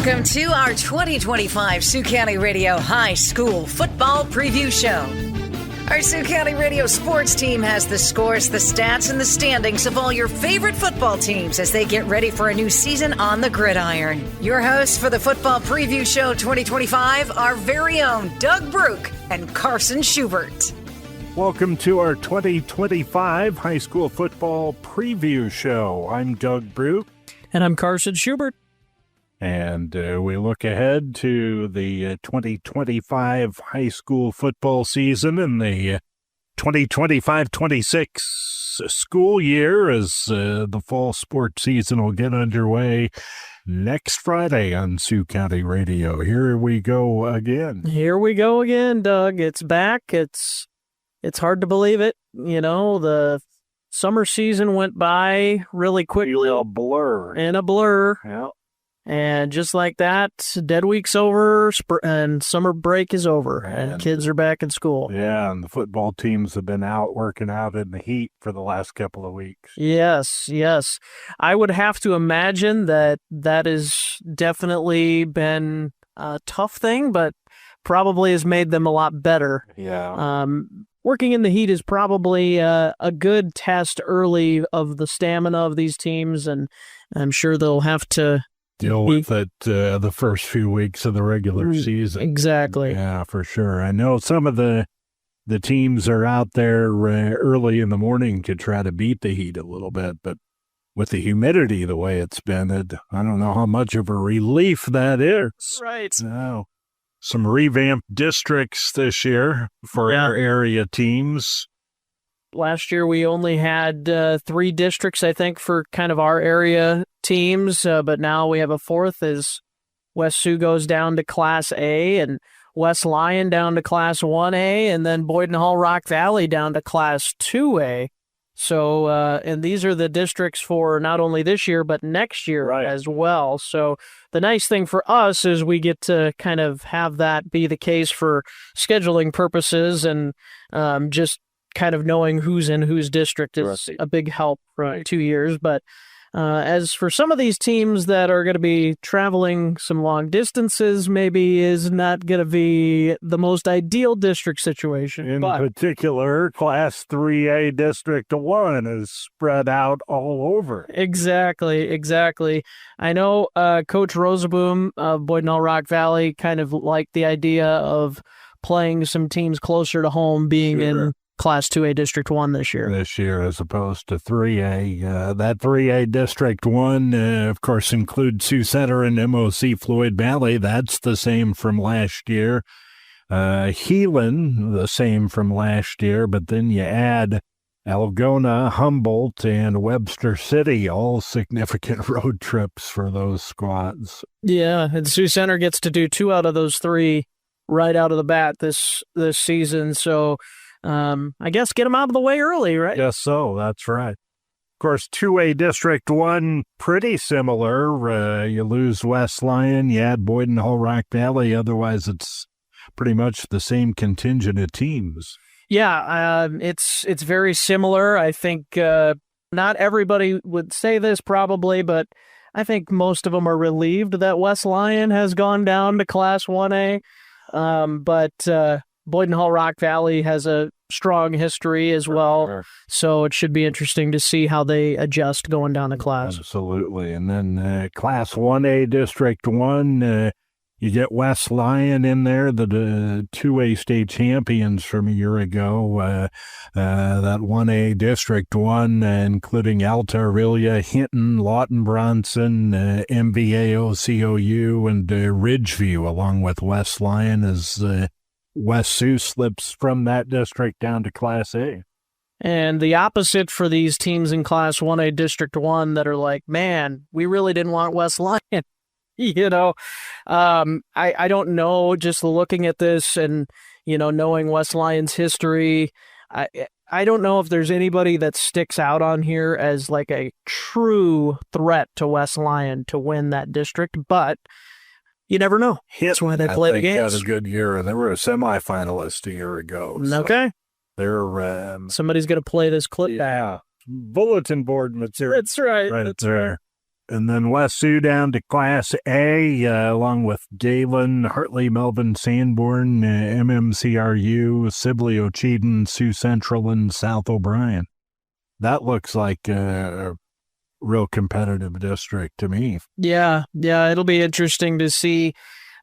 Welcome to our 2025 Sioux County Radio High School Football Preview Show. Our Sioux County Radio sports team has the scores, the stats, and the standings of all your favorite football teams as they get ready for a new season on the gridiron. Your hosts for the Football Preview Show 2025 are very own Doug Brook and Carson Schubert. Welcome to our 2025 High School Football Preview Show. I'm Doug Brook. And I'm Carson Schubert. And we look ahead to the 2025 high school football season and the 2025-26 school year as the fall sports season will get underway next Friday on Sioux County Radio. Here we go again. Here we go again, Doug. It's back. It's hard to believe it. You know, the summer season went by really quickly. A blur. Yeah. And just like that, dead week's over, and summer break is over, and kids are back in school. Yeah, and the football teams have been out working out in the heat for the last couple of weeks. Yes. I would have to imagine that has definitely been a tough thing, but probably has made them a lot better. Yeah. Working in the heat is probably a good test early of the stamina of these teams, and I'm sure they'll have to deal with it the first few weeks of the regular season. Exactly. Yeah, for sure. I know some of the teams are out there early in the morning to try to beat the heat a little bit, but with the humidity the way it's been, I don't know how much of a relief that is. Right. No. Some revamped districts this year for our area teams. Last year, we only had 3 districts, I think, for kind of our area teams, but now we have a 4th as West Sioux goes down to Class A, and West Lyon down to Class 1A, and then Boyden Hall Rock Valley down to Class 2A. So, and these are the districts for not only this year, but next year as well. So the nice thing for us is we get to kind of have that be the case for scheduling purposes, and just kind of knowing who's in whose district is a big help for 2 years. But as for some of these teams that are going to be traveling some long distances, maybe is not going to be the most ideal district situation. In particular, Class 3A District 1 is spread out all over. Exactly. I know Coach Rosaboom of Boyden Hall Rock Valley kind of liked the idea of playing some teams closer to home being in Class 2A District 1 this year. As opposed to 3A. That 3A District 1, of course, includes Sioux Center and MOC-FLOYD Valley. That's the same from last year. Heelan, the same from last year, but then you add Algona, Humboldt, and Webster City, all significant road trips for those squads. Yeah, and Sioux Center gets to do 2 out of those 3 right out of the bat this season, so I guess get them out of the way early, right? Yes, so that's right. Of course, 2A District 1, pretty similar. You lose West Lyon, you add Boyden Hall Rock Valley. Otherwise, it's pretty much the same contingent of teams. Yeah, it's very similar. I think not everybody would say this probably, but I think most of them are relieved that West Lyon has gone down to Class 1A. But Boyden Hall Rock Valley has a strong history as well, so it should be interesting to see how they adjust going down to class. Absolutely. And then Class 1A District 1, you get West Lyon in there, the 2A state champions from a year ago. That 1A District 1, including Alta Aurelia, Hinton, Lawton Bronson, MVAO, COU, and Ridgeview, along with West Lyon, as West Sioux slips from that district down to Class A. And the opposite for these teams in Class 1A District 1 that are like, man, we really didn't want West Lyon. You know, I don't know, just looking at this and, you know, knowing West Lyon's history, I don't know if there's anybody that sticks out on here as like a true threat to West Lyon to win that district, but you never know. That's why they play the games. I think had a good year. They were a semifinalist a year ago. So okay. They're somebody's going to play this clip. Yeah. Bulletin board material. That's right. Right there. And then West Sioux down to Class A, along with Galen, Hartley, Melvin, Sanborn, MMCRU, Sibley, Ocheyedan, Sioux Central, and South O'Brien. That looks like a real competitive district to me. Yeah, it'll be interesting to see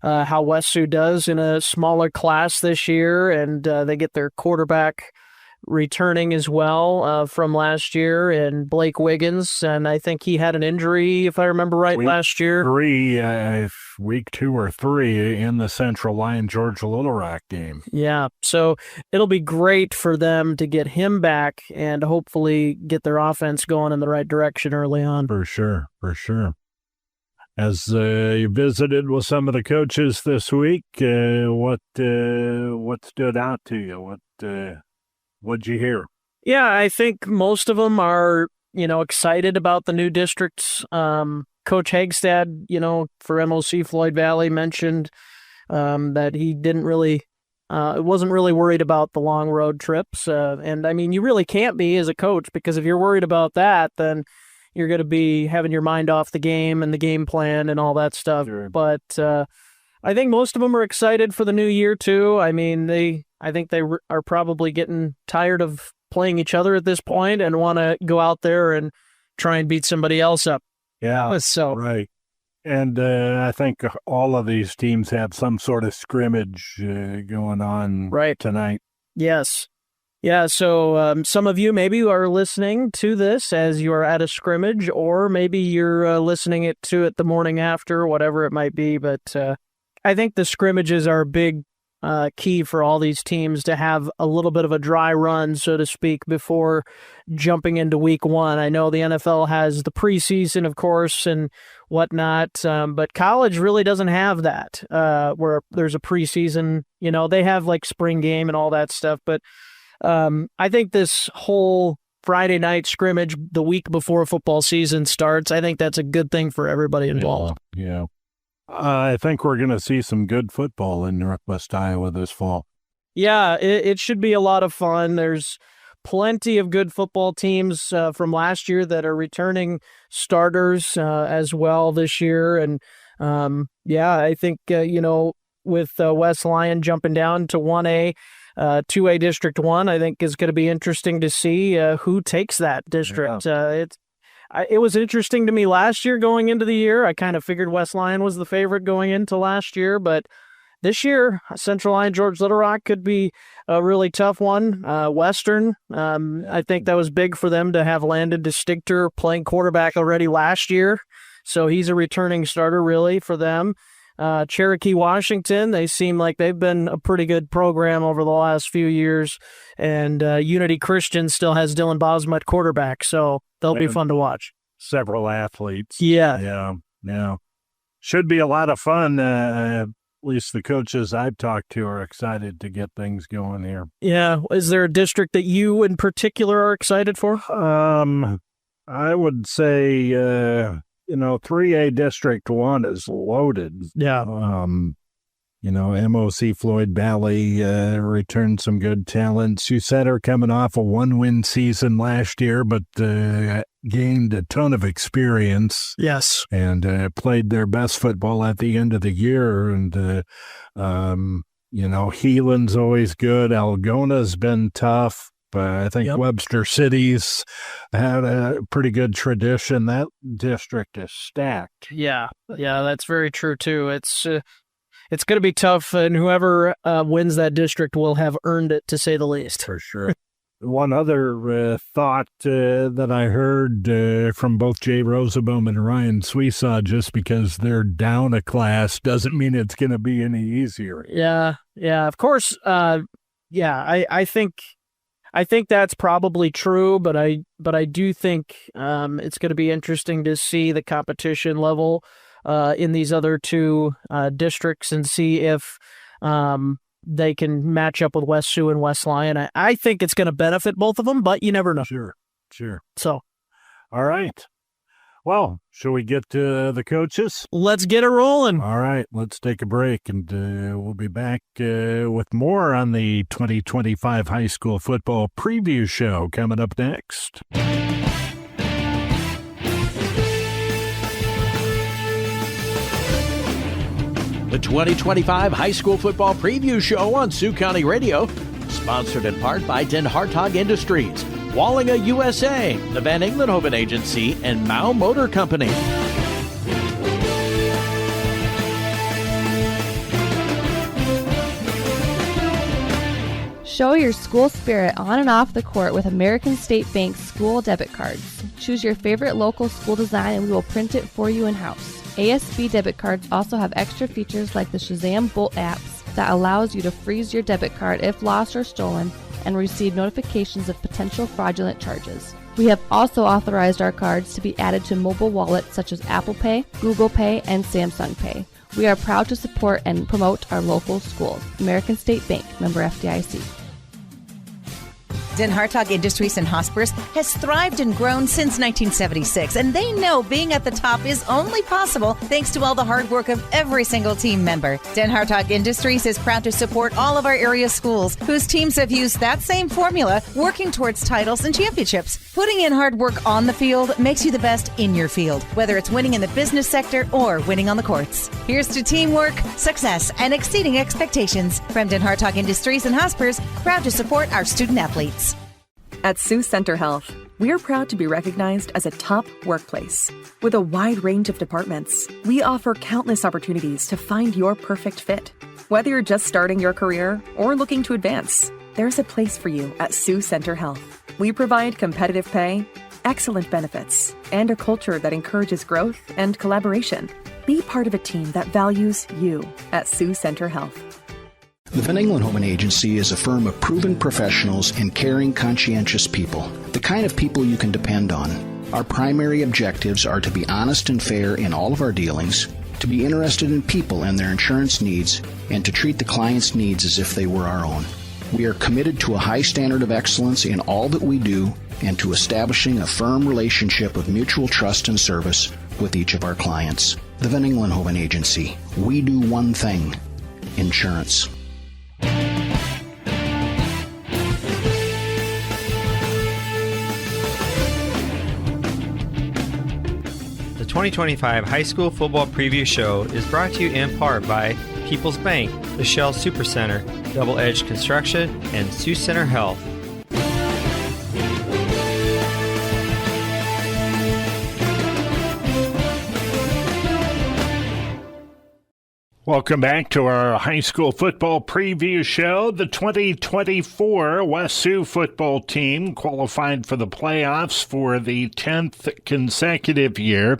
how West Sioux does in a smaller class this year, and they get their quarterback returning as well from last year, and Blake Wiggins, and I think he had an injury, if I remember right, last year. Week 2 or 3 in the Central Line Georgia Little Rock game. Yeah, so it'll be great for them to get him back and hopefully get their offense going in the right direction early on. For sure. As you visited with some of the coaches this week, what stood out to you? What'd you hear? Yeah, I think most of them are, excited about the new districts. Coach Hagstad, for MOC-FLOYD Valley mentioned that he didn't really, wasn't really worried about the long road trips. And I mean, you really can't be as a coach, because if you're worried about that, then you're going to be having your mind off the game and the game plan and all that stuff. Sure. But I think most of them are excited for the new year too. I mean, I think they are probably getting tired of playing each other at this point and want to go out there and try and beat somebody else up. Yeah, so right. And I think all of these teams have some sort of scrimmage going on tonight. Yes. Yeah, so some of you maybe are listening to this as you are at a scrimmage, or maybe you're listening to it the morning after, whatever it might be. But I think the scrimmages are a big key for all these teams to have a little bit of a dry run, so to speak, before jumping into week 1. I know the NFL has the preseason, of course, and whatnot, but college really doesn't have that, where there's a preseason. They have like spring game and all that stuff, but I think this whole Friday night scrimmage the week before football season starts, I think that's a good thing for everybody involved. Yeah. I think we're going to see some good football in Northwest Iowa this fall. Yeah, it should be a lot of fun. There's plenty of good football teams from last year that are returning starters as well this year. And I think, with West Lyon jumping down to 1A, 2A District 1, I think is going to be interesting to see who takes that district. Yeah. It was interesting to me last year going into the year. I kind of figured West Lyon was the favorite going into last year, but this year, Central Lyon, George Little Rock could be a really tough one. Western, I think that was big for them to have Landon Distinctor playing quarterback already last year, so he's a returning starter really for them. Cherokee Washington, they seem like they've been a pretty good program over the last few years, and Unity Christian still has Dylan Bosma at quarterback, so they'll be fun to watch. Several athletes. Yeah. Should be a lot of fun. At least the coaches I've talked to are excited to get things going here. Yeah. Is there a district that you in particular are excited for? I would say 3A District 1 is loaded. Yeah. MOC-FLOYD Valley returned some good talent. Sioux Center coming off a 1-win season last year, but gained a ton of experience. Yes. And played their best football at the end of the year. And, Heelan's always good. Algona's been tough. I think Webster City's had a pretty good tradition. That district is stacked. Yeah, that's very true too. It's going to be tough, and whoever wins that district will have earned it, to say the least. For sure. One other thought that I heard from both Jay Rosenbaum and Ryan Sweesaw, just because they're down a class doesn't mean it's going to be any easier. Yeah, of course. I think that's probably true, but I do think it's going to be interesting to see the competition level in these other two districts and see if they can match up with West Sioux and West Lyon. I think it's going to benefit both of them, but you never know. Sure. So, all right. Well, shall we get to the coaches? Let's get it rolling. All right, let's take a break, and we'll be back with more on the 2025 high school football preview show coming up next. The 2025 High School Football Preview Show on Sioux County Radio, sponsored in part by Den Hartog Industries, Wallinga USA, the Van Englenhoven Agency, and Mao Motor Company. Show your school spirit on and off the court with American State Bank's school debit cards. Choose your favorite local school design and we will print it for you in-house. ASB debit cards also have extra features like the Shazam Bolt apps that allows you to freeze your debit card if lost or stolen and receive notifications of potential fraudulent charges. We have also authorized our cards to be added to mobile wallets such as Apple Pay, Google Pay, and Samsung Pay. We are proud to support and promote our local schools. American State Bank, member FDIC. Den Hartog Industries in Hospers has thrived and grown since 1976, and they know being at the top is only possible thanks to all the hard work of every single team member. Den Hartog Industries is proud to support all of our area schools whose teams have used that same formula, working towards titles and championships. Putting in hard work on the field makes you the best in your field, whether it's winning in the business sector or winning on the courts. Here's to teamwork, success, and exceeding expectations. From Den Hartog Industries in Hospers, proud to support our student athletes. At Sioux Center Health, we're proud to be recognized as a top workplace. With a wide range of departments, we offer countless opportunities to find your perfect fit. Whether you're just starting your career or looking to advance, there's a place for you at Sioux Center Health. We provide competitive pay, excellent benefits, and a culture that encourages growth and collaboration. Be part of a team that values you at Sioux Center Health. The Van Englenhoven Agency is a firm of proven professionals and caring, conscientious people, the kind of people you can depend on. Our primary objectives are to be honest and fair in all of our dealings, to be interested in people and their insurance needs, and to treat the client's needs as if they were our own. We are committed to a high standard of excellence in all that we do and to establishing a firm relationship of mutual trust and service with each of our clients. The Van Englenhoven Agency. We do one thing: insurance. The 2025 High School Football Preview Show is brought to you in part by People's Bank, the Shell Supercenter, Double Edge Construction, and Sioux Center Health. Welcome back to our high school football preview show. The 2024 West Sioux football team qualified for the playoffs for the 10th consecutive year,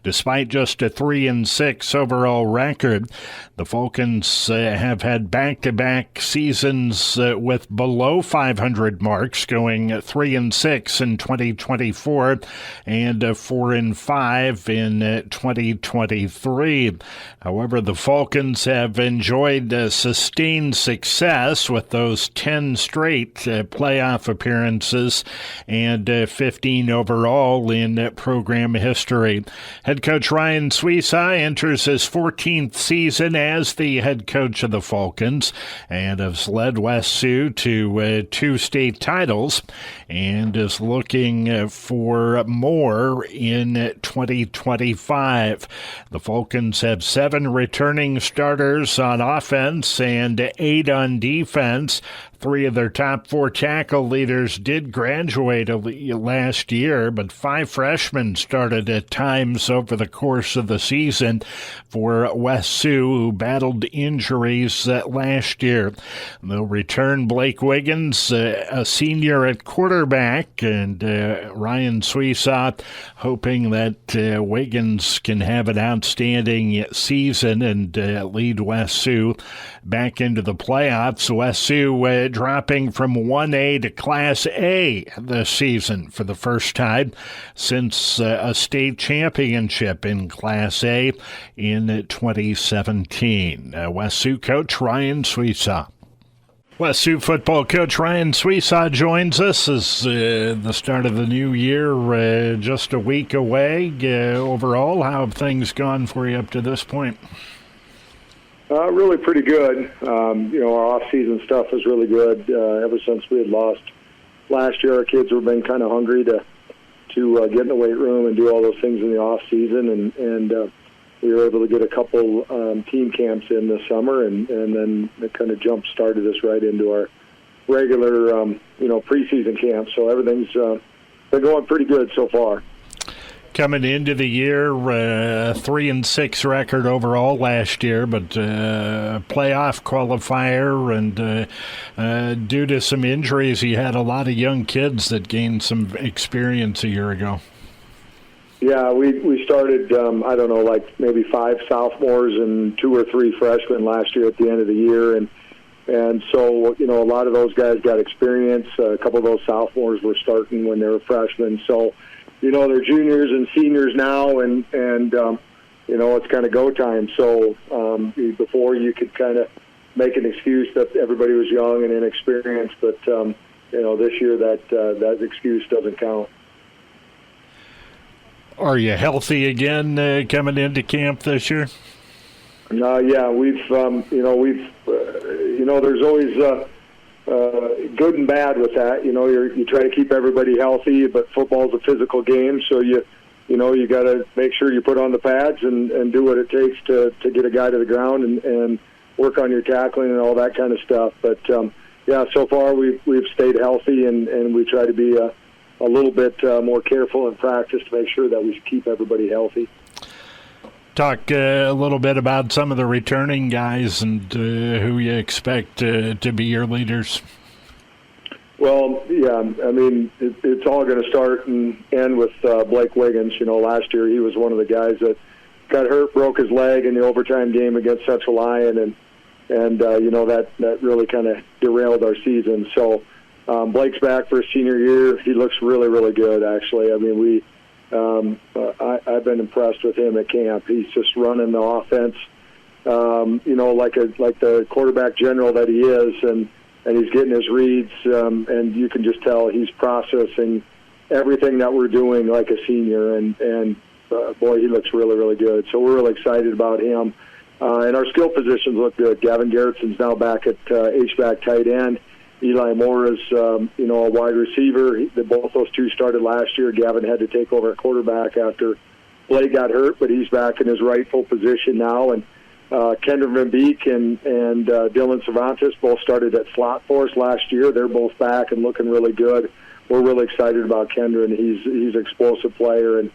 despite just a 3-6 overall record. The Falcons have had back-to-back seasons with below 500 marks, going 3-6 in 2024 and 4-5 in 2023. However, the Falcons have enjoyed sustained success with those 10 straight playoff appearances and 15 overall in program history. Head coach Ryan Suisa enters his 14th season as the head coach of the Falcons and has led West Sioux to 2 state titles and is looking for more in 2025. The Falcons have 7 returning starters on offense and 8 on defense. 3 of their top 4 tackle leaders did graduate last year, but 5 freshmen started at times over the course of the season for West Sioux, who battled injuries last year. They'll return Blake Wiggins, a senior at quarterback, and Ryan Suisa hoping that Wiggins can have an outstanding season and lead West Sioux back into the playoffs. West Sioux dropping from 1A to Class A this season for the first time since a state championship in Class A in 2017. West Sioux coach Ryan Suisa. West Sioux football coach Ryan Suisa joins us as the start of the new year, just a week away. Overall, how have things gone for you up to this point? Really pretty good. Our off-season stuff is really good. Ever since we had lost last year, our kids have been kind of hungry to get in the weight room and do all those things in the off-season. And we were able to get a couple team camps in this summer, and then it kind of jump-started us right into our regular, preseason camp. So everything's been going pretty good so far. Coming into the year, 3-6 record overall last year, but playoff qualifier, and due to some injuries, you had a lot of young kids that gained some experience a year ago. Yeah, we started, like maybe 5 sophomores and 2 or 3 freshmen last year at the end of the year, and so, a lot of those guys got experience. A couple of those sophomores were starting when they were freshmen, so they're juniors and seniors now, and it's kind of go time. So before you could kind of make an excuse that everybody was young and inexperienced, but this year that excuse doesn't count. Are you healthy again coming into camp this year? Yeah, there's always good and bad with that. You try to keep everybody healthy, but football's a physical game, so you got to make sure you put on the pads and do what it takes to get a guy to the ground and work on your tackling and all that kind of stuff. But so far we've stayed healthy, and we try to be a little bit more careful in practice to make sure that we keep everybody healthy. Talk a little bit about some of the returning guys and who you expect to be your leaders. Well, yeah, it's all going to start and end with Blake Wiggins. Last year he was one of the guys that got hurt, broke his leg in the overtime game against Central Lyon, and that really kind of derailed our season. So Blake's back for his senior year. He looks really, really good, actually. I've been impressed with him at camp. He's just running the offense, like the quarterback general that he is, and he's getting his reads, and you can just tell he's processing everything that we're doing like a senior, and boy, he looks really, really good. So we're really excited about him. And our skill positions look good. Gavin Garrettson's now back at H-back tight end. Eli Moore is, a wide receiver. Both those two started last year. Gavin had to take over at quarterback after Blake got hurt, but he's back in his rightful position now. And Kendra Van Beek and Dylan Cervantes both started at slot for us last year. They're both back and looking really good. We're really excited about Kendra, and he's an explosive player, and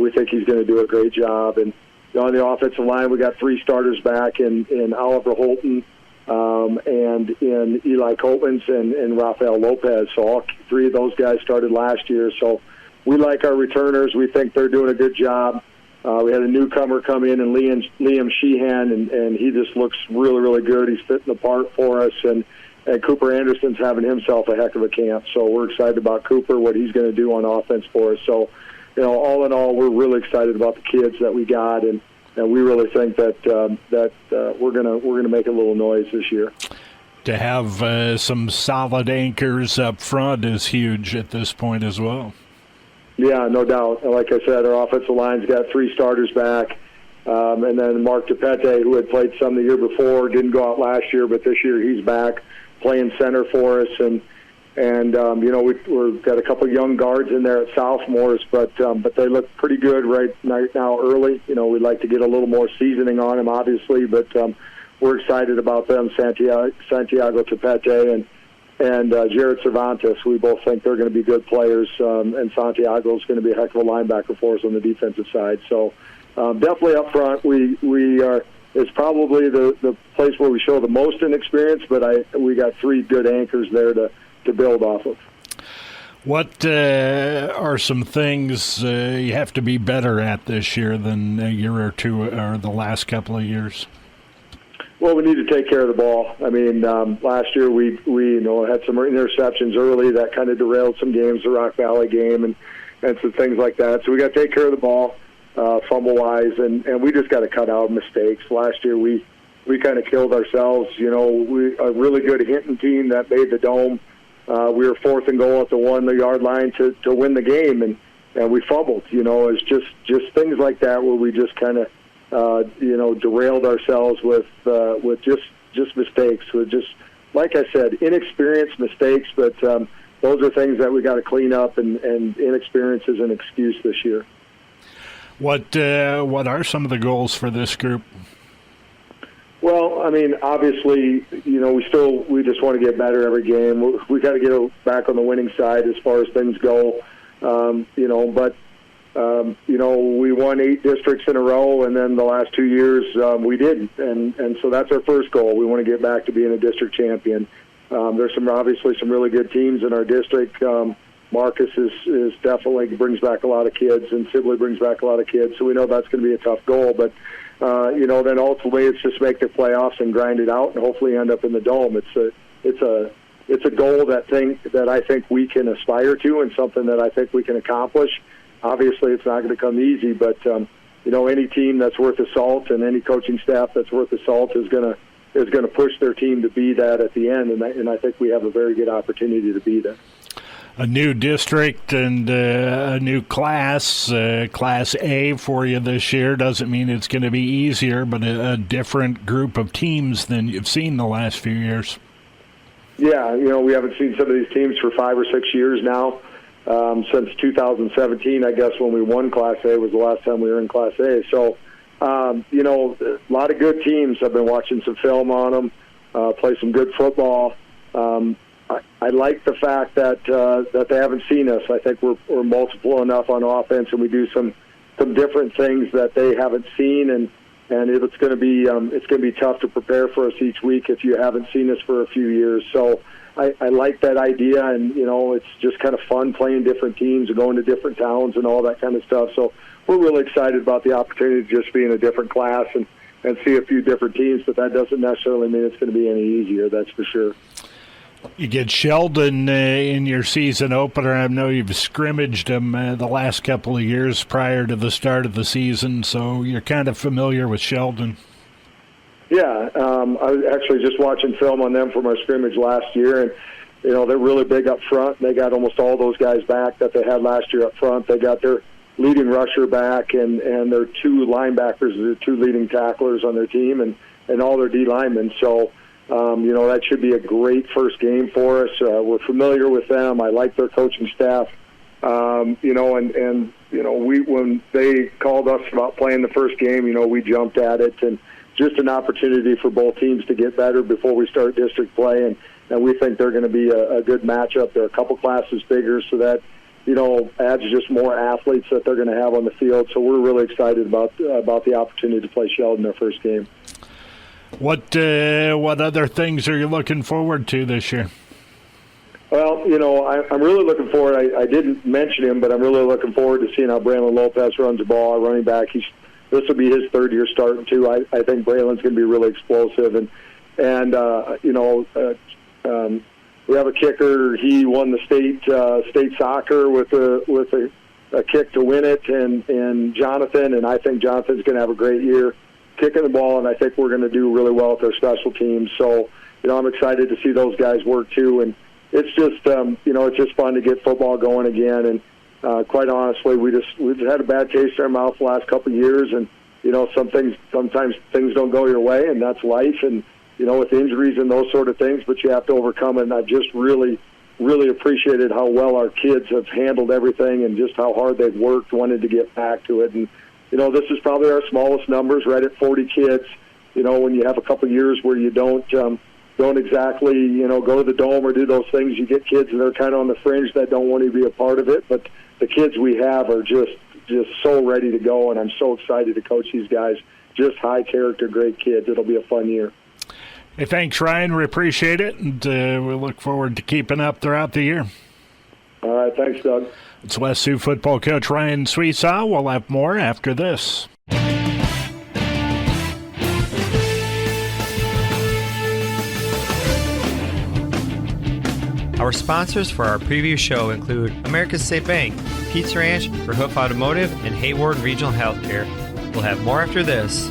we think he's going to do a great job. And on the offensive line, we got 3 starters back in Oliver Holton, and in Eli Copelan's and Rafael Lopez. So all 3 of those guys started last year. So we like our returners. We think they're doing a good job. We had a newcomer come in, and Liam Sheehan, and he just looks really, really good. He's fitting the part for us, and Cooper Anderson's having himself a heck of a camp. So we're excited about Cooper, what he's going to do on offense for us. So, all in all, we're really excited about the kids that we got, and we really think that we're gonna make a little noise this year. To have some solid anchors up front is huge at this point as well. Yeah, no doubt. Like I said, our offensive line's got 3 starters back, and then Mark DePete, who had played some the year before, didn't go out last year, but this year he's back playing center for us, and we've got a couple young guards in there at sophomores, but they look pretty good right now early. We'd like to get a little more seasoning on them, obviously, but we're excited about them. Santiago Tepete and Jared Cervantes. We both think they're going to be good players, and Santiago is going to be a heck of a linebacker for us on the defensive side. So definitely up front, we are. It's probably the place where we show the most inexperience, but we got 3 good anchors there to build off of. What are some things you have to be better at this year than a year or two or the last couple of years? Well, we need to take care of the ball. Last year we had some interceptions early that kind of derailed some games, the Rock Valley game and some things like that. So we got to take care of the ball, fumble-wise, and we just got to cut out mistakes. Last year we kind of killed ourselves. We a really good Hinton team that made the Dome. We were 4th and goal at the 1-yard line to win the game, and we fumbled. It's just things like that where we just kind of derailed ourselves with just mistakes. With just, like I said, inexperienced mistakes, but those are things that we got to clean up, and inexperience is an excuse this year. What are some of the goals for this group? Well, I mean, obviously, we just want to get better every game. We got to get back on the winning side as far as things go, we won 8 districts in a row, and then the last 2 years we didn't, and so that's our first goal. We want to get back to being a district champion. There's obviously some really good teams in our district. Marcus is definitely brings back a lot of kids, and Sibley brings back a lot of kids, so we know that's going to be a tough goal. But then ultimately it's just make the playoffs and grind it out, and hopefully end up in the Dome. It's a goal that I think we can aspire to, and something that I think we can accomplish. Obviously, it's not going to come easy, but any team that's worth the salt and any coaching staff that's worth the salt is going to push their team to be that at the end, and I think we have a very good opportunity to be there. A new district and a new class, Class A for you this year. Doesn't mean it's going to be easier, but a different group of teams than you've seen the last few years. Yeah, we haven't seen some of these teams for 5 or 6 years now. Since 2017, I guess, when we won Class A was the last time we were in Class A. So, a lot of good teams. I've been watching some film on them, play some good football. I like the fact that they haven't seen us. I think we're multiple enough on offense, and we do some different things that they haven't seen, and it's going to be tough to prepare for us each week if you haven't seen us for a few years. So I like that idea, and it's just kind of fun playing different teams and going to different towns and all that kind of stuff. So we're really excited about the opportunity to just be in a different class and see a few different teams, but that doesn't necessarily mean it's going to be any easier, that's for sure. You get Sheldon in your season opener. I know you've scrimmaged them the last couple of years prior to the start of the season, so you're kind of familiar with Sheldon. Yeah, I was actually just watching film on them from our scrimmage last year, and they're really big up front. They got almost all those guys back that they had last year up front. They got their leading rusher back, and their 2 linebackers, their 2 leading tacklers on their team, and all their D linemen. So. That should be a great first game for us. We're familiar with them. I like their coaching staff. When they called us about playing the first game, we jumped at it, and just an opportunity for both teams to get better before we start district play, and we think they're going to be a good matchup. They're a couple classes bigger, so that adds just more athletes that they're going to have on the field. So we're really excited about the opportunity to play Sheldon their first game. What other things are you looking forward to this year? Well, I'm really looking forward. I didn't mention him, but I'm really looking forward to seeing how Braylon Lopez runs the ball, our running back. This will be his 3rd year starting too. I think Braylon's going to be really explosive, and we have a kicker. He won the state soccer with a kick to win it, and Jonathan, and I think Jonathan's going to have a great year kicking the ball, and I think we're going to do really well with our special teams. So, I'm excited to see those guys work too, and it's just, it's just fun to get football going again. And quite honestly, we've had a bad taste in our mouth the last couple of years, and sometimes things don't go your way, and that's life, and with injuries and those sort of things, but you have to overcome it. And I've just really, really appreciated how well our kids have handled everything, and just how hard they've worked, wanted to get back to it. And this is probably our smallest numbers, right at 40 kids. When you have a couple of years where you don't exactly, go to the Dome or do those things, you get kids that are kind of on the fringe that don't want to be a part of it. But the kids we have are just so ready to go, and I'm so excited to coach these guys. Just high character, great kids. It'll be a fun year. Hey, thanks, Ryan. We appreciate it, and we look forward to keeping up throughout the year. All right, thanks, Doug. It's West Sioux football coach Ryan Sweesaw. We'll have more after this. Our sponsors for our preview show include American State Bank, Pizza Ranch, Verhoof Automotive, and Hayward Regional Healthcare. We'll have more after this.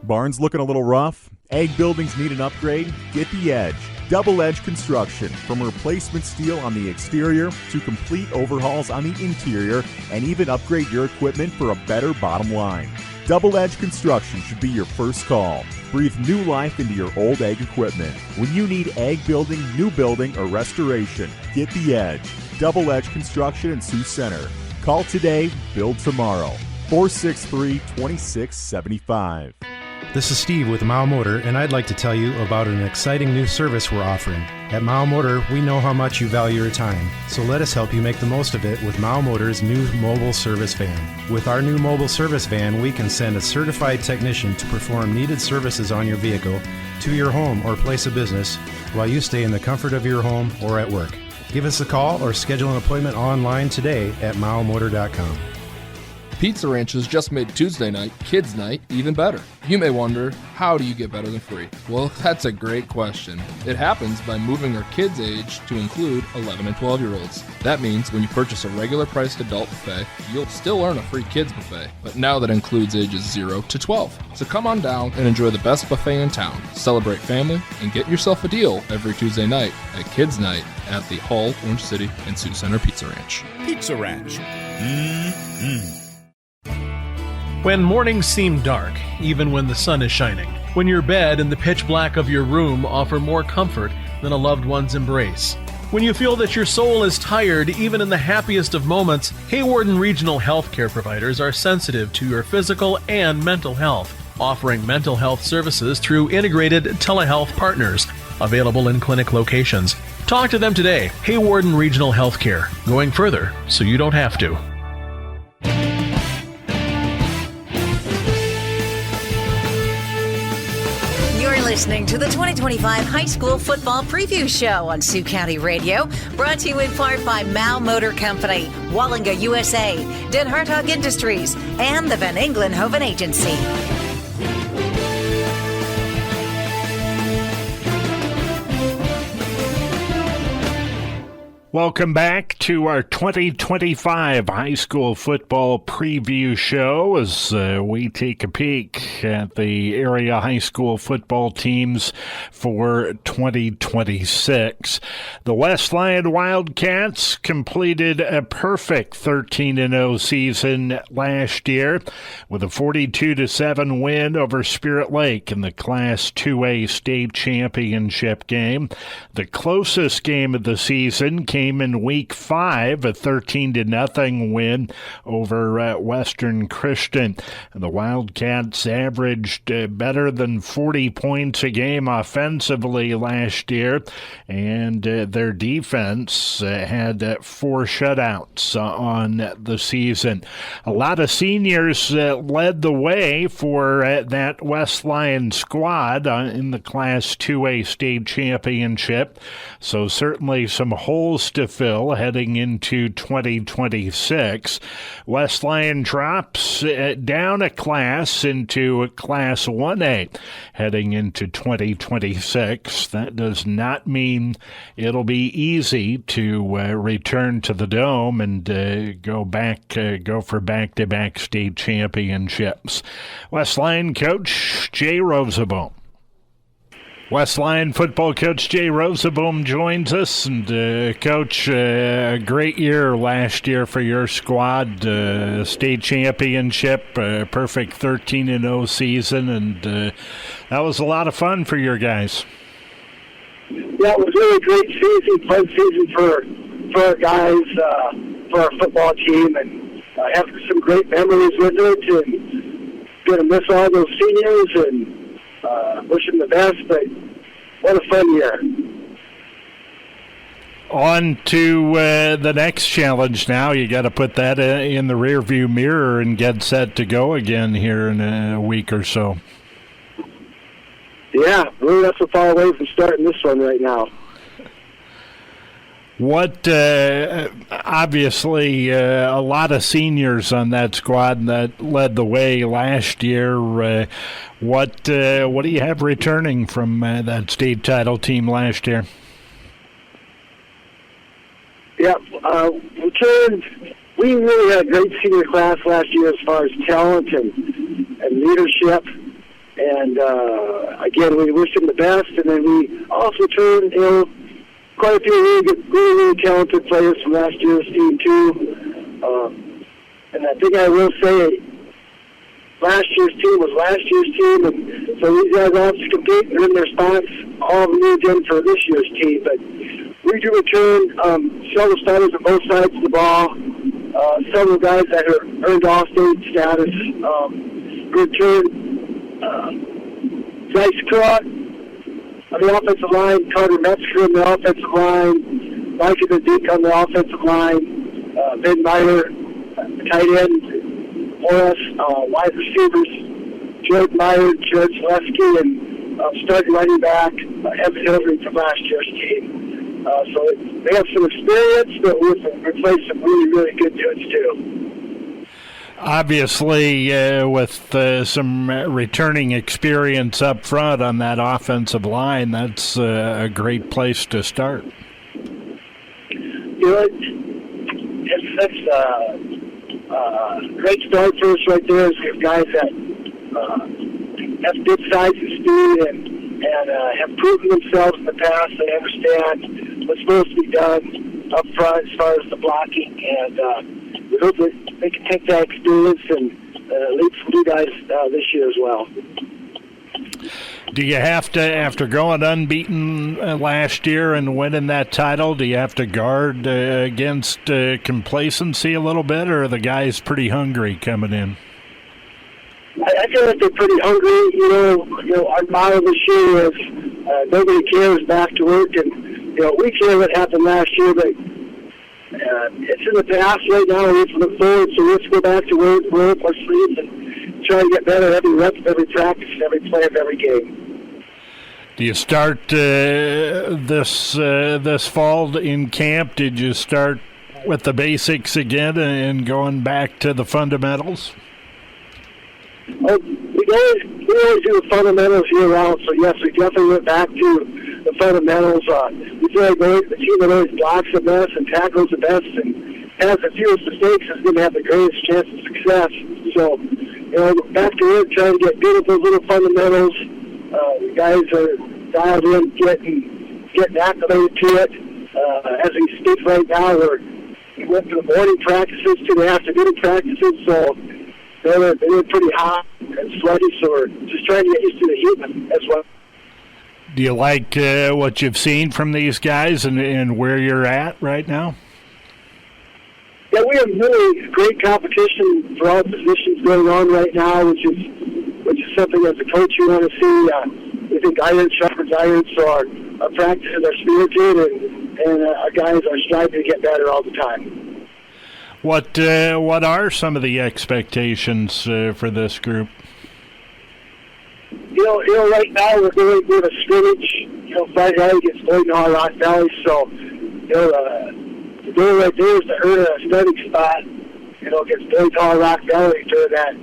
Barn's looking a little rough? Ag buildings need an upgrade? Get the edge. Double Edge Construction. From replacement steel on the exterior to complete overhauls on the interior, and even upgrade your equipment for a better bottom line. Double Edge Construction should be your first call. Breathe new life into your old ag equipment. When you need ag building, new building, or restoration, get the Edge. Double Edge Construction in Sioux Center. Call today, build tomorrow. 463-2675. This is Steve with Mao Motor, and I'd like to tell you about an exciting new service we're offering. At Mao Motor, we know how much you value your time, so let us help you make the most of it with Mao Motor's new mobile service van. With our new mobile service van, we can send a certified technician to perform needed services on your vehicle to your home or place of business while you stay in the comfort of your home or at work. Give us a call or schedule an appointment online today at maomotor.com. Pizza Ranch has just made Tuesday night, Kids Night, even better. You may wonder, how do you get better than free? Well, that's a great question. It happens by moving our kids' age to include 11 and 12-year-olds. That means when you purchase a regular priced adult buffet, you'll still earn a free kids buffet, but now that includes ages 0 to 12. So come on down and enjoy the best buffet in town. Celebrate family and get yourself a deal every Tuesday night at Kids Night at the Hull, Orange City, and Sioux Center Pizza Ranch. Pizza Ranch. When mornings seem dark, even when the sun is shining, when your bed and the pitch black of your room offer more comfort than a loved one's embrace, when you feel that your soul is tired even in the happiest of moments, Hawarden Regional Healthcare providers are sensitive to your physical and mental health, offering mental health services through integrated telehealth partners, available in clinic locations. Talk to them today. Hawarden Regional Healthcare, going further so you don't have to. Listening to the 2025 High School Football Preview Show on Sioux County Radio, brought to you in part by Mao Motor Company, Wallinga USA, Den Hartog Industries, and the Van Engelen-Hoven Agency. Welcome back to our 2025 High School Football Preview Show as we take a peek at the area high school football teams for 2026. The West Lyon Wildcats completed a perfect 13-0 season last year with a 42-7 win over Spirit Lake in the Class 2A state championship game. The closest game of the season came in Week 5, a 13-0 win over Western Christian. And the Wildcats averaged better than 40 points a game offensively last year, and their defense had 4 shutouts on the season. A lot of seniors led the way for that West Lyon squad in the Class 2A state championship, so certainly some holes to fill heading into 2026. West Lyon drops down a class into Class 1A heading into 2026. That does not mean it'll be easy to return to the Dome and go for back-to-back state championships. West Lyon coach Jay Rosenbaum. West Lyon football coach Jay Rosenbaum joins us. And, Coach, a great year last year for your squad. State championship, perfect 13-0 season, and that was a lot of fun for your guys. Yeah, it was really a great season, fun season for our guys, for our football team, and I have some great memories with it, and going to miss all those seniors, and wish them the best, but what a fun year. On to the next challenge now. You got to put that in the rearview mirror and get set to go again here in a week or so. Yeah, we're not so far away from starting this one right now. What, obviously, a lot of seniors on that squad that led the way last year. What do you have returning from that state title team last year? Yeah, we really had a great senior class last year as far as talent and leadership. And, again, we wish them the best. And then we also turned, quite a few really talented players from last year's team, too. And I think I will say, last year's team was last year's team, and so these guys all have to compete and earn their spots all moved in for this year's team. But we do return several starters on both sides of the ball, several guys that are earned all-state status. Return Bryce Crott on the offensive line, Carter Metzger on the offensive line, Micah Dick on the offensive line, Ben Meyer, tight end for us, wide receivers, Jordan Meyer, Jared Selesky, and starting running back, Evan Hillary from last year's team. So they have some experience, but we've replaced some really, really good dudes too. Obviously, with some returning experience up front on that offensive line, that's a great place to start. You know, that's a great start for us right there. Is we have guys that have good size and speed and have proven themselves in the past. They understand what's supposed to be done up front as far as the blocking, and we hope that they can take that experience and lead some new guys this year as well. Do you have to, after going unbeaten last year and winning that title, do you have to guard against complacency a little bit, or are the guys pretty hungry coming in? I feel like they're pretty hungry. You know, our motto this year is nobody cares, back to work, and we care what happened last year, but it's in the past right now. We have to look forward, so let's go back to work, roll up our sleeves, and try to get better every rep, every practice, every play of every game. Do you start this fall in camp? Did you start with the basics again and going back to the fundamentals? We always do the fundamentals year-round, so yes, we definitely went back to the fundamentals. We feel like the team that always blocks the best and tackles the best and has the fewest mistakes is going to have the greatest chance of success. So, back to work, trying to get good at those little fundamentals. The guys are dialed in, getting acclimated to it. As we speak right now, we went from the morning practices to the afternoon practices, so they were pretty hot and sweaty, so we're just trying to get used to the heat as well. Do you like what you've seen from these guys and where you're at right now? Yeah, we have really great competition for all positions going on right now, which is something as a coach you want to see. We think iron sharpens iron, so our practices are spirited, and our guys are striving to get better all the time. What are some of the expectations for this group? Right now we're going to do a scrimmage. Friday night against Dordt and Rock Valley, so the goal right there is to earn a starting spot. Against Dordt and Rock Valley during that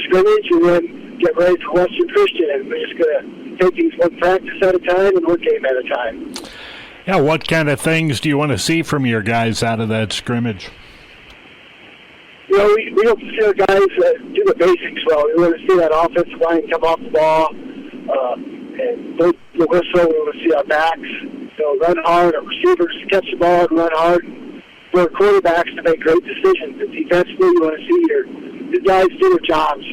scrimmage, and then get ready for Western Christian. And we're just going to take things one practice at a time and one game at a time. Yeah, what kind of things do you want to see from your guys out of that scrimmage? We hope to see our guys do the basics well. We want to see that offensive line come off the ball and blow the whistle. We want to see our backs run hard, our receivers catch the ball and run hard, for our quarterbacks to make great decisions. And defensively, you want to see your guys do their jobs.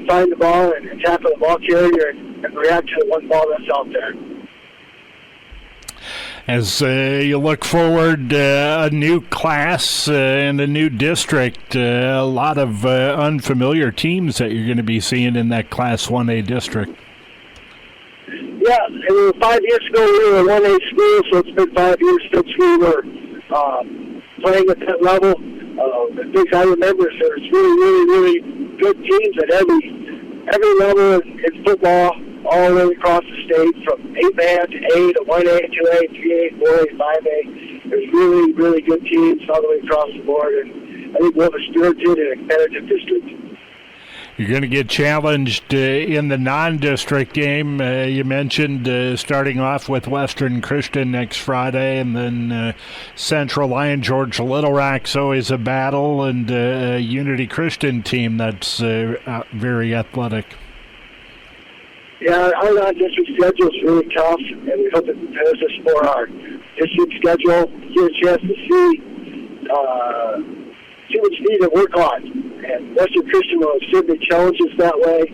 Find the ball and tackle the ball carrier and react to the one ball that's out there. As you look forward, a new class and a new district, a lot of unfamiliar teams that you're going to be seeing in that Class 1A district. Yeah, and 5 years ago we were a 1A school, so it's been 5 years since we were playing at that level. The things I remember is there's really, really, really good teams at every level in football, all the way across the state, from 8-man to A to 1A, 2A, 3A, 4A, 5A. There's really, really good teams all the way across the board, and I think we'll have a spirited and a competitive district. You're going to get challenged in the non-district game. You mentioned starting off with Western Christian next Friday, and then Central Lion George Little Rock's always a battle, and a Unity Christian team that's very athletic. Yeah, our non-district schedule is really tough, and we hope it prepares us for our district schedule. Get a chance to see what you need to work on. and Western Christian will certainly challenge us that way.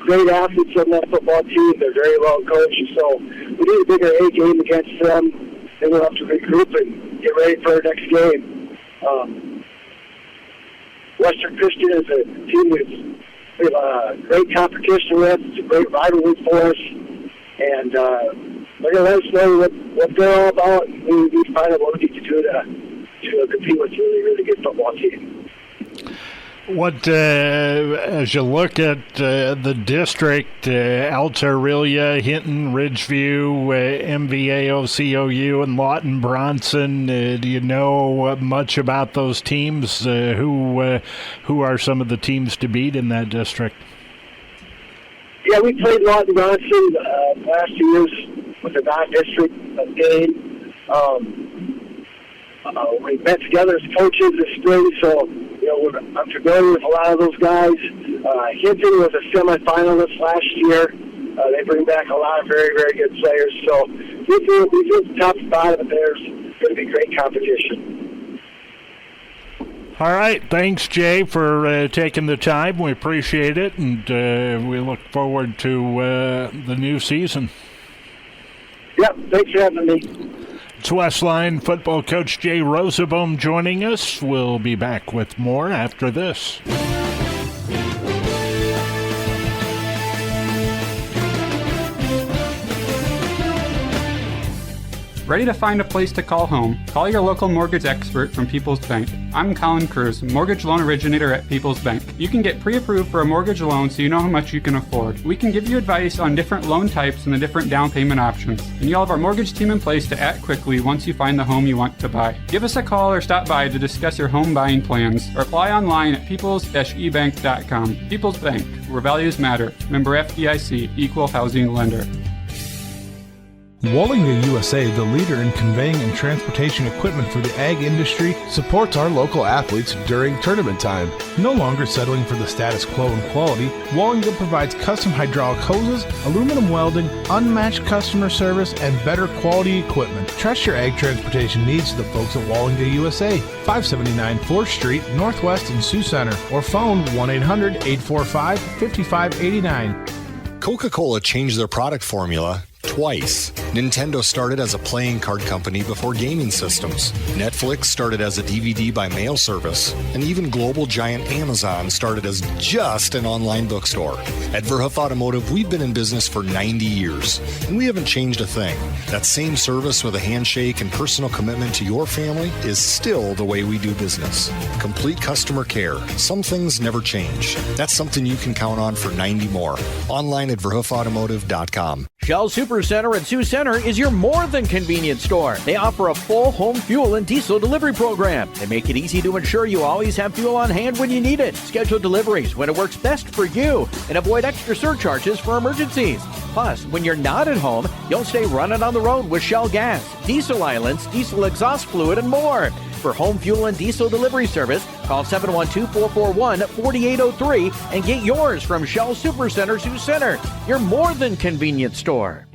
Great athletes on that football team. They're very well coached, so we need a bigger A game against them. Then we'll have to regroup and get ready for our next game. Western Christian is a team we have great competition with. It's a great rivalry for us, and they're going to let us know what they're all about. We need to find out what we need to do to compete with a really, really good football team. What, as you look at the district, Alta Aurelia, Hinton, Ridgeview, MVA, OCOU, and Lawton Bronson, do you know much about those teams? Who are some of the teams to beat in that district? Yeah, we played Lawton Bronson last 2 years with a non-district game. We met together as coaches this spring, so I'm familiar with a lot of those guys. Hinton was a semifinalist last year. They bring back a lot of very, very good players. So we feel the top spot, but there's going to be great competition. All right. Thanks, Jay, for taking the time. We appreciate it, and we look forward to the new season. Yep. Thanks for having me. It's Westline football coach Jay Rosenbaum joining us. We'll be back with more after this. Ready to find a place to call home? Call your local mortgage expert from People's Bank. I'm Colin Cruz, mortgage loan originator at People's Bank. You can get pre-approved for a mortgage loan so you know how much you can afford. We can give you advice on different loan types and the different down payment options. And you'll have our mortgage team in place to act quickly once you find the home you want to buy. Give us a call or stop by to discuss your home buying plans or apply online at peoples-ebank.com. People's Bank, where values matter. Member FDIC, Equal Housing Lender. Wallinga USA, the leader in conveying and transportation equipment for the ag industry, supports our local athletes during tournament time. No longer settling for the status quo in quality, Wallinga provides custom hydraulic hoses, aluminum welding, unmatched customer service, and better quality equipment. Trust your ag transportation needs to the folks at Wallinga USA, 579 4th Street, Northwest in Sioux Center, or phone 1-800-845-5589. Coca-Cola changed their product formula twice. Nintendo started as a playing card company before gaming systems. Netflix started as a DVD by mail service. And even global giant Amazon started as just an online bookstore. At Verhoef Automotive, we've been in business for 90 years, and we haven't changed a thing. That same service with a handshake and personal commitment to your family is still the way we do business. Complete customer care. Some things never change. That's something you can count on for 90 more. Online at verhoefautomotive.com. Shell Supercenter at Sioux Center is your more than convenient store. They offer a full home fuel and diesel delivery program. They make it easy to ensure you always have fuel on hand when you need it. Schedule deliveries when it works best for you and avoid extra surcharges for emergencies. Plus, when you're not at home, you'll stay running on the road with Shell Gas, diesel islands, diesel exhaust fluid, and more. For home fuel and diesel delivery service, call 712-441-4803 and get yours from Shell Supercenter Sioux Center, your more than convenient store.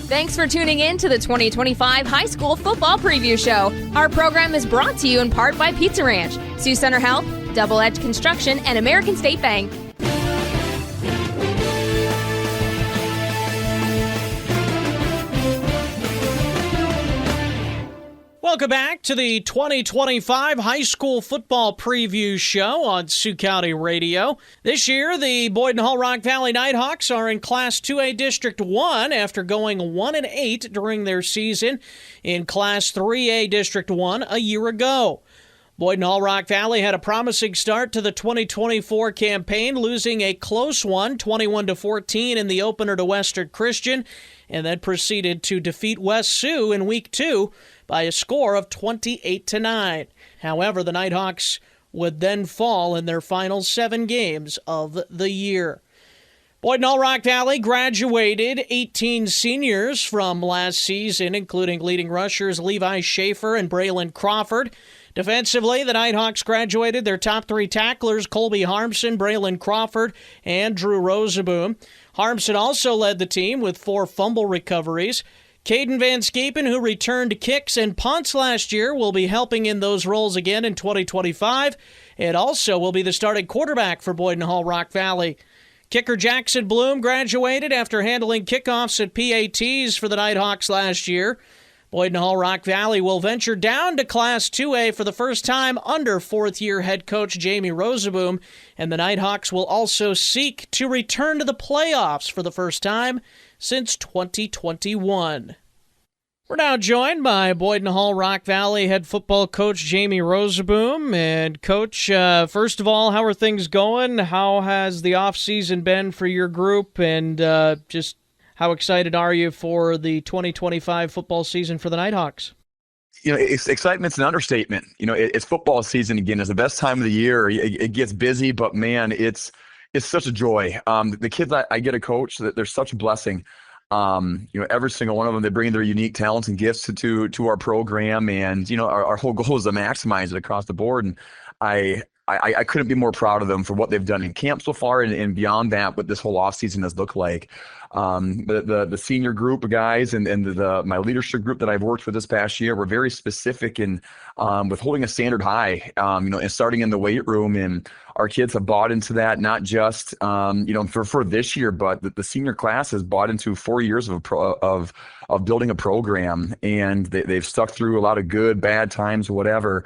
Thanks for tuning in to the 2025 High School Football Preview Show. Our program is brought to you in part by Pizza Ranch, Sioux Center Health, Double Edge Construction, and American State Bank. Welcome back to the 2025 High School Football Preview Show on Sioux County Radio. This year, the Boyden Hull Rock Valley Nighthawks are in Class 2A District 1 after going 1-8 during their season in Class 3A District 1 a year ago. Boyden Hull Rock Valley had a promising start to the 2024 campaign, losing a close one, 21-14 in the opener to Western Christian, and then proceeded to defeat West Sioux in Week 2 by a score of 28-9. However, the Nighthawks would then fall in their final 7 games of the year. Boyd and All Rock Valley graduated 18 seniors from last season, including leading rushers Levi Schaefer and Braylon Crawford. Defensively, the Nighthawks graduated their top 3 tacklers, Colby Harmson, Braylon Crawford, and Drew Rosaboom. Harmson also led the team with 4 fumble recoveries. Caden Van Skepen, who returned kicks and punts last year, will be helping in those roles again in 2025, and also will be the starting quarterback for Boyd and Hall Rock Valley. Kicker Jackson Bloom graduated after handling kickoffs at PATs for the Nighthawks last year. Boyd and Hall Rock Valley will venture down to Class 2A for the first time under fourth-year head coach Jamie Rosaboom, and the Nighthawks will also seek to return to the playoffs for the first time since 2021. We're now joined by Boyd and Hall Rock Valley head football coach Jamie Rosaboom. And Coach, first of all, how are things going? How has the offseason been for your group? And just how excited are you for the 2025 football season for the Nighthawks? Excitement's an understatement. It's football season again. It's the best time of the year. It gets busy, but man, it's such a joy. The kids I get to coach, they're such a blessing. Every single one of them, they bring their unique talents and gifts to our program, and our whole goal is to maximize it across the board. And I couldn't be more proud of them for what they've done in camp so far, and beyond that, what this whole offseason has looked like. The senior group of guys and my leadership group that I've worked with this past year were very specific in with holding a standard high, and starting in the weight room. And our kids have bought into that, not just for this year, but the senior class has bought into 4 years of building a program, and they've stuck through a lot of good, bad times, whatever.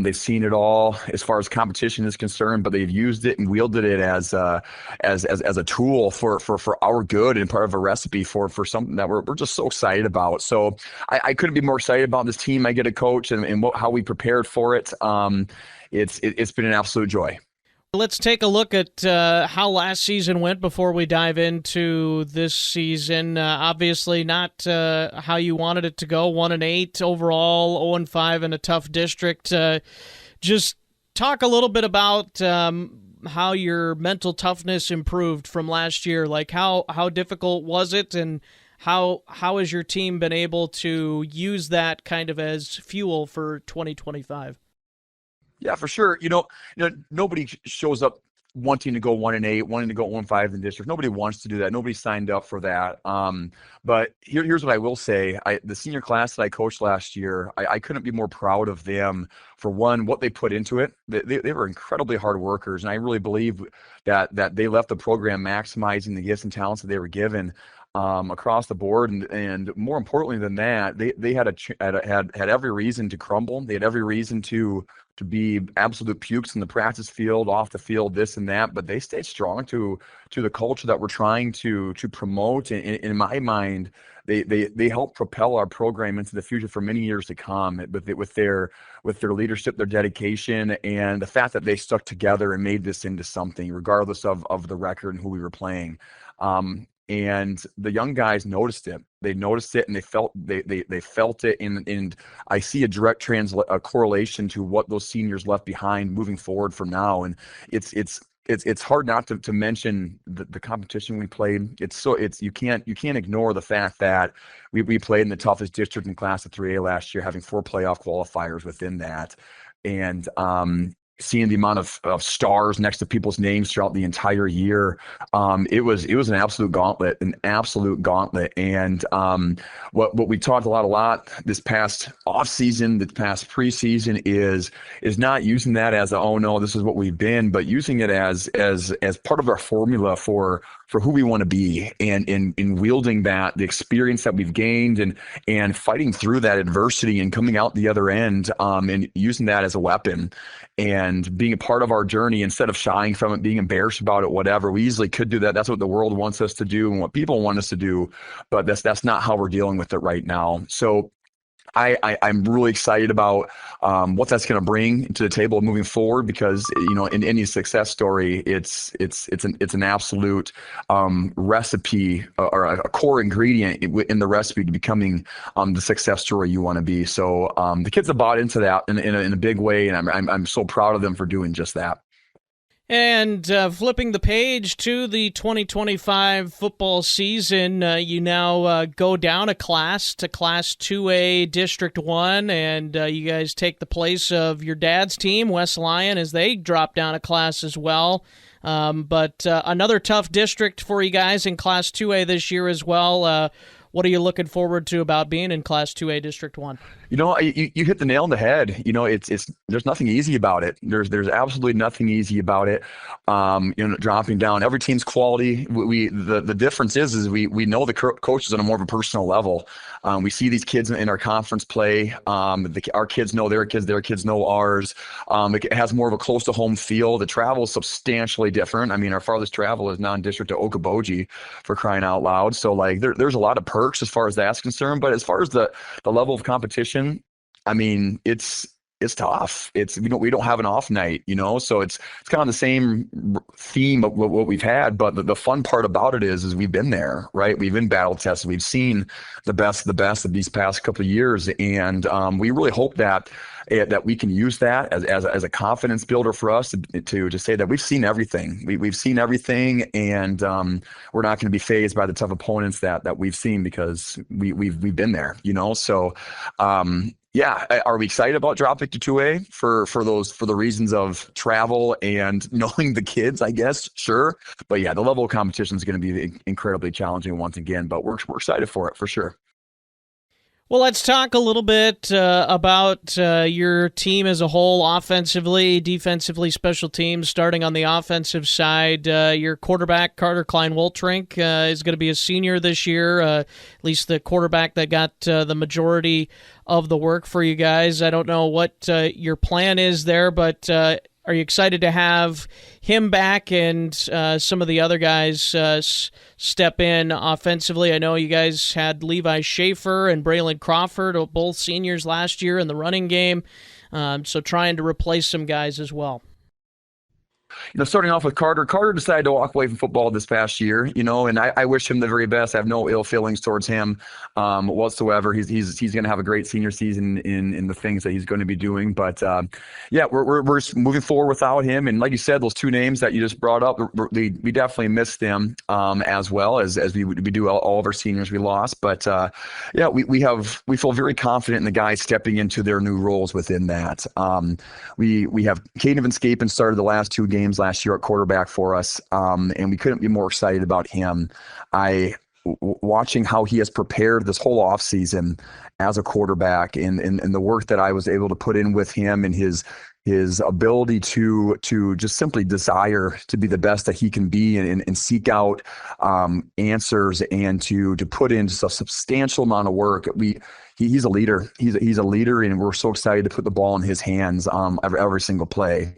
They've seen it all as far as competition is concerned, but they've used it and wielded it as a tool for our good and part of a recipe for something that we're just so excited about. So I couldn't be more excited about this team I get to coach and how we prepared for it. It's been an absolute joy. Let's take a look at how last season went before we dive into this season. Obviously not how you wanted it to go. 1-8 overall, 0-5 in a tough district. Just talk a little bit about how your mental toughness improved from last year. Like how difficult was it, and how has your team been able to use that kind of as fuel for 2025? Yeah, for sure. Nobody shows up wanting to go 1-8, wanting to go 1-5 in the district. Nobody wants to do that. Nobody signed up for that. But here's what I will say. The senior class that I coached last year, I couldn't be more proud of them for one, what they put into it. They were incredibly hard workers, and I really believe that they left the program maximizing the gifts and talents that they were given across the board, and more importantly than that, they had every reason to crumble. They had every reason to be absolute pukes in the practice field, off the field, this and that, but they stayed strong to the culture that we're trying to promote. In my mind, they help propel our program into the future for many years to come with their leadership, their dedication, and the fact that they stuck together and made this into something, regardless of the record and who we were playing. And the young guys noticed it. They noticed it, and they felt it. And I see a direct correlation to what those seniors left behind moving forward from now. And it's hard not to mention the competition we played. You can't ignore the fact that we played in the toughest district in Class of 3A last year, having 4 playoff qualifiers within that, and seeing the amount of stars next to people's names throughout the entire year. It was an absolute gauntlet. And what we talked a lot this past off season, this past preseason is not using that as oh no, this is what we've been, but using it as part of our formula for who we want to be, and in wielding the experience that we've gained and fighting through that adversity and coming out the other end, and using that as a weapon and being a part of our journey instead of shying from it, being embarrassed about it, whatever. We easily could do that. That's what the world wants us to do and what people want us to do, but that's not how we're dealing with it right now. So I'm really excited about what that's going to bring to the table moving forward, because in any success story, it's an absolute recipe or a core ingredient in the recipe to becoming the success story you want to be. So the kids have bought into that in a big way, and I'm so proud of them for doing just that. And flipping the page to the 2025 football season, you now go down a class to Class 2A District 1, and you guys take the place of your dad's team, West Lyon, as they drop down a class as well. But another tough district for you guys in Class 2A this year as well. What are you looking forward to about being in Class 2A District 1? You hit the nail on the head. It's there's nothing easy about it. There's absolutely nothing easy about it. Dropping down. Every team's quality. The difference is we know the coaches on a more of a personal level. We see these kids in our conference play. Our kids know their kids know ours. It has more of a close to home feel. The travel is substantially different. I mean, our farthest travel is non-district to Okoboji, for crying out loud. So there's a lot of perks as far as that's concerned. But as far as the level of competition, I mean, it's tough. We don't have an off night, so it's kind of the same theme of what we've had. But the fun part about it is we've been there, right? We've been battle tested. We've seen the best of these past couple of years, and we really hope that we can use that as a confidence builder for us to say that we've seen everything. We've seen everything, and we're not going to be fazed by the tough opponents that we've seen because we've been there, So. Are we excited about dropping to 2A for the reasons of travel and knowing the kids? I guess, sure, but the level of competition is going to be incredibly challenging once again. But we're excited for it for sure. Well, let's talk a little bit about your team as a whole, offensively, defensively, special teams. Starting on the offensive side, your quarterback, Carter Klein-Woltrink, is going to be a senior this year, at least the quarterback that got the majority of the work for you guys. I don't know what your plan is there, but are you excited to have him back and some of the other guys step in offensively? I know you guys had Levi Schaefer and Braylon Crawford, both seniors last year in the running game, so trying to replace some guys as well. Starting off with Carter decided to walk away from football this past year, and I wish him the very best. I have no ill feelings towards him whatsoever. He's going to have a great senior season in the things that he's going to be doing. But we're moving forward without him. And like you said, those two names that you just brought up, we definitely miss them as well as we do all of our seniors we lost. But we feel very confident in the guys stepping into their new roles within that. We have Caden Van Scapen started the last two games last year at quarterback for us, and we couldn't be more excited about him. Watching how he has prepared this whole offseason as a quarterback and the work that I was able to put in with him and his ability to just simply desire to be the best that he can be and seek out answers and to put in just a substantial amount of work. He's a leader. He's a leader, and we're so excited to put the ball in his hands every single play.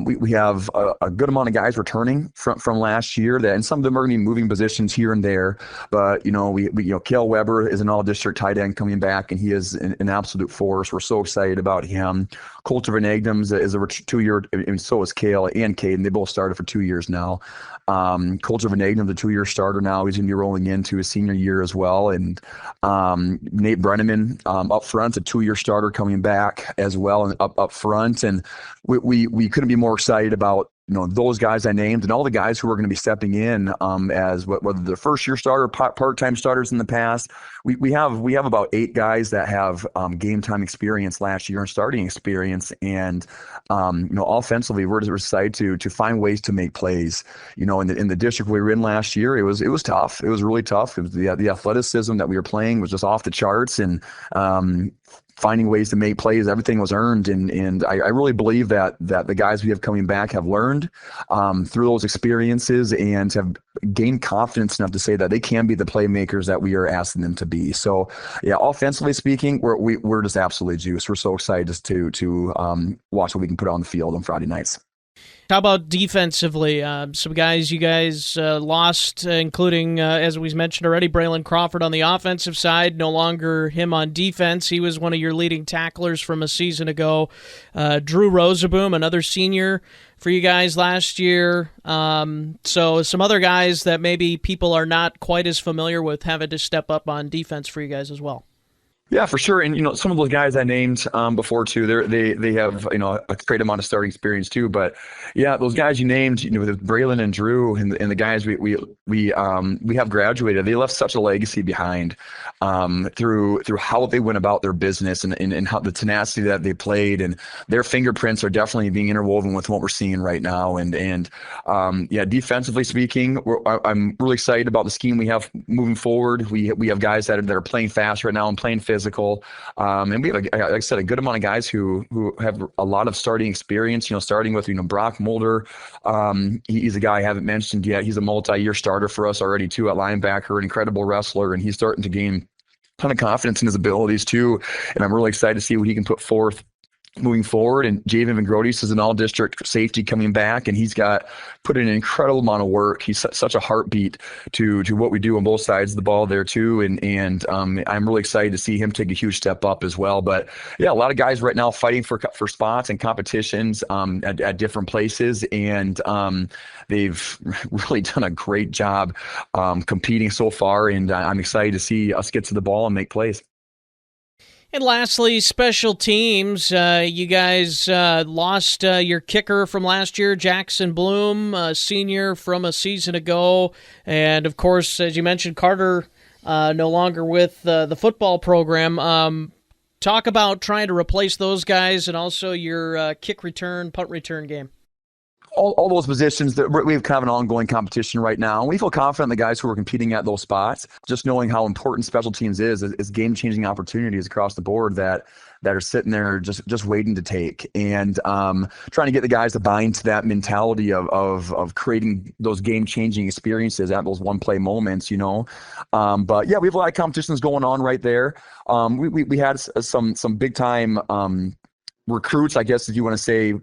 We have a good amount of guys returning from last year, and some of them are going to be moving positions here and there. But Kale Weber is an all-district tight end coming back, and he is an absolute force. We're so excited about him. Coulter Van Egdams is a 2-year, and so is Kale and Caden. They both started for 2 years now. Coulter Van Egdams, the 2-year starter now. He's going to be rolling into his senior year as well. And Nate Brenneman up front, a 2-year starter coming back as well and up front. And we couldn't be more excited about those guys I named and all the guys who are going to be stepping in as whether they're first-year starter, part-time starters in the past. We have about 8 guys that have game time experience last year and starting experience, and offensively we're just excited to find ways to make plays. In the district we were in last year, it was tough. It was really tough. It was the athleticism that we were playing was just off the charts, and finding ways to make plays, everything was earned. And I really believe that the guys we have coming back have learned through those experiences and have gained confidence enough to say that they can be the playmakers that we are asking them to be. So offensively speaking, we're just absolutely juiced. We're so excited just to watch what we can put on the field on Friday nights. How about defensively? Some guys you guys lost, including, as we mentioned already, Braylon Crawford on the offensive side, no longer him on defense. He was one of your leading tacklers from a season ago. Drew Rosaboom, another senior for you guys last year. So some other guys that maybe people are not quite as familiar with having to step up on defense for you guys as well. Yeah, for sure. And, some of those guys I named before too, they have, a great amount of starting experience too. But yeah, those guys you named, with Braylon and Drew and the guys we have graduated, they left such a legacy behind through how they went about their business and how the tenacity that they played, and their fingerprints are definitely being interwoven with what we're seeing right now. And defensively speaking, I'm really excited about the scheme we have moving forward. We have guys that are playing fast right now and playing physical. And we have, like I said, a good amount of guys who have a lot of starting experience, starting with, Brock Mulder. He's a guy I haven't mentioned yet. He's a multi-year starter for us already too at linebacker, an incredible wrestler, and he's starting to gain a ton of confidence in his abilities too. And I'm really excited to see what he can put forth moving forward. And Javen Van Grotes is an all-district safety coming back, and he's put in an incredible amount of work. He's such a heartbeat to what we do on both sides of the ball there too. And I'm really excited to see him take a huge step up as well. But yeah, a lot of guys right now fighting for spots and competitions at different places, and they've really done a great job competing so far. And I'm excited to see us get to the ball and make plays. And lastly, special teams. You guys lost your kicker from last year, Jackson Bloom, a senior from a season ago. And, of course, as you mentioned, Carter no longer with the football program. Talk about trying to replace those guys and also your kick return, punt return game. All those positions, that we have kind of an ongoing competition right now. And we feel confident in the guys who are competing at those spots. Just knowing how important special teams is game-changing opportunities across the board that are sitting there just waiting to take. And trying to get the guys to buy into that mentality of creating those game-changing experiences at those one-play moments, But yeah, we have a lot of competitions going on right there. We had some big-time recruits, I guess, if you want to say,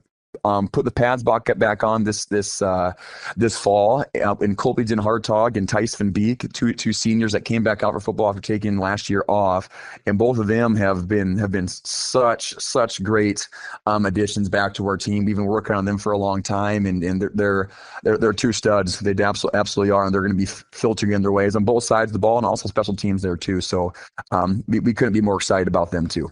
put the pads back on this fall in Colbyden Hartog and Tice Van Beek, two seniors that came back out for football after taking last year off, and both of them have been such great additions back to our team. We've been working on them for a long time, and they're two studs. They absolutely are, and they're going to be filtering in their ways on both sides of the ball and also special teams there too. So we couldn't be more excited about them too.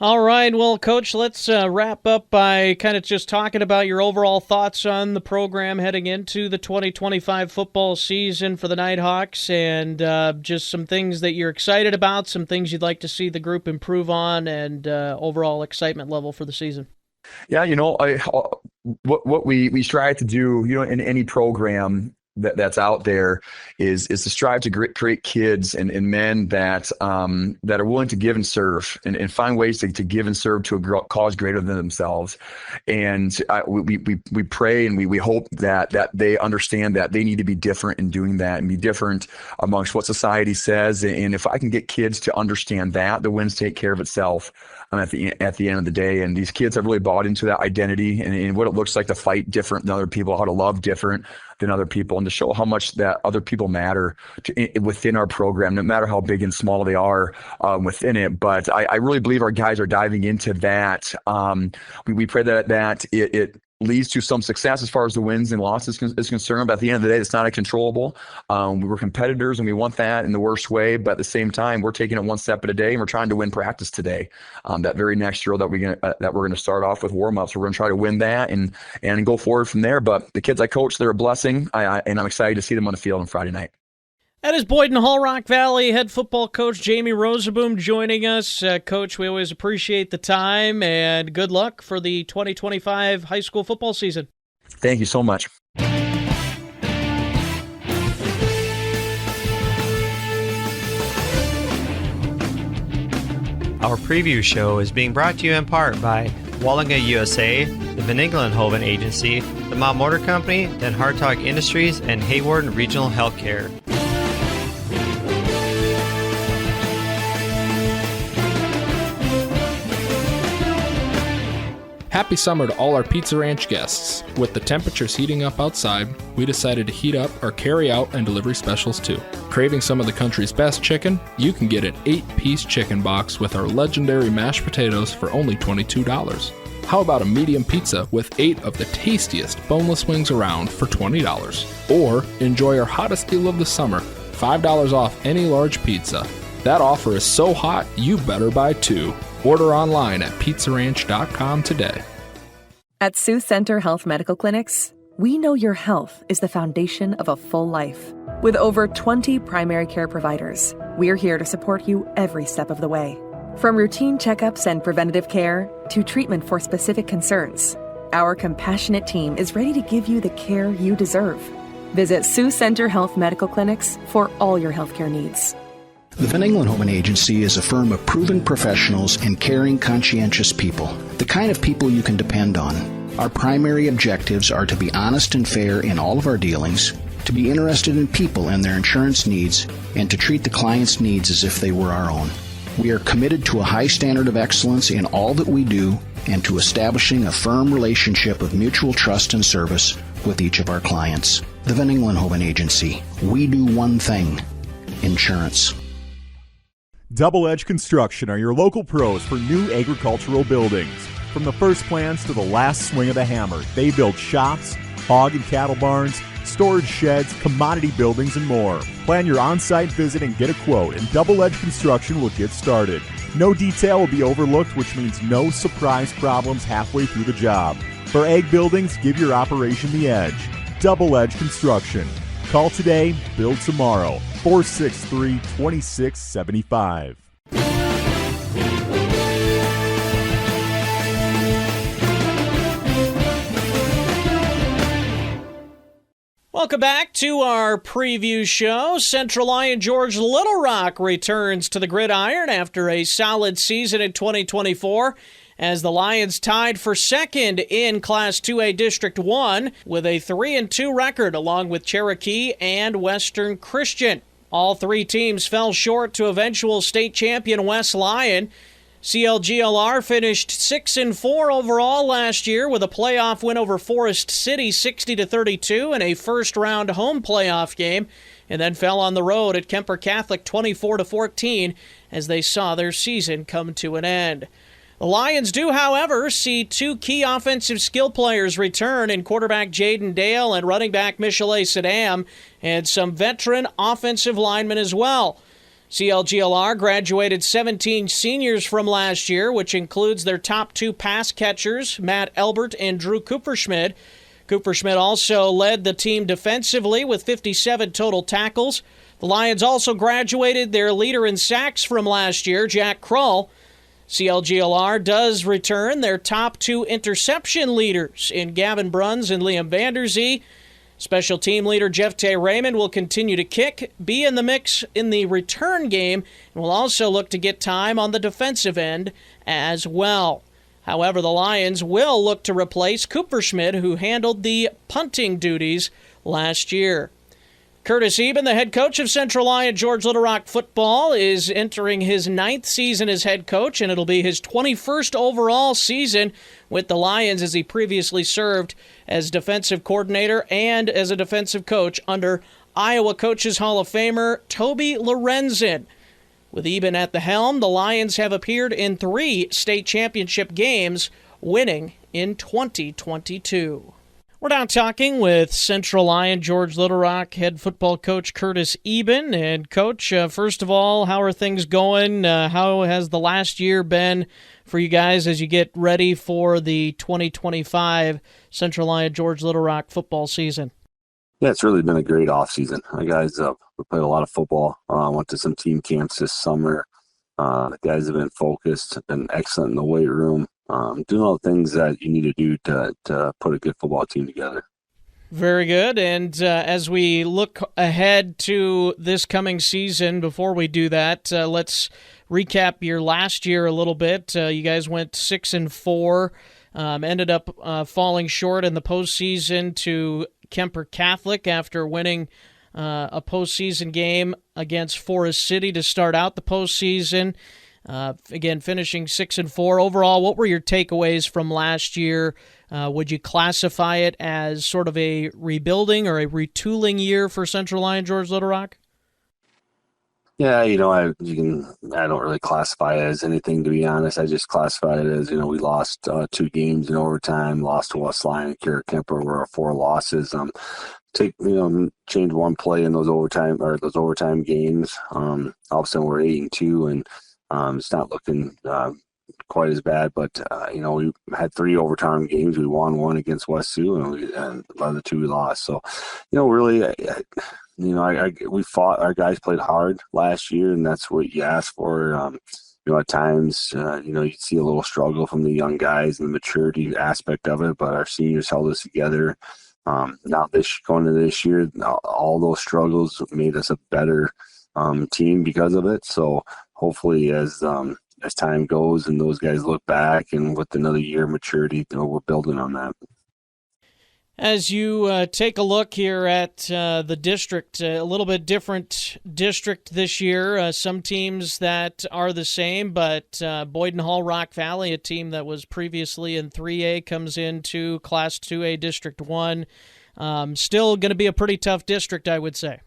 All right, well, Coach, let's wrap up by kind of just talking about your overall thoughts on the program heading into the 2025 football season for the Nighthawks, and just some things that you're excited about, some things you'd like to see the group improve on, and overall excitement level for the season. Yeah, what we strive to do, in any program that's out there is to strive to create kids and men that are willing to give and serve and find ways to give and serve to a cause greater than themselves. And we pray and we hope that they understand that they need to be different in doing that and be different amongst what society says. And if I can get kids to understand that, the wins take care of itself at the end of the day. And these kids have really bought into that identity and what it looks like to fight different than other people, how to love different than other people, and to show how much that other people matter within our program, no matter how big and small they are within it. But I really believe our guys are diving into that. We pray that it leads to some success as far as the wins and losses is concerned. But at the end of the day, it's not uncontrollable. We're competitors and we want that in the worst way. But at the same time, we're taking it one step at a day and we're trying to win practice today. That very next year that we're going to start off with warm-ups. We're going to try to win that and go forward from there. But the kids I coach, they're a blessing. And I'm excited to see them on the field on Friday night. That is Boyden Hull Rock Valley head football coach Jamie Rosenboom joining us. Coach, we always appreciate the time, and good luck for the 2025 high school football season. Thank you so much. Our preview show is being brought to you in part by Wallinga USA, the Van Engelen Agency, the Mount Motor Company, Den Hartog Industries, and Hayward Regional Healthcare. Happy summer to all our Pizza Ranch guests. With the temperatures heating up outside, we decided to heat up our carry-out and delivery specials too. Craving some of the country's best chicken? You can get an 8-piece chicken box with our legendary mashed potatoes for only $22. How about a medium pizza with 8 of the tastiest boneless wings around for $20? Or enjoy our hottest deal of the summer, $5 off any large pizza. That offer is so hot, you better buy 2. Order online at pizzaranch.com today. At Sioux Center Health Medical Clinics, we know your health is the foundation of a full life. With over 20 primary care providers, we're here to support you every step of the way. From routine checkups and preventative care to treatment for specific concerns, our compassionate team is ready to give you the care you deserve. Visit Sioux Center Health Medical Clinics for all your healthcare needs. The Van Engelenhoven Agency is a firm of proven professionals and caring, conscientious people, the kind of people you can depend on. Our primary objectives are to be honest and fair in all of our dealings, to be interested in people and their insurance needs, and to treat the client's needs as if they were our own. We are committed to a high standard of excellence in all that we do and to establishing a firm relationship of mutual trust and service with each of our clients. The Van Engelenhoven Agency. We do one thing: insurance. Double Edge Construction are your local pros for new agricultural buildings. From the first plans to the last swing of the hammer, they build shops, hog and cattle barns, storage sheds, commodity buildings, and more. Plan your on-site visit and get a quote, and Double Edge Construction will get started. No detail will be overlooked, which means no surprise problems halfway through the job. For ag buildings, give your operation the edge. Double Edge Construction. Call today, build tomorrow. 463-2675. Welcome back to our preview show. Central Lyon George Little Rock returns to the gridiron after a solid season in 2024 as the Lions tied for second in Class 2A District 1 with a 3-2 record along with Cherokee and Western Christian. All three teams fell short to eventual state champion West Lyon. CLGLR finished 6-4 overall last year with a playoff win over Forest City 60-32 in a first-round home playoff game, and then fell on the road at Kemper Catholic 24-14 as they saw their season come to an end. The Lions do, however, see two key offensive skill players return in quarterback Jaden Dale and running back Michelet Saddam, and some veteran offensive linemen as well. CLGLR graduated 17 seniors from last year, which includes their top two pass catchers, Matt Elbert and Drew Cooperschmidt. Cooperschmidt also led the team defensively with 57 total tackles. The Lions also graduated their leader in sacks from last year, Jack Krull. CLGLR does return their top two interception leaders in Gavin Bruns and Liam Vanderzee. Special team leader Jeff Tay Raymond will continue to kick, be in the mix in the return game, and will also look to get time on the defensive end as well. However, the Lions will look to replace Cooperschmidt, who handled the punting duties last year. Curtis Eben, the head coach of Central Lyon George Little Rock football, is entering his 9th season as head coach, and it'll be his 21st overall season with the Lions, as he previously served as defensive coordinator and as a defensive coach under Iowa Coaches Hall of Famer Toby Lorenzen. With Eben at the helm, the Lions have appeared in 3 state championship games, winning in 2022. We're now talking with Central Lyon George Little Rock head football coach Curtis Eben. And, Coach, first of all, how are things going? How has the last year been for you guys as you get ready for the 2025 Central Lyon George Little Rock football season? Yeah, it's really been a great offseason. Our guys we played a lot of football. Went to some team camps this summer. The guys have been focused, been excellent in the weight room. Doing all the things that you need to do to put a good football team together. Very good. And as we look ahead to this coming season, before we do that, let's recap your last year a little bit. You guys went 6-4, ended up falling short in the postseason to Kemper Catholic after winning a postseason game against Forest City to start out the postseason. Again, finishing 6-4 overall. What were your takeaways from last year? Would you classify it as sort of a rebuilding or a retooling year for Central Lyon George Little Rock? Yeah, I don't really classify it as anything, to be honest. I just classify it as, we lost 2 games in overtime, lost to West Lyon and Kara Kemper were our 4 losses. Change one play in those overtime games. All of a sudden we're 8-2, and it's not looking quite as bad, but we had 3 overtime games. We won 1 against West Sioux, and the other 2 we lost. So, really, we fought. Our guys played hard last year, and that's what you ask for. At times, you see a little struggle from the young guys and the maturity aspect of it, but our seniors held us together. Now going into this year, all those struggles made us a better team because of it. So hopefully, as time goes and those guys look back, and with another year of maturity, we're building on that. As you take a look here at the district, a little bit different district this year. Some teams that are the same, but Boyden Hall Rock Valley, a team that was previously in 3A, comes into Class 2A District 1. Still going to be a pretty tough district, I would say.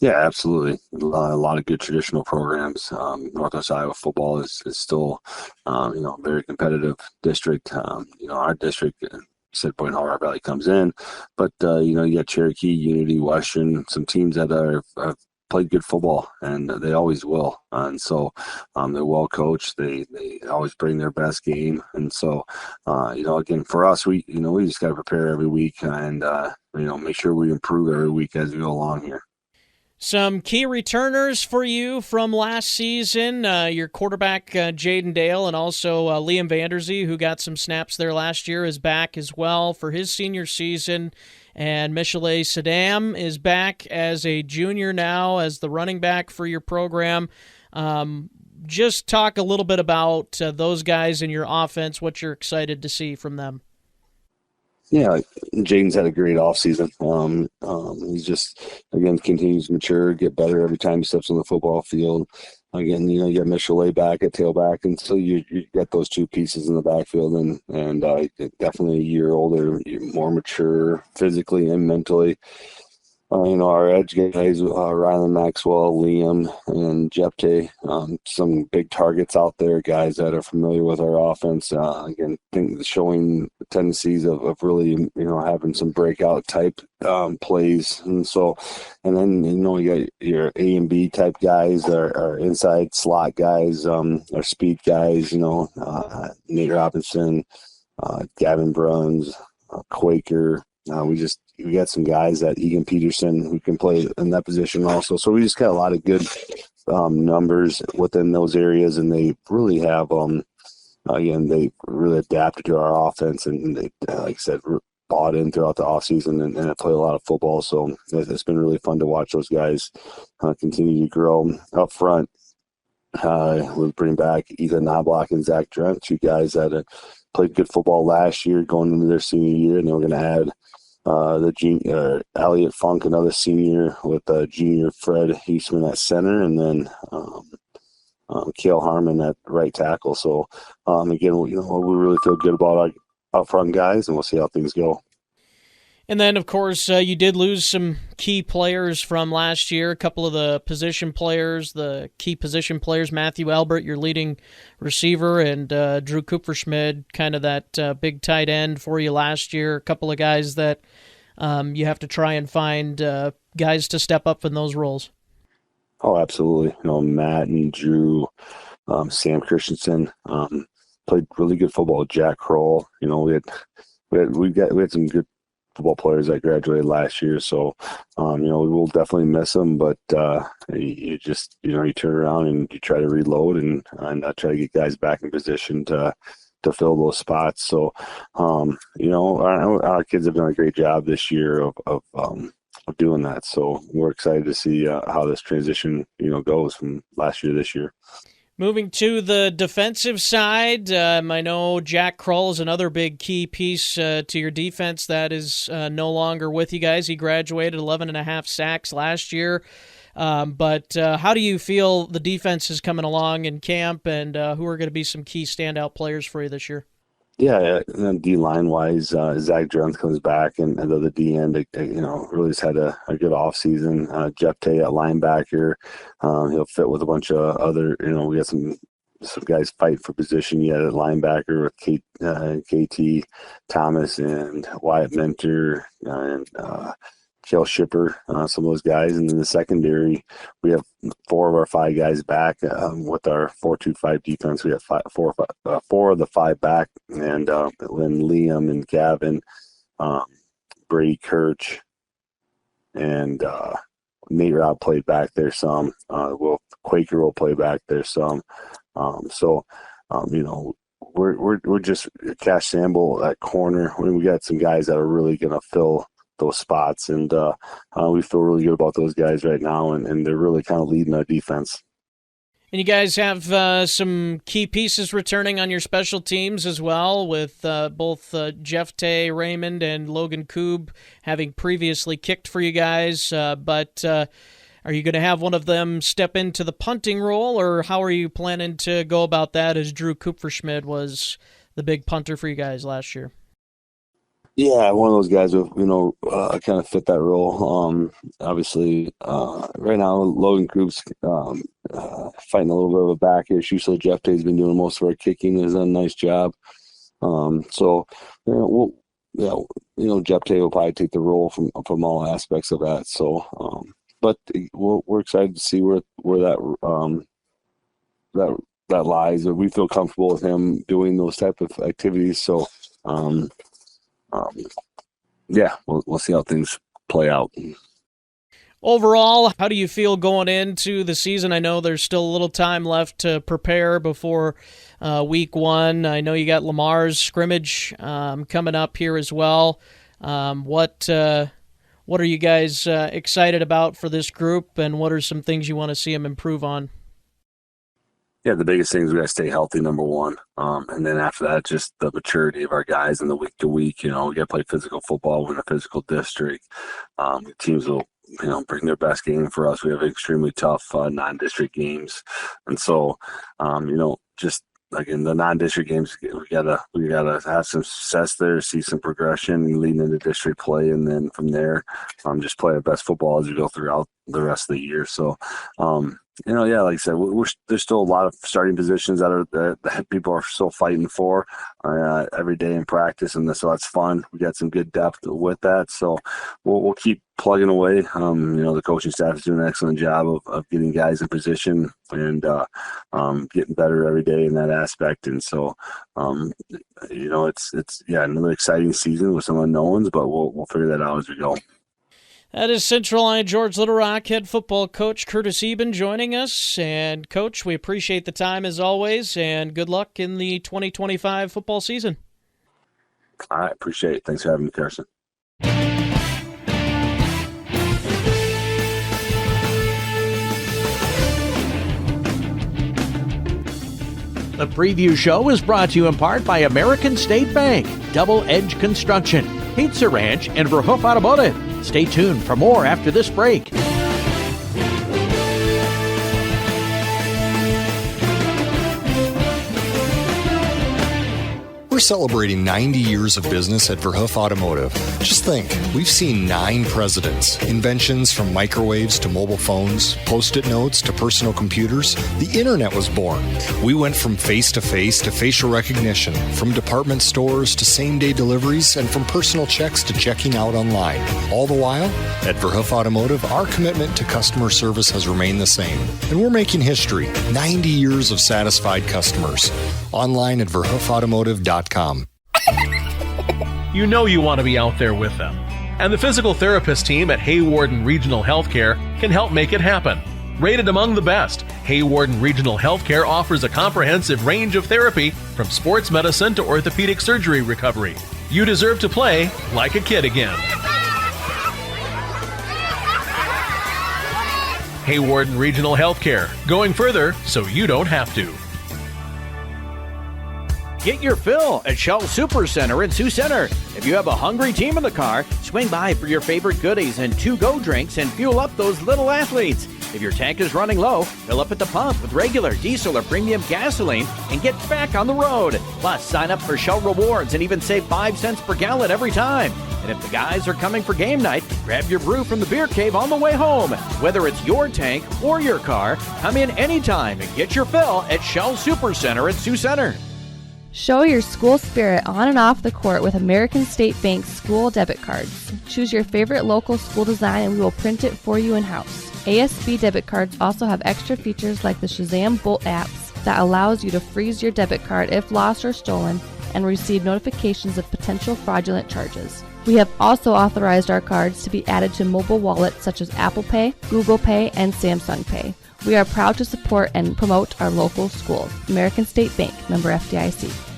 Yeah, absolutely. A lot of good traditional programs. Northwest Iowa football is still, a very competitive district. Our district, said Boyden Hall Rock Valley comes in, but you got Cherokee, Unity, Western, some teams that have played good football, and they always will. And so they're well coached. They always bring their best game. And so again, for us, we just got to prepare every week and make sure we improve every week as we go along here. Some key returners for you from last season, your quarterback, Jaden Dale, and also Liam Vanderzee, who got some snaps there last year, is back as well for his senior season. And Michelet Saddam is back as a junior now as the running back for your program. Just talk a little bit about those guys in your offense, what you're excited to see from them. Yeah, Jaden's had a great offseason. He's just, again, continues to mature, get better every time he steps on the football field. Again, you got Michelet back at tailback, and so you get those 2 pieces in the backfield, and definitely a year older, more mature physically and mentally. Our edge guys, Rylan Maxwell, Liam, and Jepte, some big targets out there, guys that are familiar with our offense. Again, showing tendencies of really, having some breakout type plays. And then, you got your A and B type guys, our inside slot guys, our speed guys, Nate Robinson, Gavin Bruns, Quaker. We got some guys at Egan Peterson who can play in that position also. So we just got a lot of good numbers within those areas, and they really have, they really adapted to our offense, and they, like I said, bought in throughout the offseason and have played a lot of football. So it's been really fun to watch those guys continue to grow. Up front, we'll bring back Ethan Knobloch and Zach Drent, 2 guys that played good football last year going into their senior year, and then we're going to add Elliot Funk, another senior, with junior Fred Eastman at center, and then Kale Harmon at right tackle. So again, we really feel good about our up front guys, and we'll see how things go. And then, of course, you did lose some key players from last year, a couple of the key position players, Matthew Albert, your leading receiver, and Drew Kupferschmidt, kind of that big tight end for you last year. A couple of guys that you have to try and find guys to step up in those roles. Oh, absolutely. Matt and Drew, Sam Christensen, played really good football. Jack Kroll, we had some good football players that graduated last year, so we will definitely miss them, but you turn around and you try to reload and try to get guys back in position to fill those spots. So our kids have done a great job this year of doing that, so we're excited to see how this transition goes from last year to this year. Moving to the defensive side, I know Jack Kroll is another big key piece to your defense that is no longer with you guys. He graduated 11.5 sacks last year. But how do you feel the defense is coming along in camp, and who are going to be some key standout players for you this year? Yeah, and then D-line wise, Zach Jones comes back, and the D end, really has had a good offseason. Jeff Tay at linebacker, he'll fit with a bunch of other, we got some guys fight for position yet at linebacker with KT Thomas and Wyatt Mentor and Kale Shipper, some of those guys. And then the secondary, we have 4 of our 5 guys back with our 4-2-5 defense. We have 4 of the 5 back, and then Liam and Gavin, Brady Kirch, and Nate Robb played back there some. Quaker will play back there some. We're just Cash Samble at corner. We got some guys that are really going to fill those spots, and we feel really good about those guys right now, and they're really kind of leading our defense. And you guys have some key pieces returning on your special teams as well, with both Jeff Tay, Raymond, and Logan Koob having previously kicked for you guys. But are you going to have one of them step into the punting role, or how are you planning to go about that, as Drew Kupferschmidt was the big punter for you guys last year? Yeah, one of those guys who, kind of fit that role. Obviously, right now, Logan Group's fighting a little bit of a back issue, so Jeff Tay's been doing most of our kicking. Has done a nice job. Jeff Tay will probably take the role from all aspects of that. So, but we're excited to see where that lies. We feel comfortable with him doing those type of activities. So, we'll see how things play out. Overall, how do you feel going into the season? I know there's still a little time left to prepare before week 1. I know you got Lamar's scrimmage coming up here as well. What are you guys excited about for this group, and what are some things you want to see them improve on? Yeah, the biggest thing is we got to stay healthy, number one. And then after that, just the maturity of our guys in the week to week. We got to play physical football. We're in a physical district. Teams will, bring their best game for us. We have extremely tough non-district games. And so, just like in the non-district games, we gotta have some success there, see some progression leading into district play, and then from there, just play our best football as we go throughout the rest of the year. So, like I said, there's still a lot of starting positions that people are still fighting for every day in practice, and so that's fun. We got some good depth with that, so we'll keep plugging away. The coaching staff is doing an excellent job of getting guys in position and getting better every day in that aspect. And so, it's another exciting season with some unknowns, but we'll figure that out as we go. That is Central Line George Little Rock head football coach Curtis Eben joining us. And, Coach, we appreciate the time as always, and good luck in the 2025 football season. All right, appreciate it. Thanks for having me, Carson. The preview show is brought to you in part by American State Bank, Double Edge Construction, Pizza Ranch, and Verhoof Automotive. Stay tuned for more after this break. We're celebrating 90 years of business at Verhoof Automotive. Just think, we've seen 9 presidents, inventions from microwaves to mobile phones, Post-it notes to personal computers. The internet was born. We went from face-to-face to facial recognition, from department stores to same-day deliveries, and from personal checks to checking out online. All the while, at Verhoof Automotive, our commitment to customer service has remained the same. And we're making history. 90 years of satisfied customers. Online at verhoofautomotive.com. You know you want to be out there with them. And the physical therapist team at Hawarden Regional Healthcare can help make it happen. Rated among the best, Hawarden Regional Healthcare offers a comprehensive range of therapy from sports medicine to orthopedic surgery recovery. You deserve to play like a kid again. Hawarden Regional Healthcare, going further so you don't have to. Get your fill at Shell Supercenter in Sioux Center. If you have a hungry team in the car, swing by for your favorite goodies and to-go drinks and fuel up those little athletes. If your tank is running low, fill up at the pump with regular diesel or premium gasoline and get back on the road. Plus, sign up for Shell Rewards and even save 5 cents per gallon every time. And if the guys are coming for game night, grab your brew from the beer cave on the way home. Whether it's your tank or your car, come in anytime and get your fill at Shell Supercenter at Sioux Center. Show your school spirit on and off the court with American State Bank's school debit cards. Choose your favorite local school design and we will print it for you in-house. ASB debit cards also have extra features like the Shazam Bolt apps that allows you to freeze your debit card if lost or stolen and receive notifications of potential fraudulent charges. We have also authorized our cards to be added to mobile wallets such as Apple Pay, Google Pay, and Samsung Pay. We are proud to support and promote our local schools. American State Bank, member FDIC.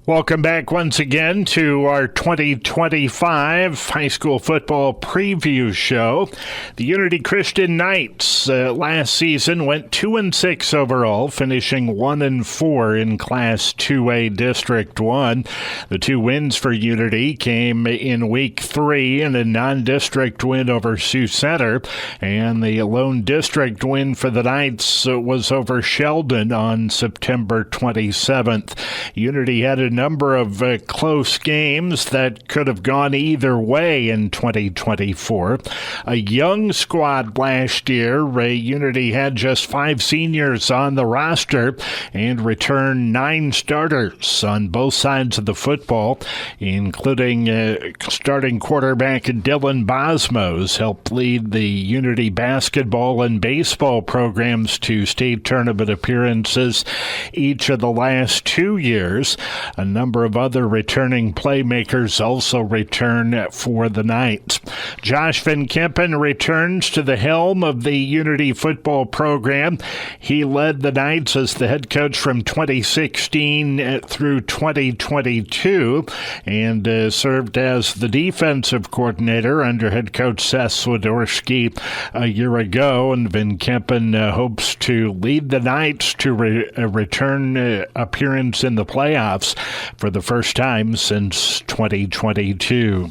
Welcome back once again to our 2025 high school football preview show. The Unity Christian Knights last season went 2-6 overall, finishing 1-4 in Class 2A District 1. The 2 wins for Unity came in Week 3 in a non-district win over Sioux Center, and the lone district win for the Knights was over Sheldon on September 27th. Unity had a number of close games that could have gone either way in 2024. A young squad last year. Unity had just 5 seniors on the roster and returned 9 starters on both sides of the football, including starting quarterback Dylan Bosmos helped lead the Unity basketball and baseball programs to state tournament appearances each of the last 2 years. A number of other returning playmakers also return for the Knights. Josh Van Kempen returns to the helm of the Unity football program. He led the Knights as the head coach from 2016 through 2022 and served as the defensive coordinator under head coach Seth Swiderski a year ago. And Van Kempen hopes to lead the Knights to a return appearance in the playoffs for the first time since 2022.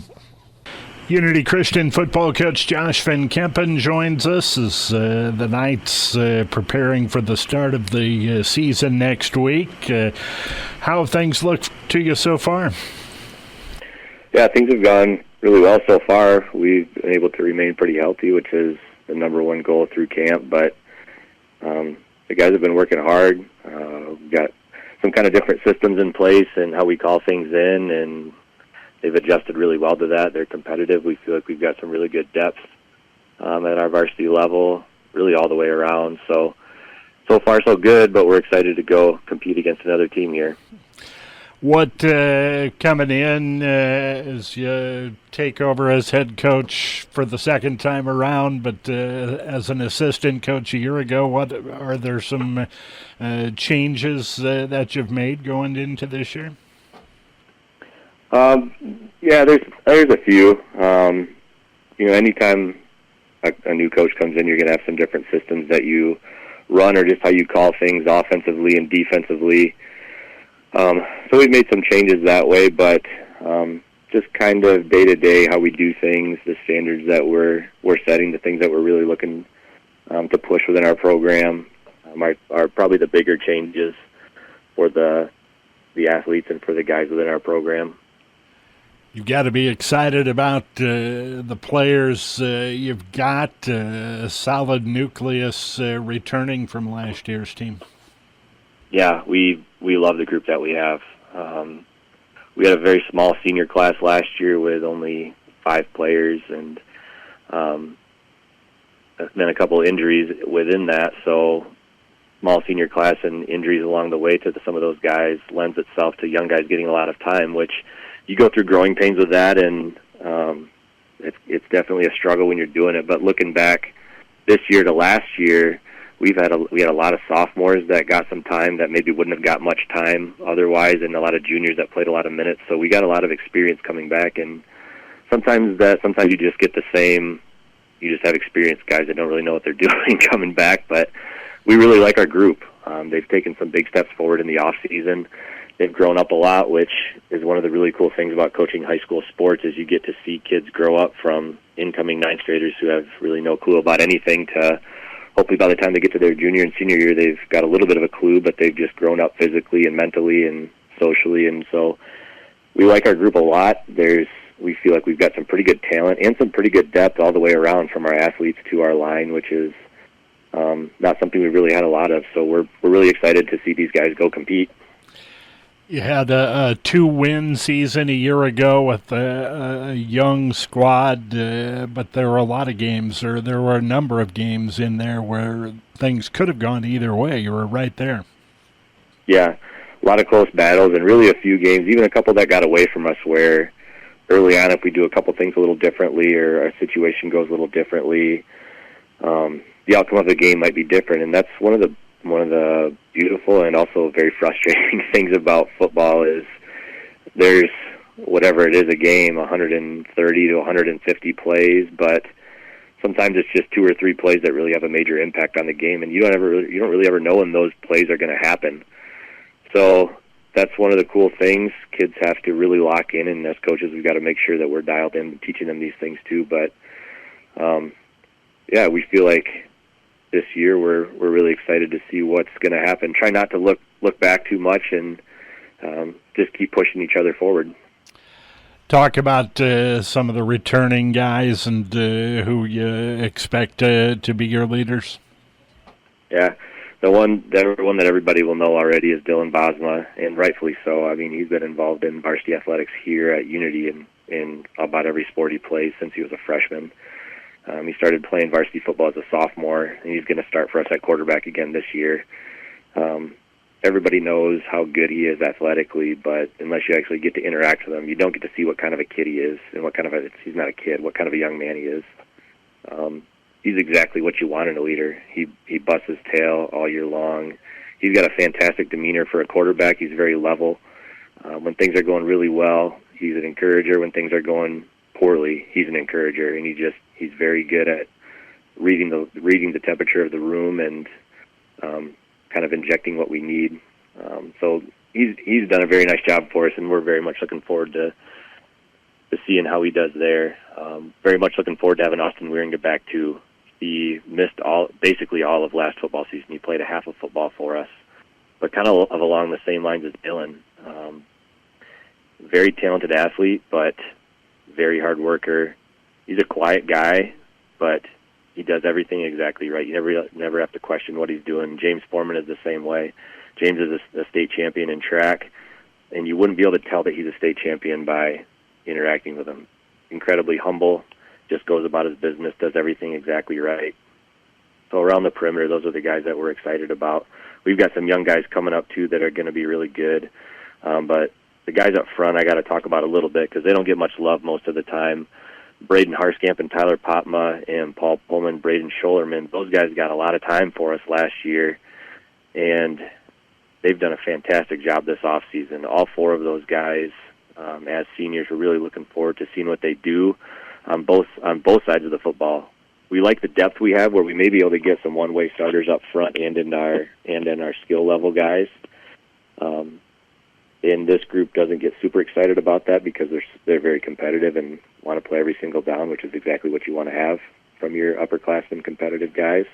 Unity Christian football coach Josh Van Kempen joins us as the Knights preparing for the start of the season next week. How have things looked to you so far? Yeah, things have gone really well so far. We've been able to remain pretty healthy, which is the number one goal through camp, but the guys have been working hard. We've got some kind of different systems in place and how we call things in, and they've adjusted really well to that. They're competitive. We feel like we've got some really good depth at our varsity level, really all the way around. So far so good, but we're excited to go compete against another team here. What coming in as you take over as head coach for the second time around, but as an assistant coach a year ago, what are there some changes that you've made going into this year? Yeah, there's a few. Anytime a new coach comes in, you're going to have some different systems that you run or just how you call things offensively and defensively. So we've made some changes that way, but just kind of day-to-day how we do things, the standards that we're setting, the things that we're really looking to push within our program are probably the bigger changes for the athletes and for the guys within our program. You've got to be excited about the players you've got, a solid nucleus returning from last year's team. Yeah, we love the group that we have. We had a very small senior class last year with only 5 players, and there's been a couple of injuries within that. So small senior class and injuries along the way to some of those guys lends itself to young guys getting a lot of time, which you go through growing pains with that, and it's definitely a struggle when you're doing it. But looking back this year to last year, we had a lot of sophomores that got some time that maybe wouldn't have got much time otherwise, and a lot of juniors that played a lot of minutes. So we got a lot of experience coming back, and sometimes you just get the same. You just have experienced guys that don't really know what they're doing coming back. But we really like our group. They've taken some big steps forward in the off season. They've grown up a lot, which is one of the really cool things about coaching high school sports, is you get to see kids grow up from incoming ninth graders who have really no clue about anything to hopefully by the time they get to their junior and senior year, they've got a little bit of a clue, but they've just grown up physically and mentally and socially. And so we like our group a lot. We feel like we've got some pretty good talent and some pretty good depth all the way around from our athletes to our line, which is not something we've really had a lot of. So we're really excited to see these guys go compete. You had a 2-win season a year ago with a young squad, but there were a lot of games, or there were a number of games in there where things could have gone either way. You were right there. Yeah, a lot of close battles, and really a few games, even a couple that got away from us where early on, if we do a couple things a little differently or our situation goes a little differently, the outcome of the game might be different. And that's one of the beautiful and also very frustrating things about football is there's, whatever it is, a game, 130 to 150 plays, but sometimes it's just 2 or 3 plays that really have a major impact on the game, and you don't really ever know when those plays are going to happen. So that's one of the cool things. Kids have to really lock in, and as coaches, we've got to make sure that we're dialed in teaching them these things too. But yeah, we feel like this year we're really excited to see what's going to happen. Try not to look back too much and just keep pushing each other forward. Talk about some of the returning guys and who you expect to be your leaders. Yeah, the one that everybody will know already is Dylan Bosma, and rightfully so. I mean, he's been involved in varsity athletics here at Unity in about every sport he plays since he was a freshman. He started playing varsity football as a sophomore, and he's going to start for us at quarterback again this year. Everybody knows how good he is athletically, but unless you actually get to interact with him, you don't get to see what kind of a kid he is and he's not a kid, what kind of a young man he is. He's exactly what you want in a leader. He busts his tail all year long. He's got a fantastic demeanor for a quarterback. He's very level. When things are going really well, he's an encourager. When things are going poorly, he's an encourager, and he's very good at reading the temperature of the room and kind of injecting what we need. So he's done a very nice job for us, and we're very much looking forward to seeing how he does there. Very much looking forward to having Austin Weering get back too. He missed basically all of last football season. He played a half of football for us, but kind of along the same lines as Dylan. Very talented athlete, but very hard worker. He's a quiet guy, but he does everything exactly right. You never have to question what he's doing. James Foreman is the same way. James is a state champion in track, and you wouldn't be able to tell that he's a state champion by interacting with him. Incredibly humble, just goes about his business, does everything exactly right. So around the perimeter, those are the guys that we're excited about. We've got some young guys coming up, too, that are going to be really good. But the guys up front I got to talk about a little bit because they don't get much love most of the time. Braden Harskamp and Tyler Popma and Paul Pullman, Braden Scholerman, those guys got a lot of time for us last year, and they've done a fantastic job this offseason. All 4 of those guys, as seniors, we're really looking forward to seeing what they do on both sides of the football. We like the depth we have where we may be able to get some one-way starters up front and in our skill level guys. And this group doesn't get super excited about that because they're very competitive and want to play every single down, which is exactly what you want to have from your upperclassmen competitive guys.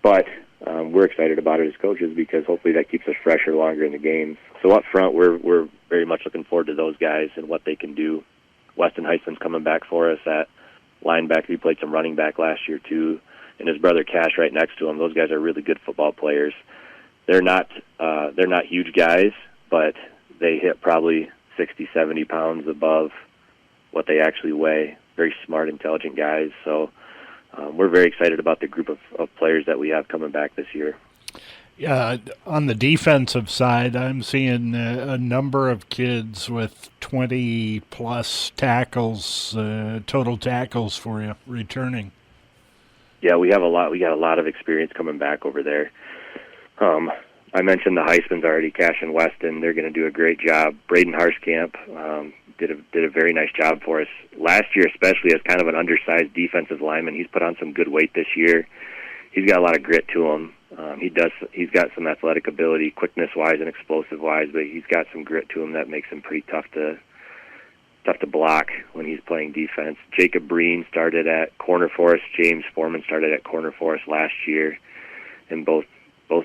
But we're excited about it as coaches because hopefully that keeps us fresher longer in the games. So up front, we're very much looking forward to those guys and what they can do. Weston Heisman's coming back for us at linebacker. He played some running back last year too, and his brother Cash right next to him. Those guys are really good football players. They're not huge guys, but they hit probably 60, 70 pounds above what they actually weigh. Very smart, intelligent guys. So we're very excited about the group of players that we have coming back this year. Yeah, on the defensive side, I'm seeing a number of kids with 20-plus tackles, total tackles for you, returning. Yeah, we got a lot of experience coming back over there. I mentioned the Heismans already, Cash and Weston. They're going to do a great job. Braden Harskamp did a very nice job for us last year, especially as kind of an undersized defensive lineman. He's put on some good weight this year. He's got a lot of grit to him. He's got some athletic ability, quickness-wise and explosive-wise, but he's got some grit to him that makes him pretty tough to tough to block when he's playing defense. Jacob Breen started at corner for us. James Foreman started at corner for us last year, and both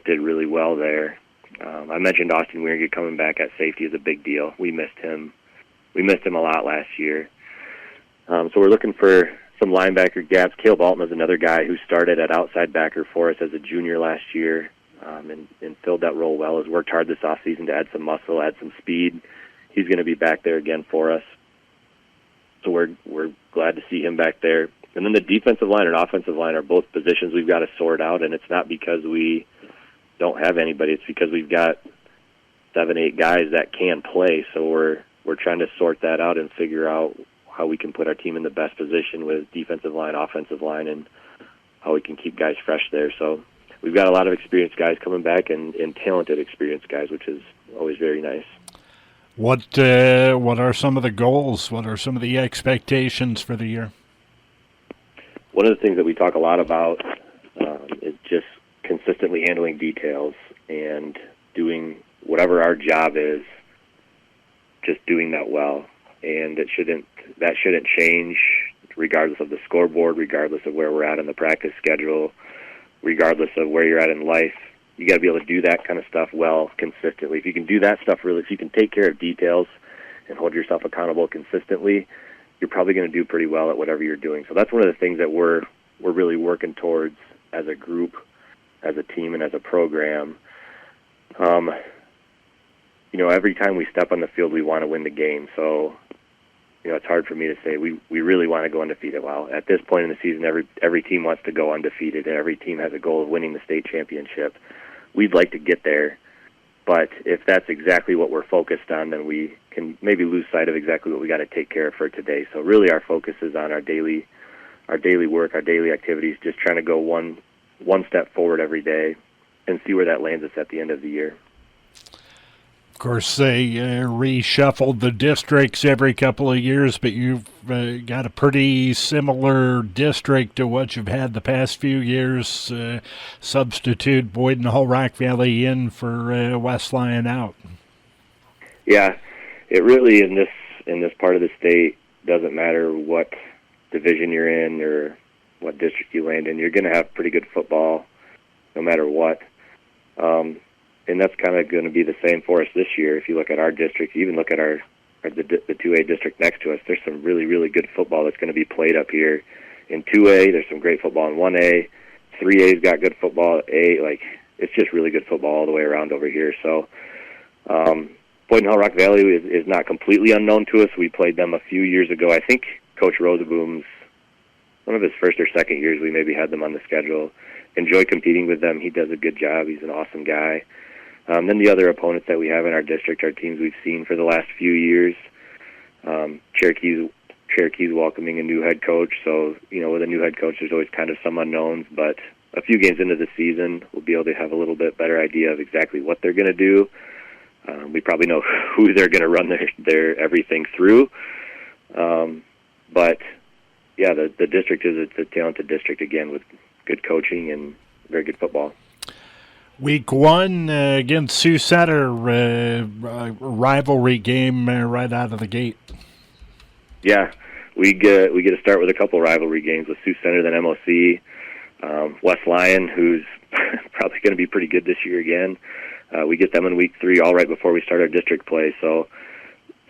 did really well there. I mentioned Austin Wierge coming back at safety is a big deal. We missed him. We missed him a lot last year. So we're looking for some linebacker gaps. Caleb Altman is another guy who started at outside backer for us as a junior last year, and filled that role well. Has worked hard this offseason to add some muscle, add some speed. He's going to be back there again for us. So we're glad to see him back there. And then the defensive line and offensive line are both positions we've got to sort out, and it's not because we don't have anybody. It's because we've got 7-8 guys that can play. So we're trying to sort that out and figure out how we can put our team in the best position with defensive line, offensive line, and how we can keep guys fresh there. So we've got a lot of experienced guys coming back and talented experienced guys, which is always very nice. What are some of the goals? What are some of the expectations for the year? One of the things that we talk a lot about is just consistently handling details and doing whatever our job is, just doing that well. And that shouldn't change regardless of the scoreboard, regardless of where we're at in the practice schedule, regardless of where you're at in life. You got to be able to do that kind of stuff well, consistently. If you can do that stuff really, if you can take care of details and hold yourself accountable consistently, you're probably going to do pretty well at whatever you're doing. So that's one of the things that we're really working towards as a group, as a team, and as a program. Every time we step on the field, we want to win the game. So, it's hard for me to say we really want to go undefeated. Well, at this point in the season, every team wants to go undefeated, and every team has a goal of winning the state championship. We'd like to get there, but if that's exactly what we're focused on, then we can maybe lose sight of exactly what we got to take care of for today. So really our focus is on our daily work, our daily activities, just trying to go one step forward every day and see where that lands us at the end of the year. Of course, they reshuffled the districts every couple of years, but you've got a pretty similar district to what you've had the past few years. Substitute Boyd and Hull Rock Valley in for West Lyon out. Yeah, it really in this part of the state doesn't matter what division you're in or what district you land in. You're going to have pretty good football no matter what. And that's kind of going to be the same for us this year. If you look at our district, even look at the 2A district next to us, there's some really, really good football that's going to be played up here. In 2A, there's some great football in 1A. 3A's got good football. It's just really good football all the way around over here. So Boyd and Hull Rock Valley is not completely unknown to us. We played them a few years ago. I think Coach Roseboom's one of his first or second years we maybe had them on the schedule. Enjoy competing with them. He does a good job. He's an awesome guy. Then the other opponents that we have in our district are teams we've seen for the last few years. Cherokee's welcoming a new head coach, so with a new head coach there's always kind of some unknowns, but a few games into the season we'll be able to have a little bit better idea of exactly what they're going to do. We probably know who they're going to run their everything through. But yeah, the district is a talented district again with good coaching and very good football. Week 1 against Sioux Center, rivalry game right out of the gate. Yeah, we get to start with a couple rivalry games with Sioux Center, then MOC, West Lyon, who's probably going to be pretty good this year again. We get them in week 3, all right before we start our district play. So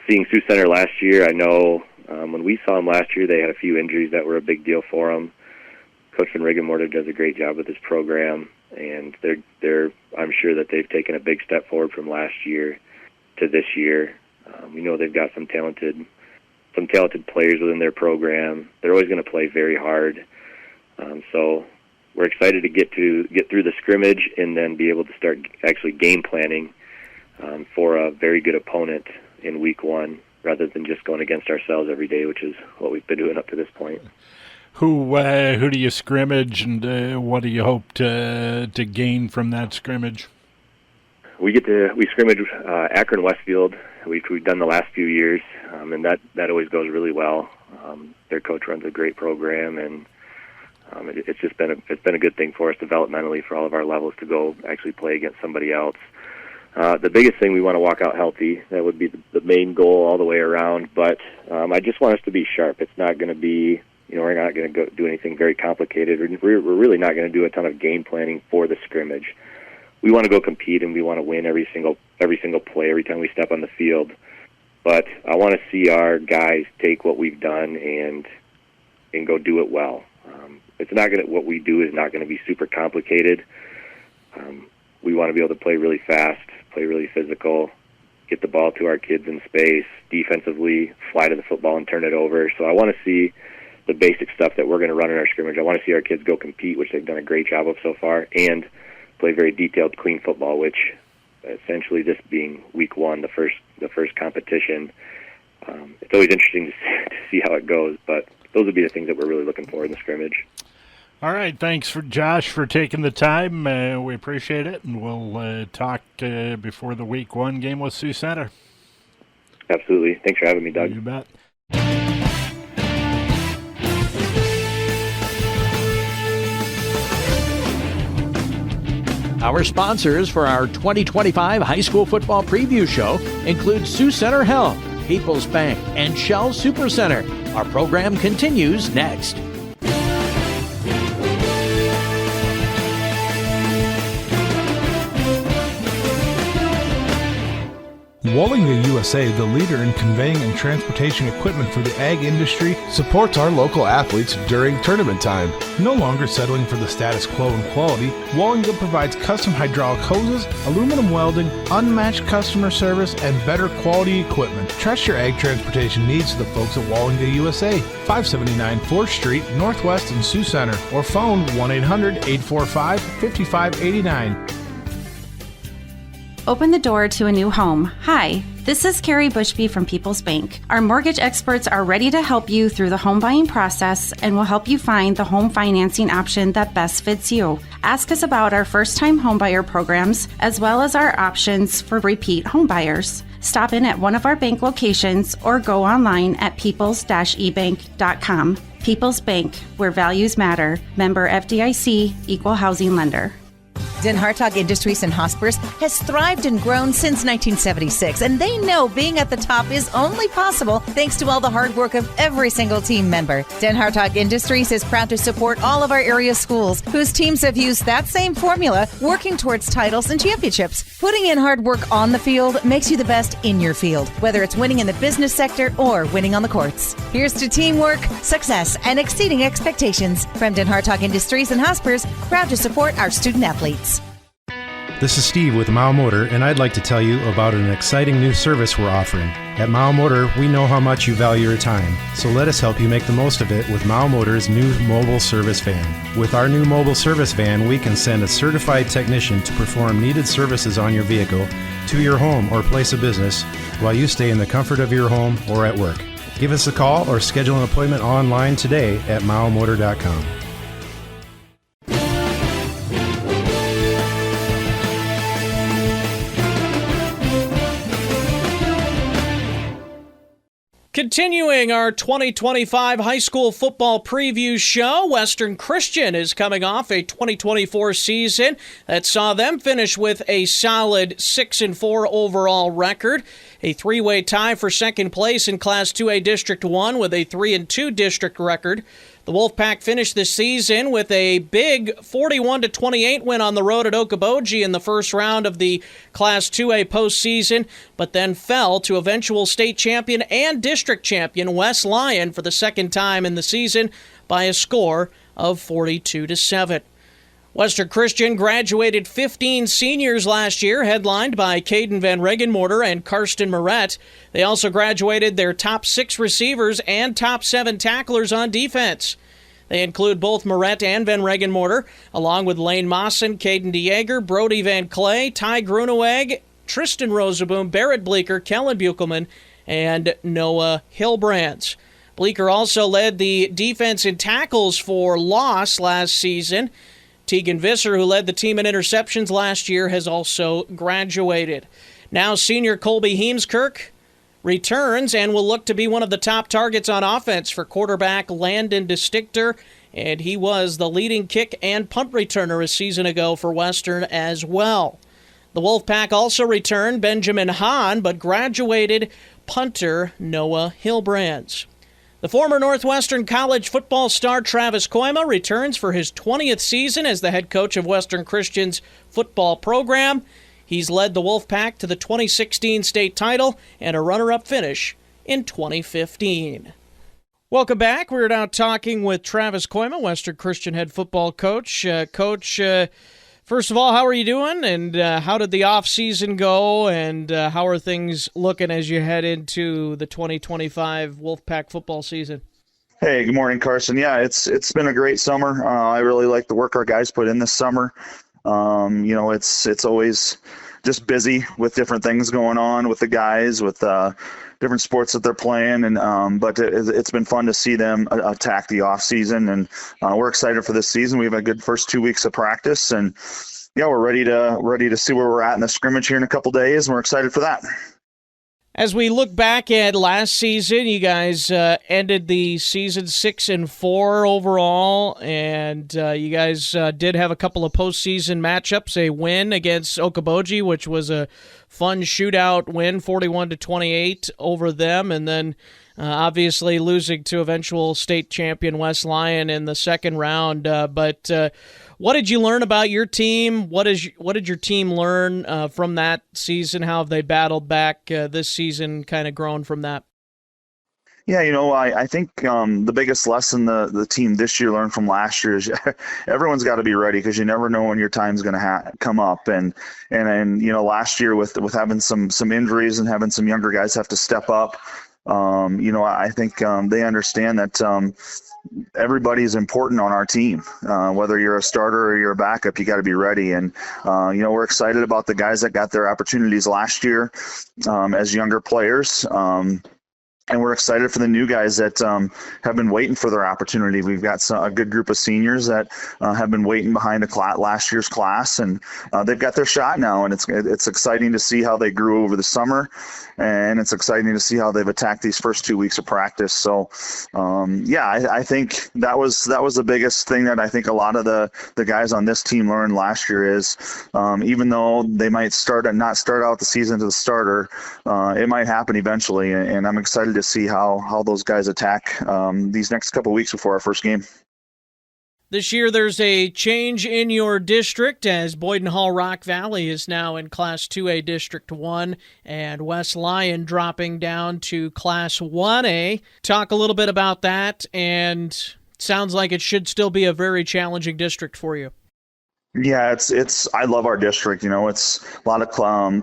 seeing Sioux Center last year, I know when we saw them last year, they had a few injuries that were a big deal for them. Coach Van Riggenmorter does a great job with his program, and I'm sure that they've taken a big step forward from last year to this year. We know they've got some talented players within their program. They're always going to play very hard. So we're excited to get through the scrimmage and then be able to start actually game planning for a very good opponent in week 1, rather than just going against ourselves every day, which is what we've been doing up to this point. Who do you scrimmage, and what do you hope to gain from that scrimmage? We scrimmage Akron Westfield. We've done the last few years, and that always goes really well. Their coach runs a great program, and it's been a good thing for us developmentally for all of our levels to go actually play against somebody else. The biggest thing, we want to walk out healthy. That would be the main goal all the way around. But I just want us to be sharp. It's not going to be, we're not going to do anything very complicated. We're really not going to do a ton of game planning for the scrimmage. We want to go compete, and we want to win every single play, every time we step on the field. But I want to see our guys take what we've done and go do it well. What we do is not going to be super complicated. We want to be able to play really fast, play really physical, get the ball to our kids in space, defensively fly to the football and turn it over. So I want to see the basic stuff that we're going to run in our scrimmage. I want to see our kids go compete, which they've done a great job of so far, and play very detailed, clean football, which essentially this being week one, the first competition. It's always interesting to see how it goes, but those would be the things that we're really looking for in the scrimmage. All right, thanks Josh for taking the time. We appreciate it, and we'll talk before the week one game with Sioux Center. Absolutely. Thanks for having me, Doug. You bet. Our sponsors for our 2025 high school football preview show include Sioux Center Health, People's Bank, and Shell Supercenter. Our program continues next. Wallinga USA, the leader in conveying and transportation equipment for the ag industry, supports our local athletes during tournament time. No longer settling for the status quo in quality, Wallinga provides custom hydraulic hoses, aluminum welding, unmatched customer service, and better quality equipment. Trust your ag transportation needs to the folks at Wallinga USA, 579 4th Street, Northwest in Sioux Center, or phone 1-800-845-5589. Open the door to a new home. Hi, this is Carrie Bushby from People's Bank. Our mortgage experts are ready to help you through the home buying process and will help you find the home financing option that best fits you. Ask us about our first-time homebuyer programs as well as our options for repeat homebuyers. Stop in at one of our bank locations or go online at peoples-ebank.com. People's Bank, where values matter. Member FDIC, Equal Housing Lender. Den Hartog Industries in Hospers has thrived and grown since 1976, and they know being at the top is only possible thanks to all the hard work of every single team member. Den Hartog Industries is proud to support all of our area schools whose teams have used that same formula, working towards titles and championships. Putting in hard work on the field makes you the best in your field, whether it's winning in the business sector or winning on the courts. Here's to teamwork, success, and exceeding expectations. From Den Hartog Industries in Hospers, proud to support our student athletes. This is Steve with Mao Motor, and I'd like to tell you about an exciting new service we're offering. At Mao Motor, we know how much you value your time, so let us help you make the most of it with Mao Motor's new mobile service van. With our new mobile service van, we can send a certified technician to perform needed services on your vehicle to your home or place of business while you stay in the comfort of your home or at work. Give us a call or schedule an appointment online today at maomotor.com. Continuing our 2025 high school football preview show, Western Christian is coming off a 2024 season that saw them finish with a solid 6-4 overall record, a three-way tie for second place in Class 2A District 1 with a 3-2 district record. The Wolfpack finished the season with a big 41-28 win on the road at Okoboji in the first round of the Class 2A postseason, but then fell to eventual state champion and district champion West Lyon for the second time in the season by a score of 42-7. Western Christian graduated 15 seniors last year, headlined by Caden Van Regenmorter and Karsten Moret. They also graduated their top 6 receivers and top 7 tacklers on defense. They include both Moret and Van Regenmorter, along with Lane Mawson, Caden DeJager, Brody Van Clay, Ty Gruneweg, Tristan Roseboom, Barrett Bleeker, Kellen Buchelman, and Noah Hilbrands. Bleeker also led the defense in tackles for loss last season. Tegan Visser, who led the team in interceptions last year, has also graduated. Now senior Colby Heemskirk returns and will look to be one of the top targets on offense for quarterback Landon DeStichter, and he was the leading kick and punt returner a season ago for Western as well. The Wolfpack also returned Benjamin Hahn, but graduated punter Noah Hilbrands. The former Northwestern College football star Travis Koima returns for his 20th season as the head coach of Western Christian's football program. He's led the Wolfpack to the 2016 state title and a runner-up finish in 2015. Welcome back. We're now talking with Travis Koima, Western Christian head football coach. Coach, first of all, how are you doing, and how did the off-season go, and how are things looking as you head into the 2025 Wolfpack football season? Hey, good morning, Carson. Yeah, it's been a great summer. I really like the work our guys put in this summer. It's always just busy with different things going on with the guys, with different sports that they're playing, and but it's been fun to see them attack the off season, and we're excited for this season. We have a good first 2 weeks of practice, and yeah, we're ready to see where we're at in the scrimmage here in a couple days, and we're excited for that. As we look back at last season, you guys ended the season 6-4 overall, and you guys did have a couple of postseason matchups. A win against Okoboji, which was a fun shootout win, 41-28 over them, and then obviously losing to eventual state champion West Lyon in the second round. But what did you learn about your team? What did your team learn from that season? How have they battled back this season, kind of grown from that? Yeah, I think the biggest lesson the team this year learned from last year is everyone's got to be ready, because you never know when your time's going to come up. And last year with having some injuries and having some younger guys have to step up, I think they understand that everybody's important on our team. Whether you're a starter or you're a backup, you got to be ready. And we're excited about the guys that got their opportunities last year as younger players. And we're excited for the new guys that have been waiting for their opportunity. We've got a good group of seniors that have been waiting behind last year's class, and they've got their shot now. And it's exciting to see how they grew over the summer, and it's exciting to see how they've attacked these first 2 weeks of practice. So, I think that was the biggest thing that I think a lot of the guys on this team learned last year is even though they might not start out the season to the starter, it might happen eventually. And I'm excited to see how those guys attack these next couple of weeks before our first game. This year there's a change in your district, as Boyden Hall Rock Valley is now in Class 2A District 1 and West Lyon dropping down to Class 1A. Talk a little bit about that, and sounds like it should still be a very challenging district for you. Yeah, it's. I love our district. It's a lot of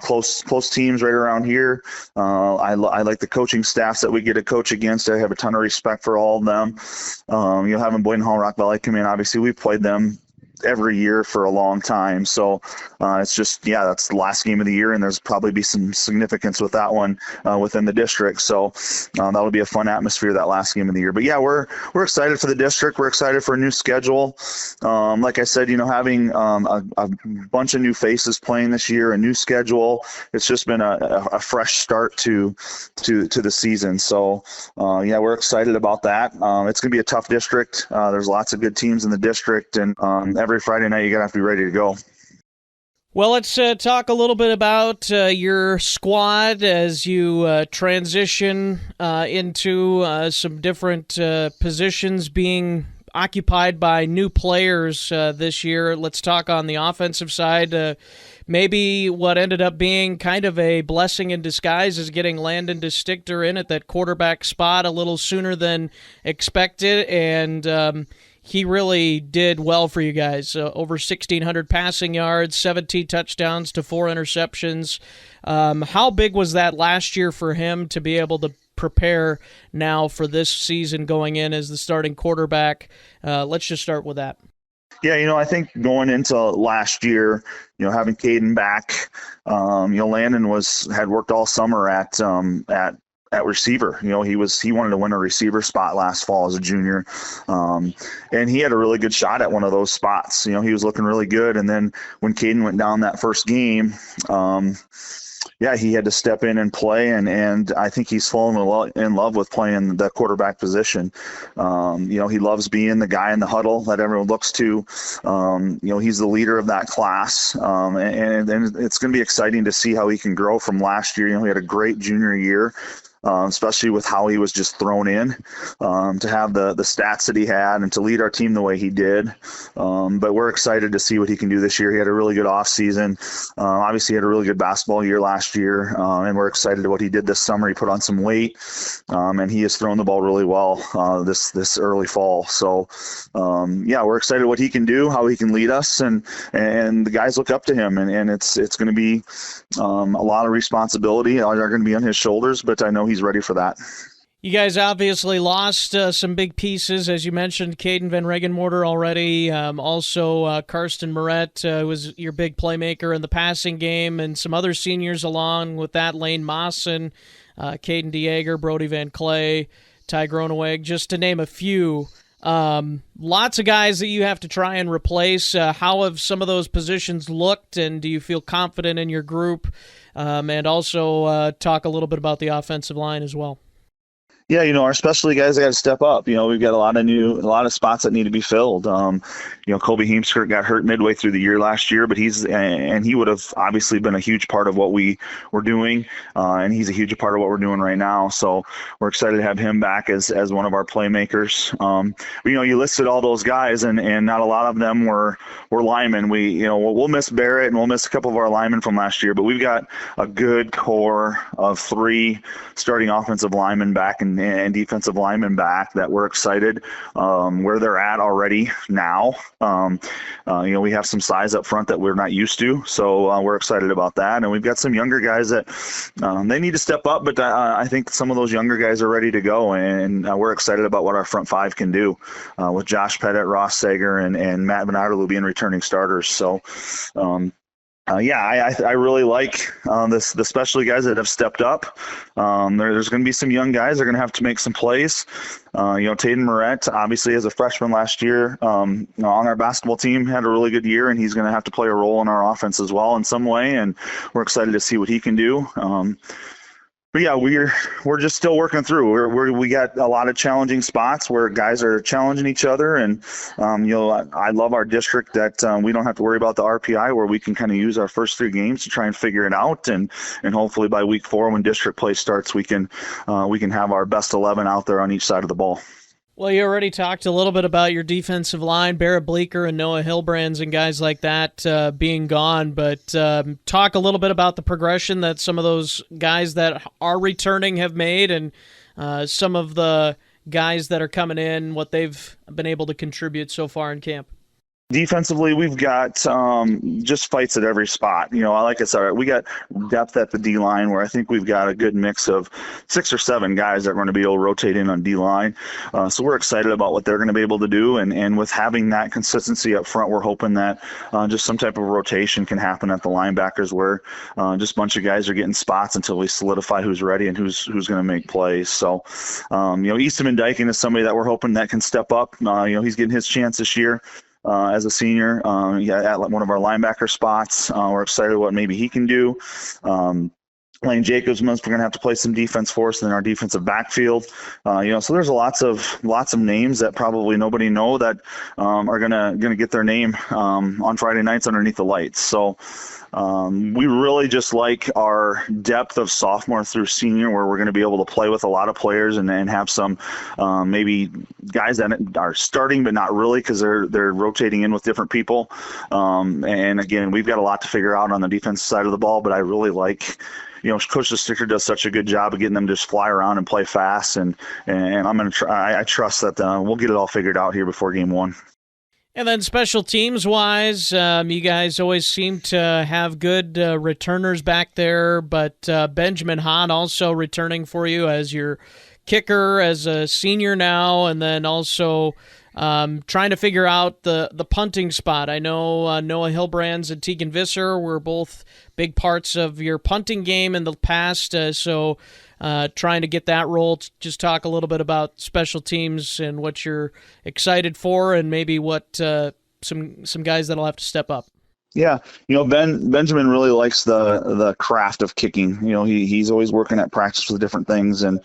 close teams right around here. I like the coaching staffs that we get to coach against. I have a ton of respect for all of them. Having Boyden Hall Rock Valley come in, obviously we've played them every year for a long time. So it's just, that's the last game of the year, and there's probably be some significance with that one within the district. So that'll be a fun atmosphere that last game of the year. But we're excited for the district. We're excited for a new schedule. Like I said, having a bunch of new faces playing this year, a new schedule, it's just been a fresh start to the season. So we're excited about that. It's going to be a tough district. There's lots of good teams in the district, and every Friday night you got to have to be ready to go. Well, let's talk a little bit about your squad as you transition into some different positions being occupied by new players this year. Let's talk on the offensive side. Maybe what ended up being kind of a blessing in disguise is getting Landon DeStichter in at that quarterback spot a little sooner than expected, and he really did well for you guys. Over 1,600 passing yards, 17 touchdowns to 4 interceptions. How big was that last year for him to be able to prepare now for this season going in as the starting quarterback? Let's just start with that. Yeah, I think going into last year, having Caden back, Landon had worked all summer at receiver. He wanted to win a receiver spot last fall as a junior. And he had a really good shot at one of those spots. He was looking really good. And then when Caden went down that first game, yeah, he had to step in and play, and I think he's fallen in love with playing the quarterback position. He loves being the guy in the huddle that everyone looks to. He's the leader of that class, and it's going to be exciting to see how he can grow from last year. He had a great junior year. Especially with how he was just thrown in, to have the stats that he had and to lead our team the way he did. But we're excited to see what he can do this year. He had a really good offseason. Obviously, he had a really good basketball year last year, and we're excited to what he did this summer. He put on some weight, and he has thrown the ball really well this early fall. So, we're excited what he can do, how he can lead us, and the guys look up to him, and it's going to be a lot of responsibility are going to be on his shoulders, but I know he's ready for that. You guys obviously lost some big pieces, as you mentioned, Caden Van Regenmorter already. Also, Karsten Moret was your big playmaker in the passing game, and some other seniors along with that, Lane Mawson, Caden DeJager, Brody Van Clay, Ty Groneweg, just to name a few. Lots of guys that you have to try and replace. How have some of those positions looked, and do you feel confident in your group? And also talk a little bit about the offensive line as well. Yeah, our specialty guys got to step up. We've got a lot of spots that need to be filled. Colby Heemskirk got hurt midway through the year last year, but he would have obviously been a huge part of what we were doing, and he's a huge part of what we're doing right now. So we're excited to have him back as one of our playmakers. You listed all those guys, and not a lot of them were linemen. We'll miss Barrett and we'll miss a couple of our linemen from last year, but we've got a good core of 3 starting offensive linemen back and defensive linemen back that we're excited where they're at already now. We have some size up front that we're not used to, so we're excited about that. And we've got some younger guys that they need to step up, but I think some of those younger guys are ready to go, and we're excited about what our front 5 can do with Josh Pettit, Ross Sager, and Matt Van Aerteloo being returning starters. So I really like the specialty guys that have stepped up. There's going to be some young guys that are going to have to make some plays. Taden Moret, obviously as a freshman last year on our basketball team, had a really good year, and he's going to have to play a role in our offense as well in some way, and we're excited to see what he can do. But yeah, we're just still working through. We got a lot of challenging spots where guys are challenging each other, and I love our district that we don't have to worry about the RPI, where we can kind of use our first 3 games to try and figure it out, and hopefully by week 4 when district play starts, we can have our best 11 out there on each side of the ball. Well, you already talked a little bit about your defensive line, Barrett Bleeker and Noah Hilbrands and guys like that being gone, but talk a little bit about the progression that some of those guys that are returning have made, and some of the guys that are coming in, what they've been able to contribute so far in camp. Defensively, we've got just fights at every spot. Like I said, we got depth at the D-line where I think we've got a good mix of 6 or 7 guys that are going to be able to rotate in on D-line. So we're excited about what they're going to be able to do. And with having that consistency up front, we're hoping that just some type of rotation can happen at the linebackers where just a bunch of guys are getting spots until we solidify who's ready and who's going to make plays. So, Easton Dyken is somebody that we're hoping that can step up. He's getting his chance this year. As a senior, at one of our linebacker spots. We're excited what maybe he can do. Lane Jacobs, we're going to have to play some defense for us in our defensive backfield. So there's lots of names that probably nobody know that are going to get their name on Friday nights underneath the lights. So we really just like our depth of sophomore through senior, where we're going to be able to play with a lot of players and have some maybe guys that are starting but not really, because they're rotating in with different people. And again, we've got a lot to figure out on the defensive side of the ball, but I really like Coach Sticker does such a good job of getting them to just fly around and play fast, and I'm going to try. I trust that we'll get it all figured out here before game 1. And then special teams-wise, you guys always seem to have good returners back there, but Benjamin Hahn also returning for you as your kicker as a senior now, and then also trying to figure out the punting spot. I know Noah Hilbrands and Tegan Visser were both big parts of your punting game in the past, so trying to get that role. Just talk a little bit about special teams and what you're excited for, and maybe what some guys that'll have to step up. Yeah, Benjamin really likes the craft of kicking. He's always working at practice with different things, and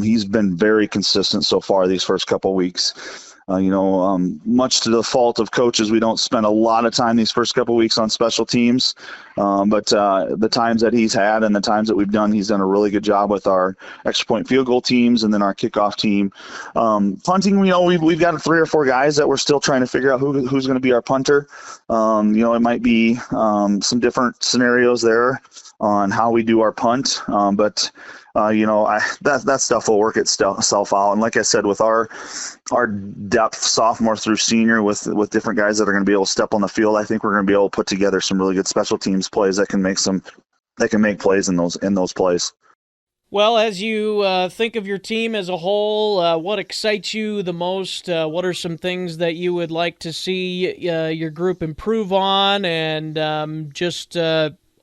he's been very consistent so far these first couple of weeks. Much to the fault of coaches, we don't spend a lot of time these first couple of weeks on special teams. But the times that he's had and the times that we've done, he's done a really good job with our extra point field goal teams and then our kickoff team. Punting, we've got 3 or 4 guys that we're still trying to figure out who's going to be our punter. It might be some different scenarios there on how we do our punt. But that stuff will work itself out. And like I said, with our depth, sophomore through senior, with different guys that are going to be able to step on the field, I think we're going to be able to put together some really good special teams plays that can make plays in those plays. Well, as you think of your team as a whole, what excites you the most? What are some things that you would like to see your group improve on, and just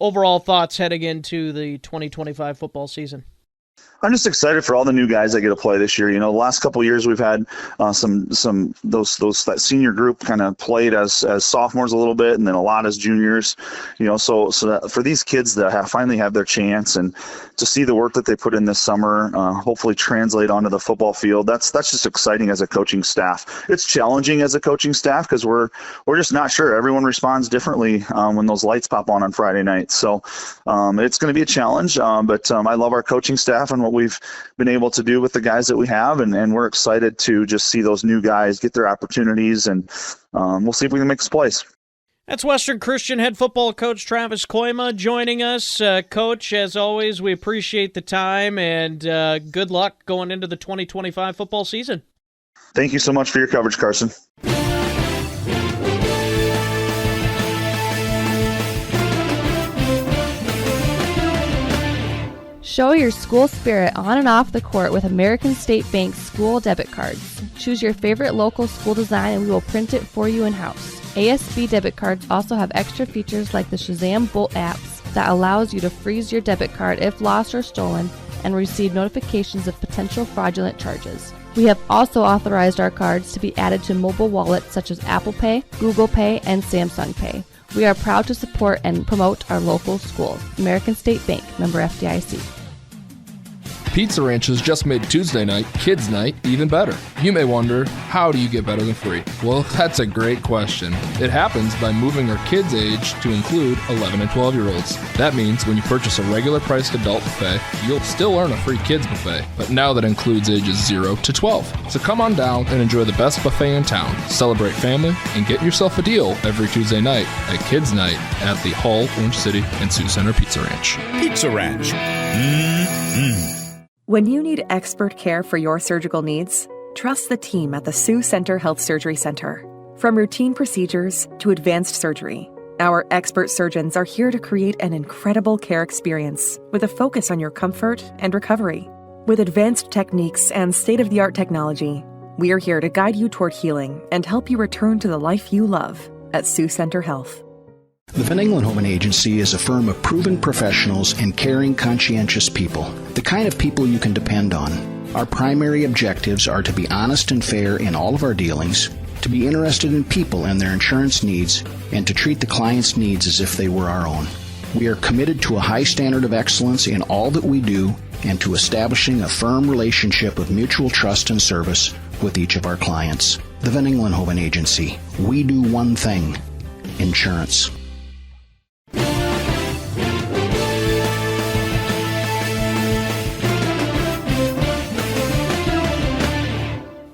overall thoughts heading into the 2025 football season? I'm just excited for all the new guys that get to play this year. The last couple of years we've had that senior group kind of played as sophomores a little bit, and then a lot as juniors. So that for these kids to finally have their chance and to see the work that they put in this summer, hopefully translate onto the football field. That's just exciting as a coaching staff. It's challenging as a coaching staff because we're just not sure. Everyone responds differently when those lights pop on Friday night. So it's going to be a challenge. But I love our coaching staff and what we've been able to do with the guys that we have, and we're excited to just see those new guys get their opportunities, and we'll see if we can make some plays. That's Western Christian head football coach Travis Koima joining us. Coach, as always, we appreciate the time, and good luck going into the 2025 football season. Thank you so much for your coverage, Carson. Show your school spirit on and off the court with American State Bank's school debit cards. Choose your favorite local school design and we will print it for you in-house. ASB debit cards also have extra features like the Shazam Bolt apps that allows you to freeze your debit card if lost or stolen and receive notifications of potential fraudulent charges. We have also authorized our cards to be added to mobile wallets such as Apple Pay, Google Pay, and Samsung Pay. We are proud to support and promote our local schools. American State Bank, member FDIC. Pizza Ranch's just made Tuesday night, kids' night, even better. You may wonder, how do you get better than free? Well, that's a great question. It happens by moving our kids' age to include 11 and 12-year-olds. That means when you purchase a regular priced adult buffet, you'll still earn a free kids buffet, but now that includes ages 0 to 12. So come on down and enjoy the best buffet in town. Celebrate family and get yourself a deal every Tuesday night at Kids Night at the Hull, Orange City, and Sioux Center Pizza Ranch. Pizza Ranch. Mm-hmm. When you need expert care for your surgical needs, trust the team at the Sioux Center Health Surgery Center. From routine procedures to advanced surgery, our expert surgeons are here to create an incredible care experience with a focus on your comfort and recovery. With advanced techniques and state-of-the-art technology, we are here to guide you toward healing and help you return to the life you love at Sioux Center Health. The Van Engelenhoven Agency is a firm of proven professionals and caring, conscientious people, the kind of people you can depend on. Our primary objectives are to be honest and fair in all of our dealings, to be interested in people and their insurance needs, and to treat the client's needs as if they were our own. We are committed to a high standard of excellence in all that we do and to establishing a firm relationship of mutual trust and service with each of our clients. The Van Engelenhoven Agency. We do one thing: insurance.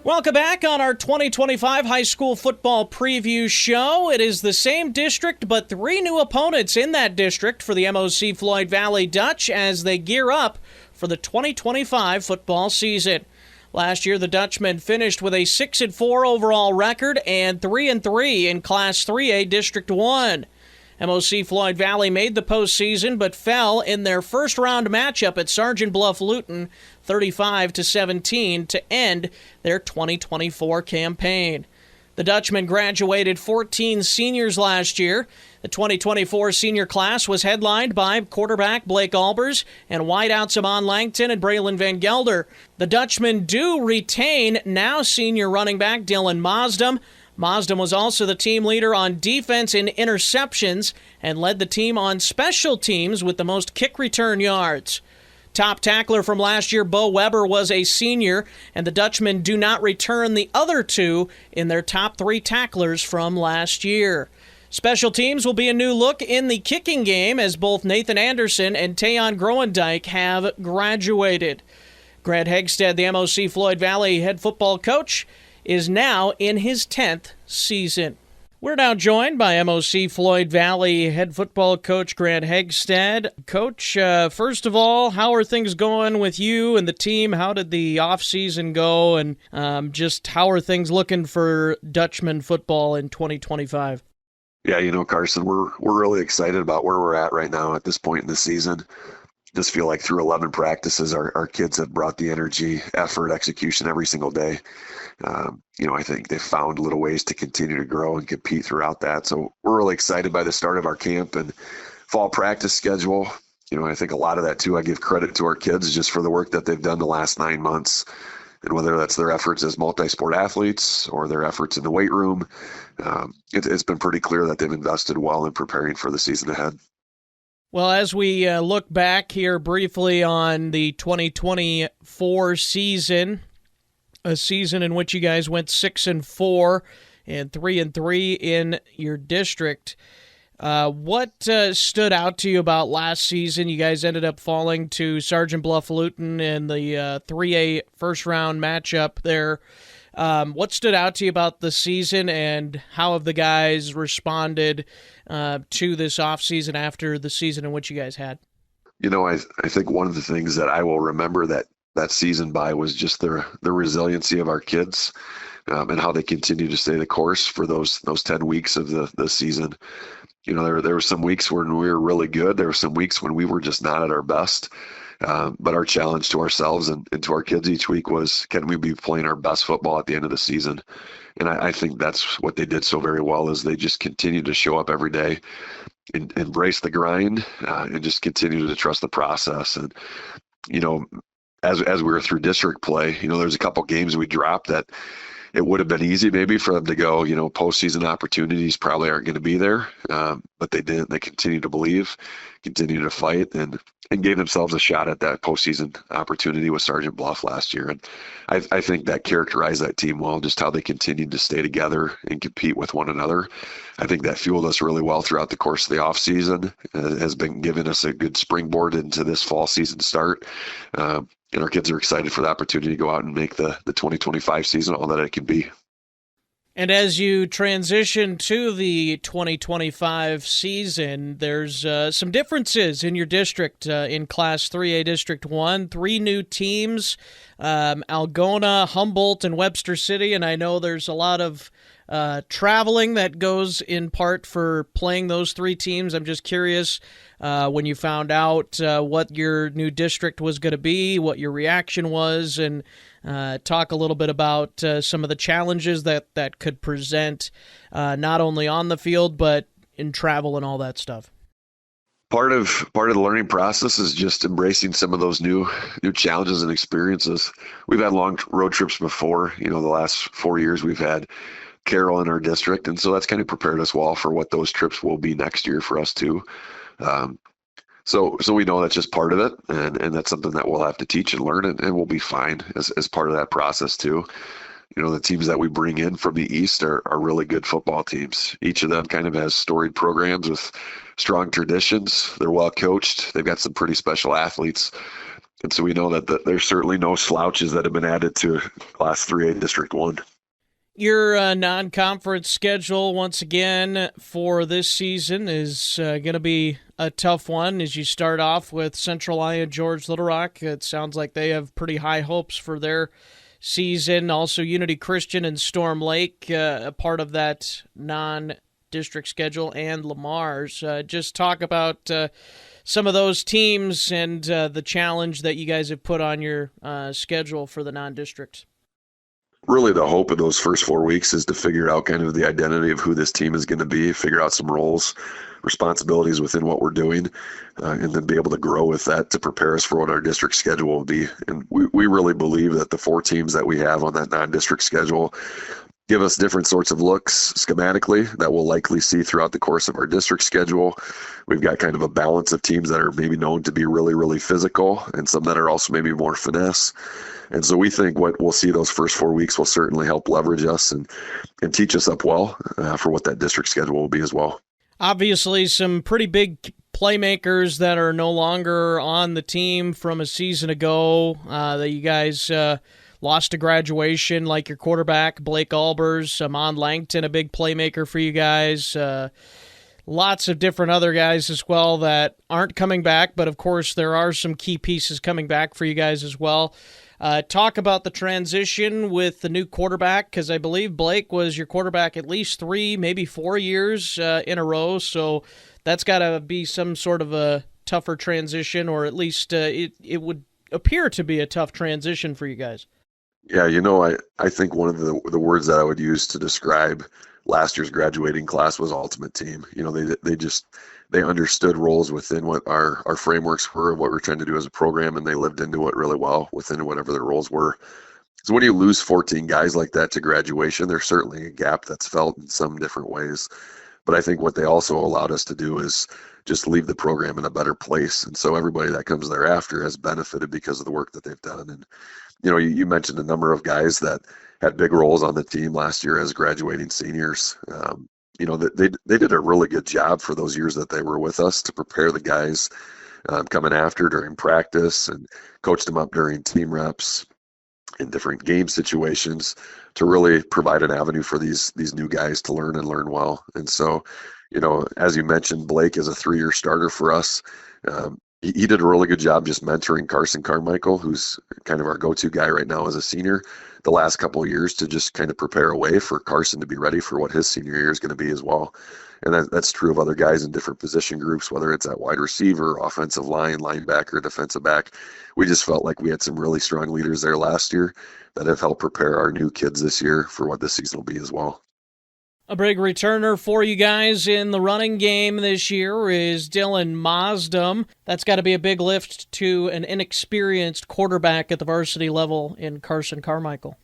Welcome back on our 2025 high school football preview show. It is the same district, but 3 new opponents in that district for the MOC-FLOYD Valley Dutch as they gear up for the 2025 football season. Last year, the Dutchmen finished with a 6-4 overall record and 3-3 in Class 3A District 1. MOC-FLOYD Valley made the postseason but fell in their first-round matchup at Sergeant Bluff-Luton 35-17 to end their 2024 campaign. The Dutchmen graduated 14 seniors last year. The 2024 senior class was headlined by quarterback Blake Albers and wideouts Amon Langton and Braylon Van Gelder. The Dutchmen do retain now senior running back Dylan Maasdam, Mazda was also the team leader on defense in interceptions and led the team on special teams with the most kick return yards. Top tackler from last year, Bo Weber, was a senior, and the Dutchmen do not return the other two in their top 3 tacklers from last year. Special teams will be a new look in the kicking game as both Nathan Anderson and Tayon Groendyke have graduated. Grant Hegstead, the MOC-FLOYD Valley head football coach, is now in his 10th season. We're now joined by MOC-FLOYD Valley head football coach Grant Hegstead. Coach, first of all, how are things going with you and the team? How did the offseason go? And just how are things looking for Dutchman football in 2025? Yeah, Carson, we're really excited about where we're at right now at this point in the season. Just feel like through 11 practices, our kids have brought the energy, effort, execution every single day. I think they've found little ways to continue to grow and compete throughout that. So we're really excited by the start of our camp and fall practice schedule. I think a lot of that too, I give credit to our kids just for the work that they've done the last 9 months. And whether that's their efforts as multi-sport athletes or their efforts in the weight room, it's been pretty clear that they've invested well in preparing for the season ahead. Well, as we look back here briefly on the 2024 season, a season in which you guys went 6-4 and 3-3 in your district, what stood out to you about last season? You guys ended up falling to Sergeant Bluff-Luton in the 3A first-round matchup there. What stood out to you about the season, and how have the guys responded to this offseason after the season in which you guys had? I think one of the things that I will remember that season by was just the resiliency of our kids and how they continue to stay the course for those 10 weeks of the season. There were some weeks when we were really good. There were some weeks when we were just not at our best. But our challenge to ourselves and to our kids each week was, can we be playing our best football at the end of the season? And I think that's what they did so very well, is they just continue to show up every day and embrace the grind and just continue to trust the process. And, as we were through district play, there's a couple games we dropped that it would have been easy maybe for them to go, postseason opportunities probably aren't going to be there. But they didn't. They continued to believe, continued to fight, and gave themselves a shot at that postseason opportunity with Sergeant Bluff last year. And I think that characterized that team well, just how they continued to stay together and compete with one another. I think that fueled us really well throughout the course of the offseason, has been giving us a good springboard into this fall season start. And our kids are excited for the opportunity to go out and make the 2025 season all that it can be. And as you transition to the 2025 season, there's some differences in your district. In Class 3A District 1, 3 new teams, Algona, Humboldt, and Webster City. And I know there's a lot of traveling that goes in part for playing those 3 teams. I'm just curious, when you found out what your new district was going to be, what your reaction was, and talk a little bit about some of the challenges that could present not only on the field but in travel and all that stuff. Part of the learning process is just embracing some of those new challenges and experiences. We've had long road trips before. The last 4 years we've had Carroll in our district, and so that's kind of prepared us well for what those trips will be next year for us too. So we know that's just part of it, and that's something that we'll have to teach and learn, and we'll be fine as part of that process too. The teams that we bring in from the East are really good football teams. Each of them kind of has storied programs with strong traditions. They're well coached. They've got some pretty special athletes. And so we know that there's certainly no slouches that have been added to Class 3A District 1. Your non-conference schedule, once again, for this season is going to be a tough one as you start off with Central Iowa, George Little Rock. It sounds like they have pretty high hopes for their season. Also, Unity Christian and Storm Lake, a part of that non-district schedule, and Lamar's. Just talk about some of those teams and the challenge that you guys have put on your schedule for the non-district. Really the hope of those first 4 weeks is to figure out kind of the identity of who this team is going to be, figure out some roles, responsibilities within what we're doing, and then be able to grow with that to prepare us for what our district schedule will be. And we really believe that the 4 teams that we have on that non-district schedule, give us different sorts of looks schematically that we'll likely see throughout the course of our district schedule. We've got kind of a balance of teams that are maybe known to be really, really physical and some that are also maybe more finesse. And so we think what we'll see those first 4 weeks will certainly help leverage us and teach us up well for what that district schedule will be as well. Obviously, some pretty big playmakers that are no longer on the team from a season ago that you guys lost to graduation, like your quarterback, Blake Albers, Amon Langton, a big playmaker for you guys. Lots of different other guys as well that aren't coming back, but of course there are some key pieces coming back for you guys as well. Talk about the transition with the new quarterback, because I believe Blake was your quarterback at least 3, maybe 4 years in a row, so that's got to be some sort of a tougher transition, or at least it would appear to be a tough transition for you guys. Yeah, I think one of the words that I would use to describe last year's graduating class was ultimate team. They understood roles within what our frameworks were, what we're trying to do as a program, and they lived into it really well within whatever their roles were. So when you lose 14 guys like that to graduation, there's certainly a gap that's felt in some different ways. But I think what they also allowed us to do is just leave the program in a better place. And so everybody that comes thereafter has benefited because of the work that they've done. And, you mentioned a number of guys that had big roles on the team last year as graduating seniors. They did a really good job for those years that they were with us to prepare the guys coming after during practice, and coached them up during team reps in different game situations to really provide an avenue for these new guys to learn and learn well. And so, as you mentioned, Blake is a 3-year starter for us. He did a really good job just mentoring Carson Carmichael, who's kind of our go-to guy right now as a senior, the last couple of years, to just kind of prepare a way for Carson to be ready for what his senior year is going to be as well. And that's true of other guys in different position groups, whether it's at wide receiver, offensive line, linebacker, defensive back. We just felt like we had some really strong leaders there last year that have helped prepare our new kids this year for what this season will be as well. A big returner for you guys in the running game this year is Dylan Maasdam. That's got to be a big lift to an inexperienced quarterback at the varsity level in Carson Carmichael.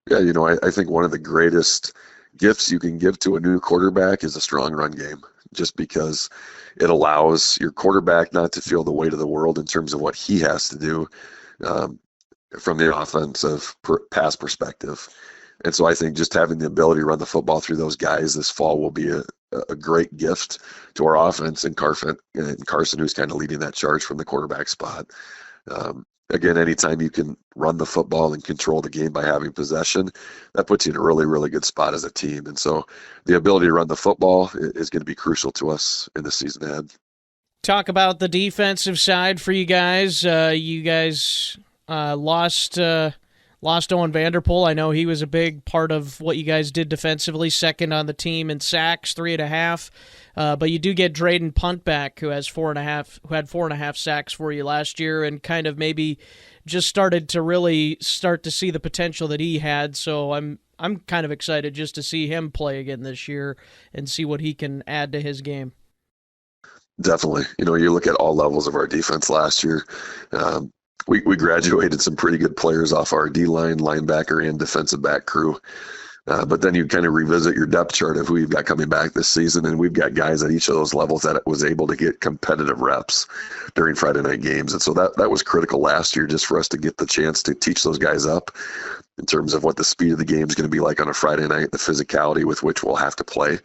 Yeah, I think one of the greatest gifts you can give to a new quarterback is a strong run game, just because it allows your quarterback not to feel the weight of the world in terms of what he has to do from the offensive pass perspective. And so I think just having the ability to run the football through those guys this fall will be a great gift to our offense, and Carson, who's kind of leading that charge from the quarterback spot. Again, anytime you can run the football and control the game by having possession, that puts you in a really, really good spot as a team. And so the ability to run the football is going to be crucial to us in the season ahead. Talk about the defensive side for you guys. You guys lost Owen Vanderpool. I know he was a big part of what you guys did defensively, second on the team in sacks, 3.5. But you do get Drayden Punt back, who had 4.5 sacks for you last year, and kind of maybe just started to see the potential that he had. So I'm kind of excited just to see him play again this year and see what he can add to his game. Definitely. You look at all levels of our defense last year. We graduated some pretty good players off our D-line, linebacker, and defensive back crew. But then you kind of revisit your depth chart of who you've got coming back this season, and we've got guys at each of those levels that was able to get competitive reps during Friday night games. And so that was critical last year, just for us to get the chance to teach those guys up in terms of what the speed of the game is going to be like on a Friday night, the physicality with which we'll have to play.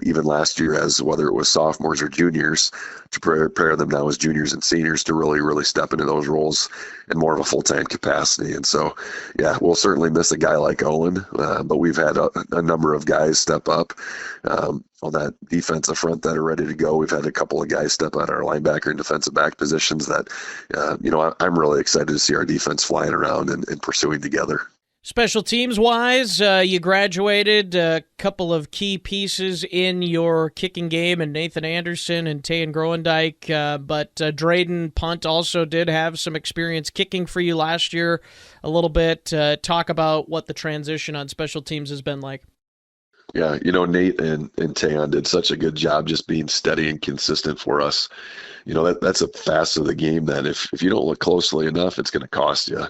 Even last year, as whether it was sophomores or juniors, to prepare them now as juniors and seniors to really, really step into those roles in more of a full-time capacity. And so, yeah, we'll certainly miss a guy like Owen, but we've had a number of guys step up on that defensive front that are ready to go. We've had a couple of guys step out our linebacker and defensive back positions that, I'm really excited to see our defense flying around and pursuing together. Special teams-wise, you graduated a couple of key pieces in your kicking game, and Nathan Anderson and Tayan Groendyke, but Drayden Punt also did have some experience kicking for you last year a little bit. Talk about what the transition on special teams has been like. Yeah, Nate and Tayon did such a good job just being steady and consistent for us. That's a facet of the game that if you don't look closely enough, it's going to cost you.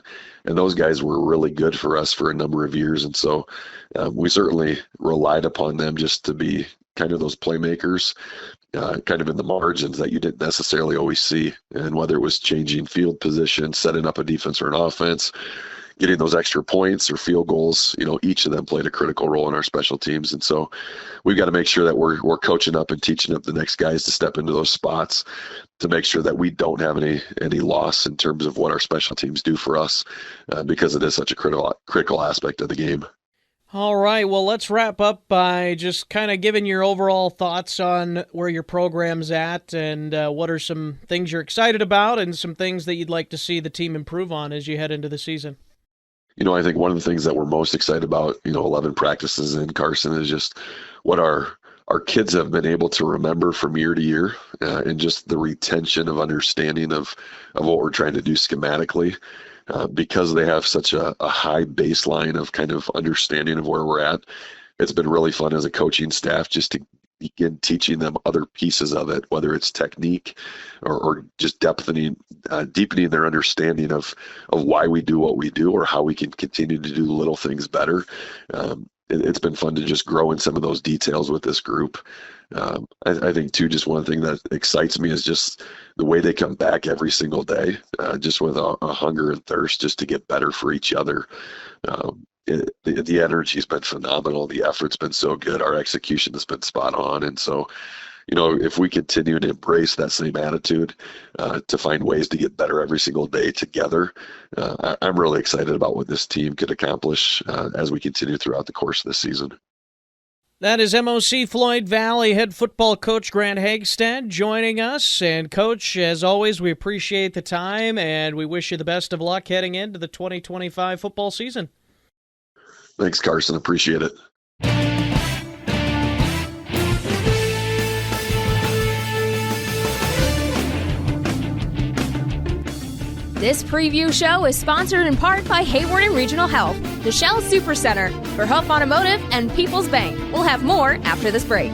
And those guys were really good for us for a number of years. And so we certainly relied upon them just to be kind of those playmakers, kind of in the margins that you didn't necessarily always see. And whether it was changing field position, setting up a defense or an offense, getting those extra points or field goals, each of them played a critical role in our special teams. And so we've got to make sure that we're coaching up and teaching up the next guys to step into those spots to make sure that we don't have any loss in terms of what our special teams do for us, because it is such a critical aspect of the game. All right, well, let's wrap up by just kind of giving your overall thoughts on where your program's at and what are some things you're excited about and some things that you'd like to see the team improve on as you head into the season. I think one of the things that we're most excited about, 11 practices in Carson, is just what our kids have been able to remember from year to year, and just the retention of understanding of what we're trying to do schematically, because they have such a high baseline of kind of understanding of where we're at. It's been really fun as a coaching staff just to begin teaching them other pieces of it, whether it's technique or just deepening their understanding of why we do what we do or how we can continue to do little things better. It's been fun to just grow in some of those details with this group. I think, too, just one thing that excites me is just the way they come back every single day, just with a hunger and thirst just to get better for each other. The energy's been phenomenal. The effort's been so good. Our execution has been spot on. And so, if we continue to embrace that same attitude, to find ways to get better every single day together, I'm really excited about what this team could accomplish as we continue throughout the course of this season. That is MOC-FLOYD Valley head football coach Grant Hagstad joining us. And, Coach, as always, we appreciate the time, and we wish you the best of luck heading into the 2025 football season. Thanks, Carson. Appreciate it. This preview show is sponsored in part by Hayward and Regional Health, the Shell Super Center, Verhoef Automotive, and People's Bank. We'll have more after this break.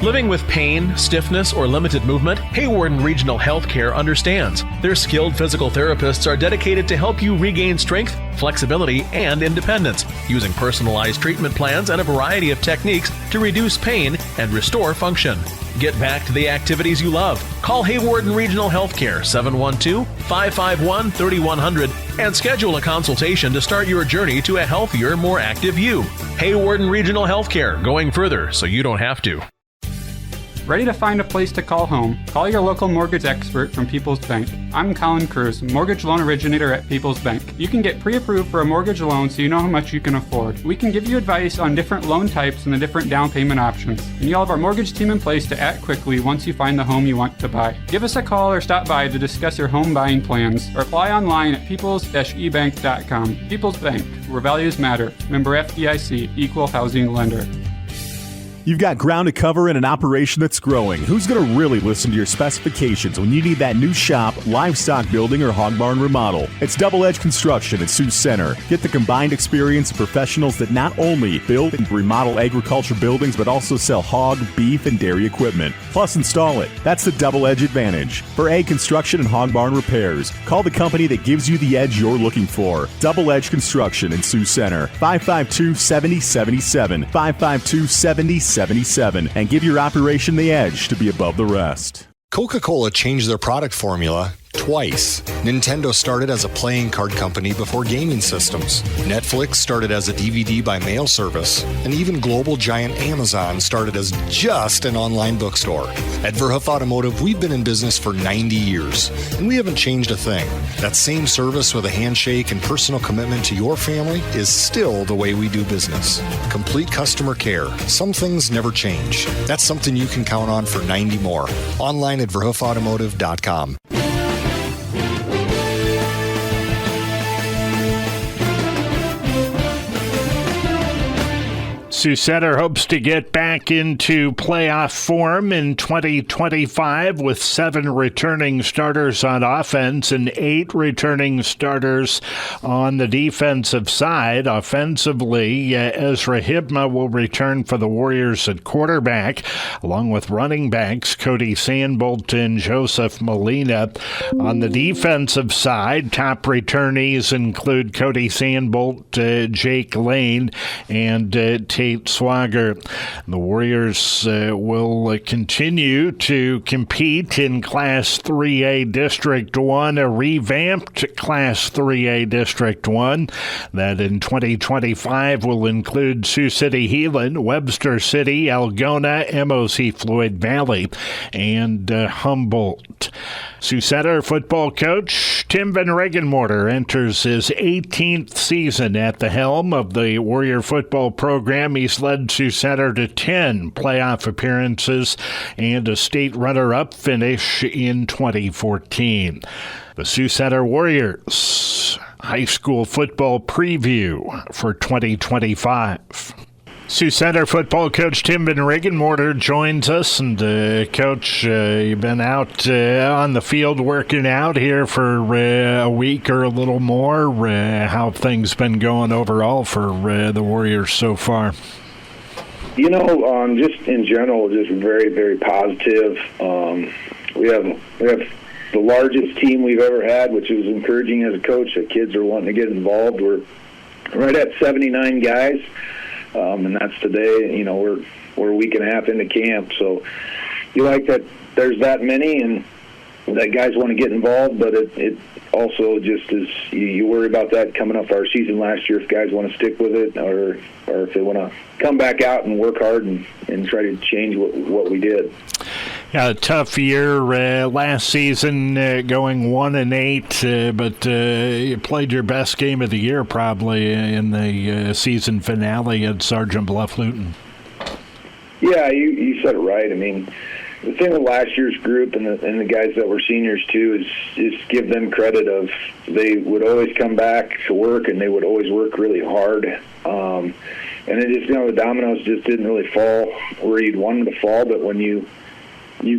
Living with pain, stiffness, or limited movement, Hayward and Regional Healthcare understands. Their skilled physical therapists are dedicated to help you regain strength, flexibility, and independence, using personalized treatment plans and a variety of techniques to reduce pain and restore function. Get back to the activities you love. Call Hayward and Regional Healthcare 712-551-3100 and schedule a consultation to start your journey to a healthier, more active you. Hayward and Regional Healthcare, going further so you don't have to. Ready to find a place to call home? Call your local mortgage expert from People's Bank. I'm Colin Cruz, mortgage loan originator at People's Bank. You can get pre-approved for a mortgage loan so you know how much you can afford. We can give you advice on different loan types and the different down payment options. And you'll have our mortgage team in place to act quickly once you find the home you want to buy. Give us a call or stop by to discuss your home buying plans, or apply online at peoples-ebank.com. People's Bank, where values matter. Member FDIC, Equal Housing Lender. You've got ground to cover in an operation that's growing. Who's going to really listen to your specifications when you need that new shop, livestock building, or hog barn remodel? It's Double Edge Construction at Sioux Center. Get the combined experience of professionals that not only build and remodel agriculture buildings, but also sell hog, beef, and dairy equipment. Plus install it. That's the Double Edge advantage. For ag construction and hog barn repairs, call the company that gives you the edge you're looking for. Double Edge Construction in Sioux Center. 552-7077. 552-7077. And give your operation the edge to be above the rest. Coca-Cola changed their product formula twice. Nintendo started as a playing card company before gaming systems. Netflix started as a DVD by mail service. And even global giant Amazon started as just an online bookstore. At Verhoef Automotive, we've been in business for 90 years, and we haven't changed a thing. That same service with a handshake and personal commitment to your family is still the way we do business. Complete customer care. Some things never change. That's something you can count on for 90 more. Online at verhoefautomotive.com. Sioux Center hopes to get back back into playoff form in 2025 with 7 returning starters on offense and 8 returning starters on the defensive side. Offensively, Ezra Hibma will return for the Warriors at quarterback, along with running backs Cody Sandbolt and Joseph Molina. On the defensive side, top returnees include Cody Sandbolt, Jake Lane, and Tate Swager. The Warriors will continue to compete in Class 3A District 1, a revamped Class 3A District 1 that in 2025 will include Sioux City, Heelan, Webster City, Algona, MOC-FLOYD Valley, and Humboldt. Sioux Center football coach Tim Van Regenmorter enters his 18th season at the helm of the Warrior football program. He's led Sioux Center to 10 playoff appearances and a state runner-up finish in 2014. The Sioux Center Warriors high school football preview for 2025. Sioux Center football coach Tim Van Regenmorter joins us. And, Coach, you've been out on the field working out here for a week or a little more. How have things been going overall for the Warriors so far? You know, just in general, just very, very positive. We have the largest team we've ever had, which is encouraging as a coach. The kids are wanting to get involved. We're right at 79 guys. And that's today. You know, we're a week and a half into camp, so you like that there's that many and that guys want to get involved, but it also just is, you worry about that coming up our season last year, if guys want to stick with it or if they want to come back out and work hard and try to change what we did. Yeah, a tough year last season, going 1-8, but you played your best game of the year probably in the season finale at Sergeant Bluff Luton. Yeah, you said it right. I mean, the thing with last year's group and the guys that were seniors too is give them credit of they would always come back to work and they would always work really hard. And it just, the dominoes just didn't really fall where you'd want them to fall. But when you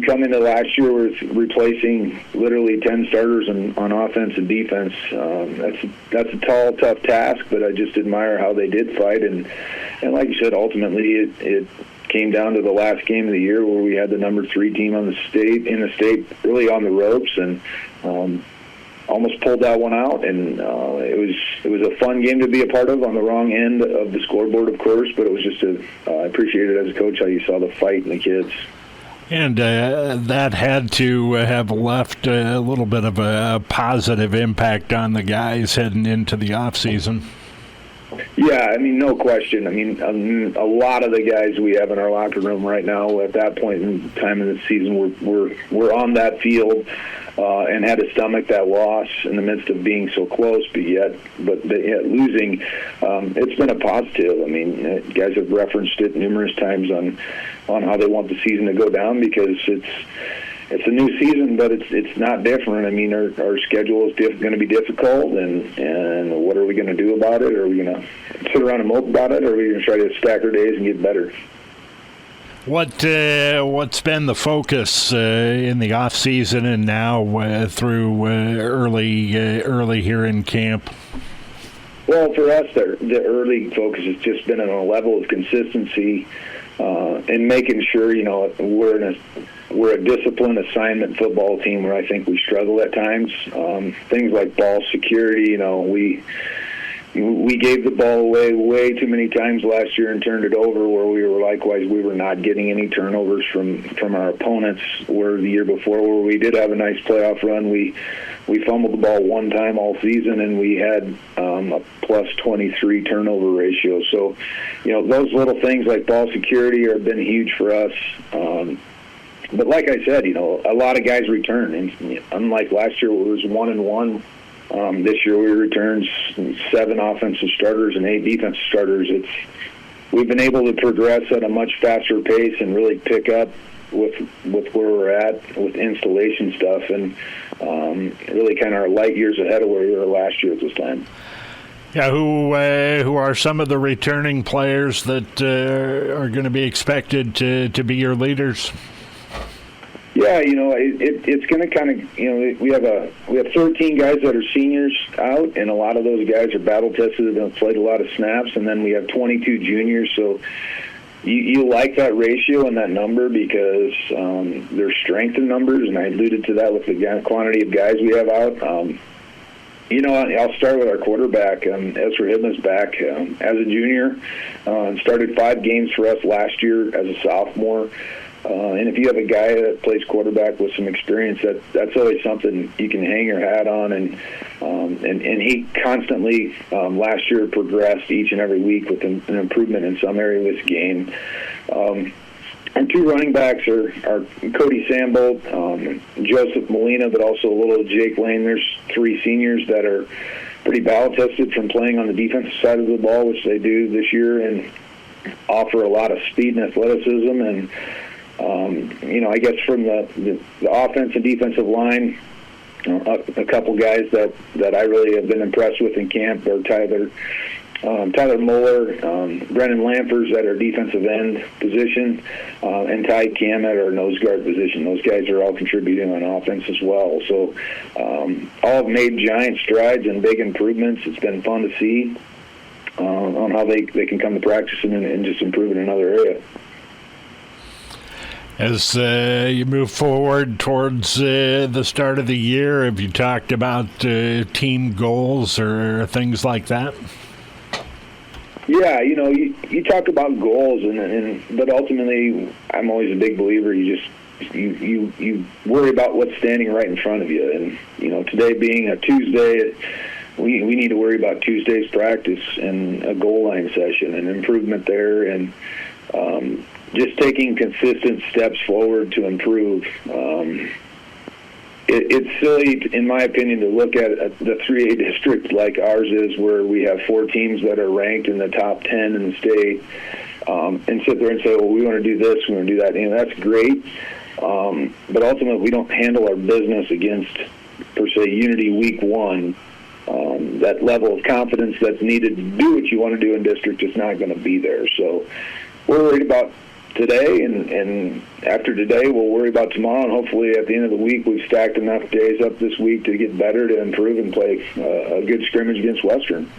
come into last year with replacing literally 10 starters on offense and defense, that's a tall, tough task. But I just admire how they did fight. And like you said, ultimately it came down to the last game of the year where we had the number 3 team in the state really on the ropes and almost pulled that one out. And it was a fun game to be a part of on the wrong end of the scoreboard, of course, but it was just I appreciated as a coach how you saw the fight in the kids. And that had to have left a little bit of a positive impact on the guys heading into the off season. Yeah, I mean, no question. I mean, a lot of the guys we have in our locker room right now at that point in time in the season were on that field and had to stomach that loss in the midst of being so close, but yet losing. It's been a positive. I mean, guys have referenced it numerous times on how they want the season to go down because it's a new season, but it's not different. I mean, our schedule is going to be difficult, and what are we going to do about it? Are we going to sit around and mope about it, or are we going to try to stack our days and get better? What's been the focus in the off season and now through early here in camp? Well, for us, the early focus has just been on a level of consistency and making sure we're a disciplined assignment football team where I think we struggle at times. Things like ball security, we gave the ball away way too many times last year and turned it over where we were not getting any turnovers from our opponents, where the year before where we did have a nice playoff run, we fumbled the ball one time all season and we had a plus 23 turnover ratio. So, those little things like ball security have been huge for us. But like I said, a lot of guys return. And unlike last year, where it was 1-1, this year we returned 7 offensive starters and 8 defensive starters. We've been able to progress at a much faster pace and really pick up with where we're at with installation stuff, and really kind of our light years ahead of where we were last year at this time. Yeah, who are some of the returning players that are going to be expected to be your leaders? Yeah, it's going to kind of, we have 13 guys that are seniors out, and a lot of those guys are battle tested and have played a lot of snaps, and then we have 22 juniors. So you like that ratio and that number because there's strength in numbers, and I alluded to that with the quantity of guys we have out. I'll start with our quarterback. Ezra Hibma's back as a junior and started 5 games for us last year as a sophomore. And if you have a guy that plays quarterback with some experience, that's always something you can hang your hat on. And he constantly last year progressed each and every week with an improvement in some area of his game. Our 2 running backs are Cody Sambold, Joseph Molina, but also a little Jake Lane. There's 3 seniors that are pretty battle-tested from playing on the defensive side of the ball, which they do this year, and offer a lot of speed and athleticism. And, I guess from the offense and defensive line, a couple guys that I really have been impressed with in camp are Tyler Moeller, Brennan Lampers at our defensive end position, and Ty Kamet at our nose guard position. Those guys are all contributing on offense as well. So all have made giant strides and big improvements. It's been fun to see on how they can come to practice and just improve in another area. As you move forward towards the start of the year, have you talked about team goals or things like that? Yeah, you talk about goals, but ultimately, I'm always a big believer. You worry about what's standing right in front of you, and today being a Tuesday, we need to worry about Tuesday's practice and a goal line session and improvement there, and just taking consistent steps forward to improve. It's silly, in my opinion, to look at the 3A district like ours is, where we have 4 teams that are ranked in the top 10 in the state, and sit there and say, well, we want to do this, we want to do that. That's great, but ultimately we don't handle our business against, per se, Unity Week 1. That level of confidence that's needed to do what you want to do in district is not going to be there. So we're worried about today, and after today we'll worry about tomorrow, and hopefully at the end of the week we've stacked enough days up this week to get better, to improve and play a good scrimmage against Western.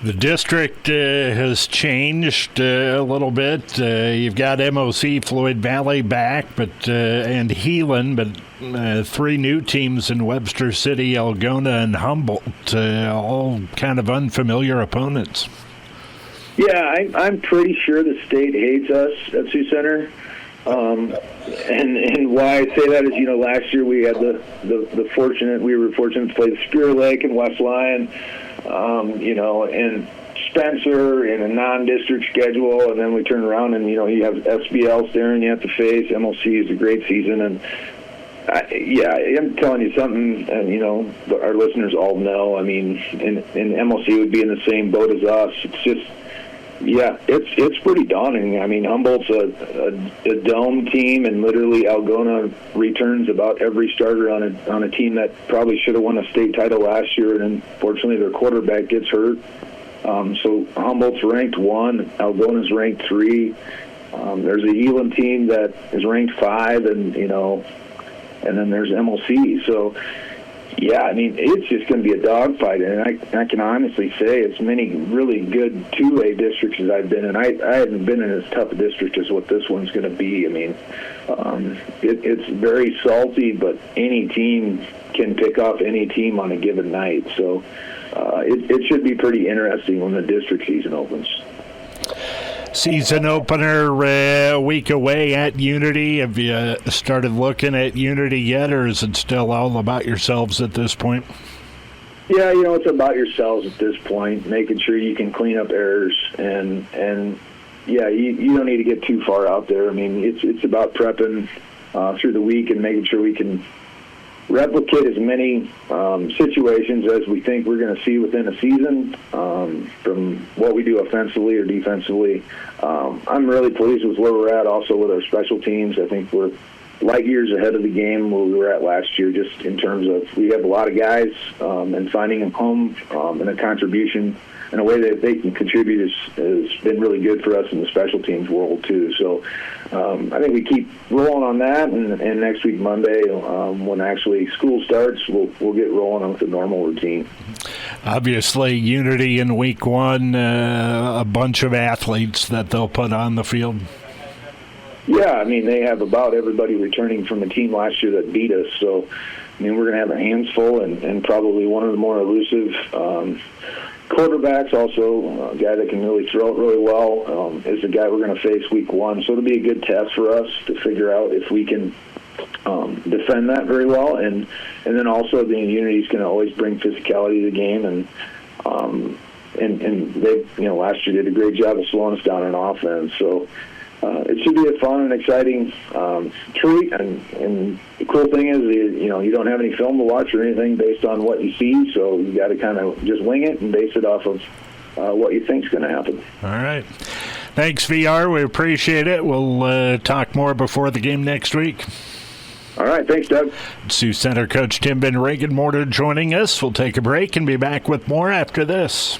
The district has changed a little bit. You've got MOC-FLOYD Valley back, and Heelan, but 3 new teams in Webster City, Algona, and Humboldt, all kind of unfamiliar opponents. Yeah, I'm pretty sure the state hates us at Sioux Center. And why I say that is, last year we had we were fortunate to play Spear Lake and West Lyon, and Spencer in a non-district schedule, and then we turn around and, you have SBL staring you at the face. MLC is a great season, and I'm telling you something, and, our listeners all know, and MLC would be in the same boat as us. It's just, it's pretty daunting. Humboldt's a dome team, and literally Algona returns about every starter on a team that probably should have won a state title last year, and unfortunately their quarterback gets hurt. So Humboldt's ranked 1, Algona's ranked 3. There's a Heelan team that is ranked 5, and then there's MLC. So it's just going to be a dogfight, and I can honestly say it's many really good 2A districts as I've been in. I haven't been in as tough a district as what this one's going to be. It's very salty, but any team can pick off any team on a given night. So it should be pretty interesting when the district season opens. Season opener a week away at Unity. Have you started looking at Unity yet, or is it still all about yourselves at this point? Yeah, it's about yourselves at this point, making sure you can clean up errors, and you don't need to get too far out there. It's about prepping through the week and making sure we can replicate as many situations as we think we're going to see within a season, from what we do offensively or defensively. I'm really pleased with where we're at also with our special teams. I think we're light years ahead of the game where we were at last year, just in terms of we have a lot of guys, and finding them home and a contribution in a way that they can contribute has been really good for us in the special teams world too. So I think we keep rolling on that, and next week Monday, when actually school starts, we'll get rolling with the normal routine. Obviously, Unity in week one, a bunch of athletes that they'll put on the field. Yeah, I mean, they have about everybody returning from the team last year that beat us. So, I mean, we're going to have our hands full, and probably one of the more elusive quarterbacks, also a guy that can really throw it really well, is the guy we're going to face week one. So it'll be a good test for us to figure out if we can defend that very well. And then also the Unity's going to always bring physicality to the game, and they, last year did a great job of slowing us down on offense. So it should be a fun and exciting treat. And the cool thing is, you don't have any film to watch or anything based on what you see, so you got to kind of just wing it and base it off of what you think's going to happen. All right. Thanks, VR. We appreciate it. We'll talk more before the game next week. All right. Thanks, Doug. Sioux Center coach Tim Ben Regenmorter joining us. We'll take a break and be back with more after this.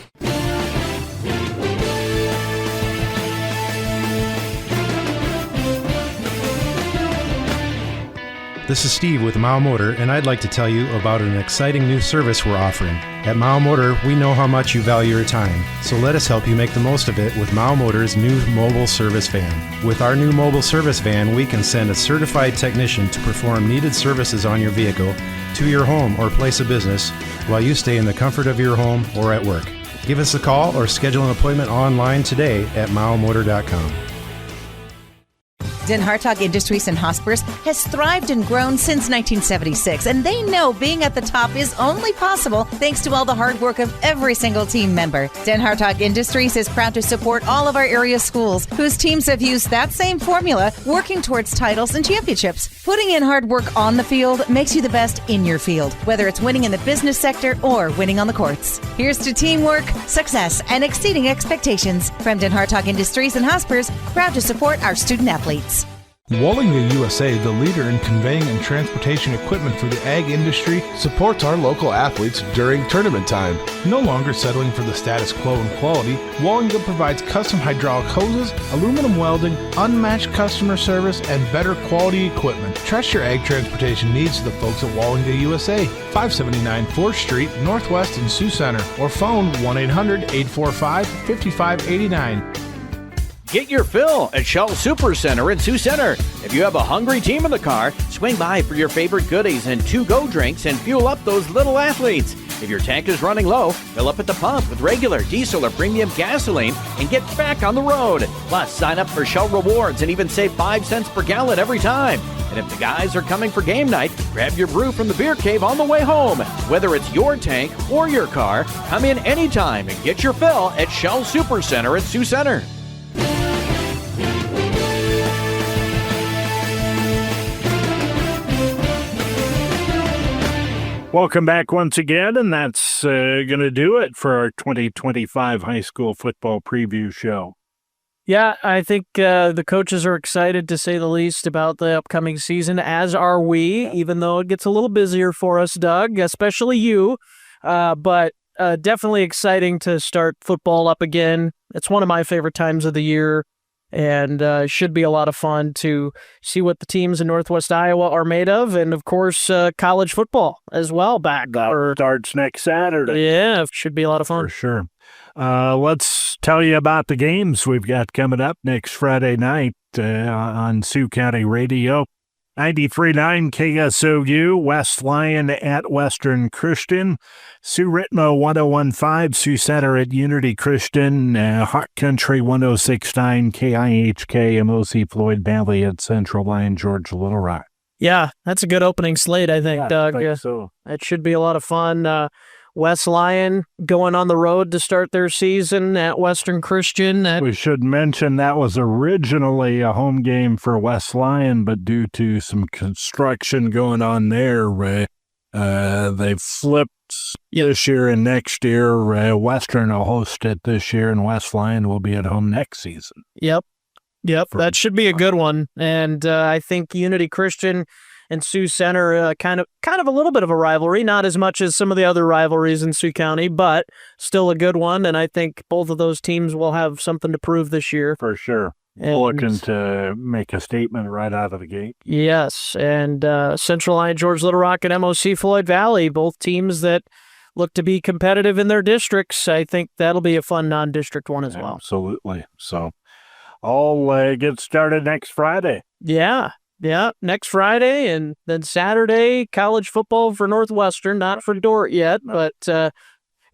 This is Steve with Mile Motor, and I'd like to tell you about an exciting new service we're offering. At Mile Motor, we know how much you value your time, so let us help you make the most of it with Mile Motor's new mobile service van. With our new mobile service van, we can send a certified technician to perform needed services on your vehicle to your home or place of business while you stay in the comfort of your home or at work. Give us a call or schedule an appointment online today at milemotor.com. Den Hartog Industries in Hospers has thrived and grown since 1976, and they know being at the top is only possible thanks to all the hard work of every single team member. Den Hartog Industries is proud to support all of our area schools whose teams have used that same formula, working towards titles and championships. Putting in hard work on the field makes you the best in your field, whether it's winning in the business sector or winning on the courts. Here's to teamwork, success, and exceeding expectations. From Den Hartog Industries in Hospers, proud to support our student athletes. Wallinga USA, the leader in conveying and transportation equipment for the ag industry, supports our local athletes during tournament time. No longer settling for the status quo in quality, Wallinga provides custom hydraulic hoses, aluminum welding, unmatched customer service, and better quality equipment. Trust your ag transportation needs to the folks at Wallinga USA, 579 4th Street, Northwest in Sioux Center, or phone 1-800-845-5589. Get your fill at Shell Super Center in Sioux Center. If you have a hungry team in the car, swing by for your favorite goodies and to-go drinks and fuel up those little athletes. If your tank is running low, fill up at the pump with regular, diesel, or premium gasoline and get back on the road. Plus, sign up for Shell Rewards and even save 5 cents per gallon every time. And if the guys are coming for game night, grab your brew from the beer cave on the way home. Whether it's your tank or your car, come in anytime and get your fill at Shell Super Center in Sioux Center. Welcome back once again, and that's going to do it for our 2025 high school football preview show. Yeah, I think the coaches are excited, to say the least, about the upcoming season, as are we, even though it gets a little busier for us, Doug, especially you. But definitely exciting to start football up again. It's one of my favorite times of the year, and should be a lot of fun to see what the teams in Northwest Iowa are made of, and of course college football as well back. That starts next Saturday. Yeah, should be a lot of fun. For sure. Let's tell you about the games we've got coming up next Friday night on Sioux County Radio. 93.9 KSOU, West Lyon at Western Christian, Sioux Ritmo 101.5, Sioux Center at Unity Christian, Hot Country 106.9 KIHK, MOC-FLOYD Valley at Central Lyon, George Little Rock. Yeah, that's a good opening slate, I think, Doug. I think so. It should be a lot of fun. West Lyon going on the road to start their season at Western Christian. We should mention that was originally a home game for West Lyon, but due to some construction going on there, they flipped this year and next year. Western will host it this year, and West Lyon will be at home next season. Yep. Yep, that should be a good one. And I think Unity Christian and Sioux Center, kind of a little bit of a rivalry, not as much as some of the other rivalries in Sioux County, but still a good one. And I think both of those teams will have something to prove this year. For sure. Looking to make a statement right out of the gate. Yes, and Central Line, George Little Rock, and MOC-FLOYD Valley, both teams that look to be competitive in their districts. I think that'll be a fun non-district one as well. Absolutely. So I'll get started next Friday. Yeah, next Friday, and then Saturday, college football for Northwestern, not for Dordt yet, but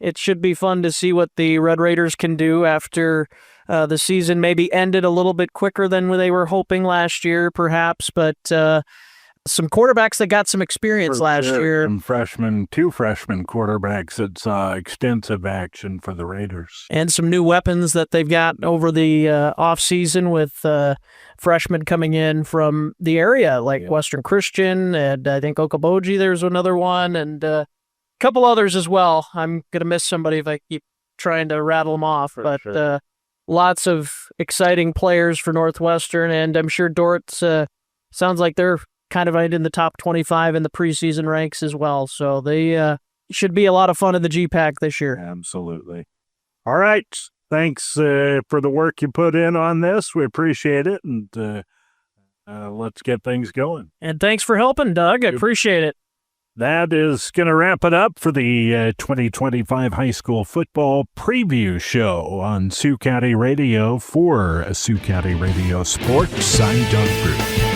it should be fun to see what the Red Raiders can do after the season maybe ended a little bit quicker than they were hoping last year, perhaps, but some quarterbacks that got some experience last year. Some two freshman quarterbacks that saw extensive action for the Raiders. And some new weapons that they've got over the offseason with freshmen coming in from the area, like Western Christian, and I think Okoboji, there's another one, and a couple others as well. I'm going to miss somebody if I keep trying to rattle them off, but lots of exciting players for Northwestern, and I'm sure Dort's sounds like they're kind of right in the top 25 in the preseason ranks as well. So they should be a lot of fun in the GPAC this year. Absolutely. All right. Thanks for the work you put in on this. We appreciate it. And let's get things going. And thanks for helping, Doug. I appreciate it. That is going to wrap it up for the 2025 high school football preview show on Sioux County Radio. For Sioux County Radio Sports, I'm Doug Bruce.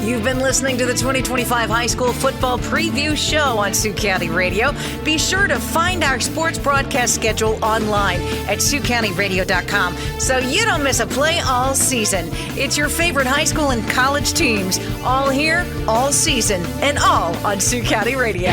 You've been listening to the 2025 High School Football Preview Show on Sioux County Radio. Be sure to find our sports broadcast schedule online at SiouxCountyRadio.com so you don't miss a play all season. It's your favorite high school and college teams, all here, all season, and all on Sioux County Radio.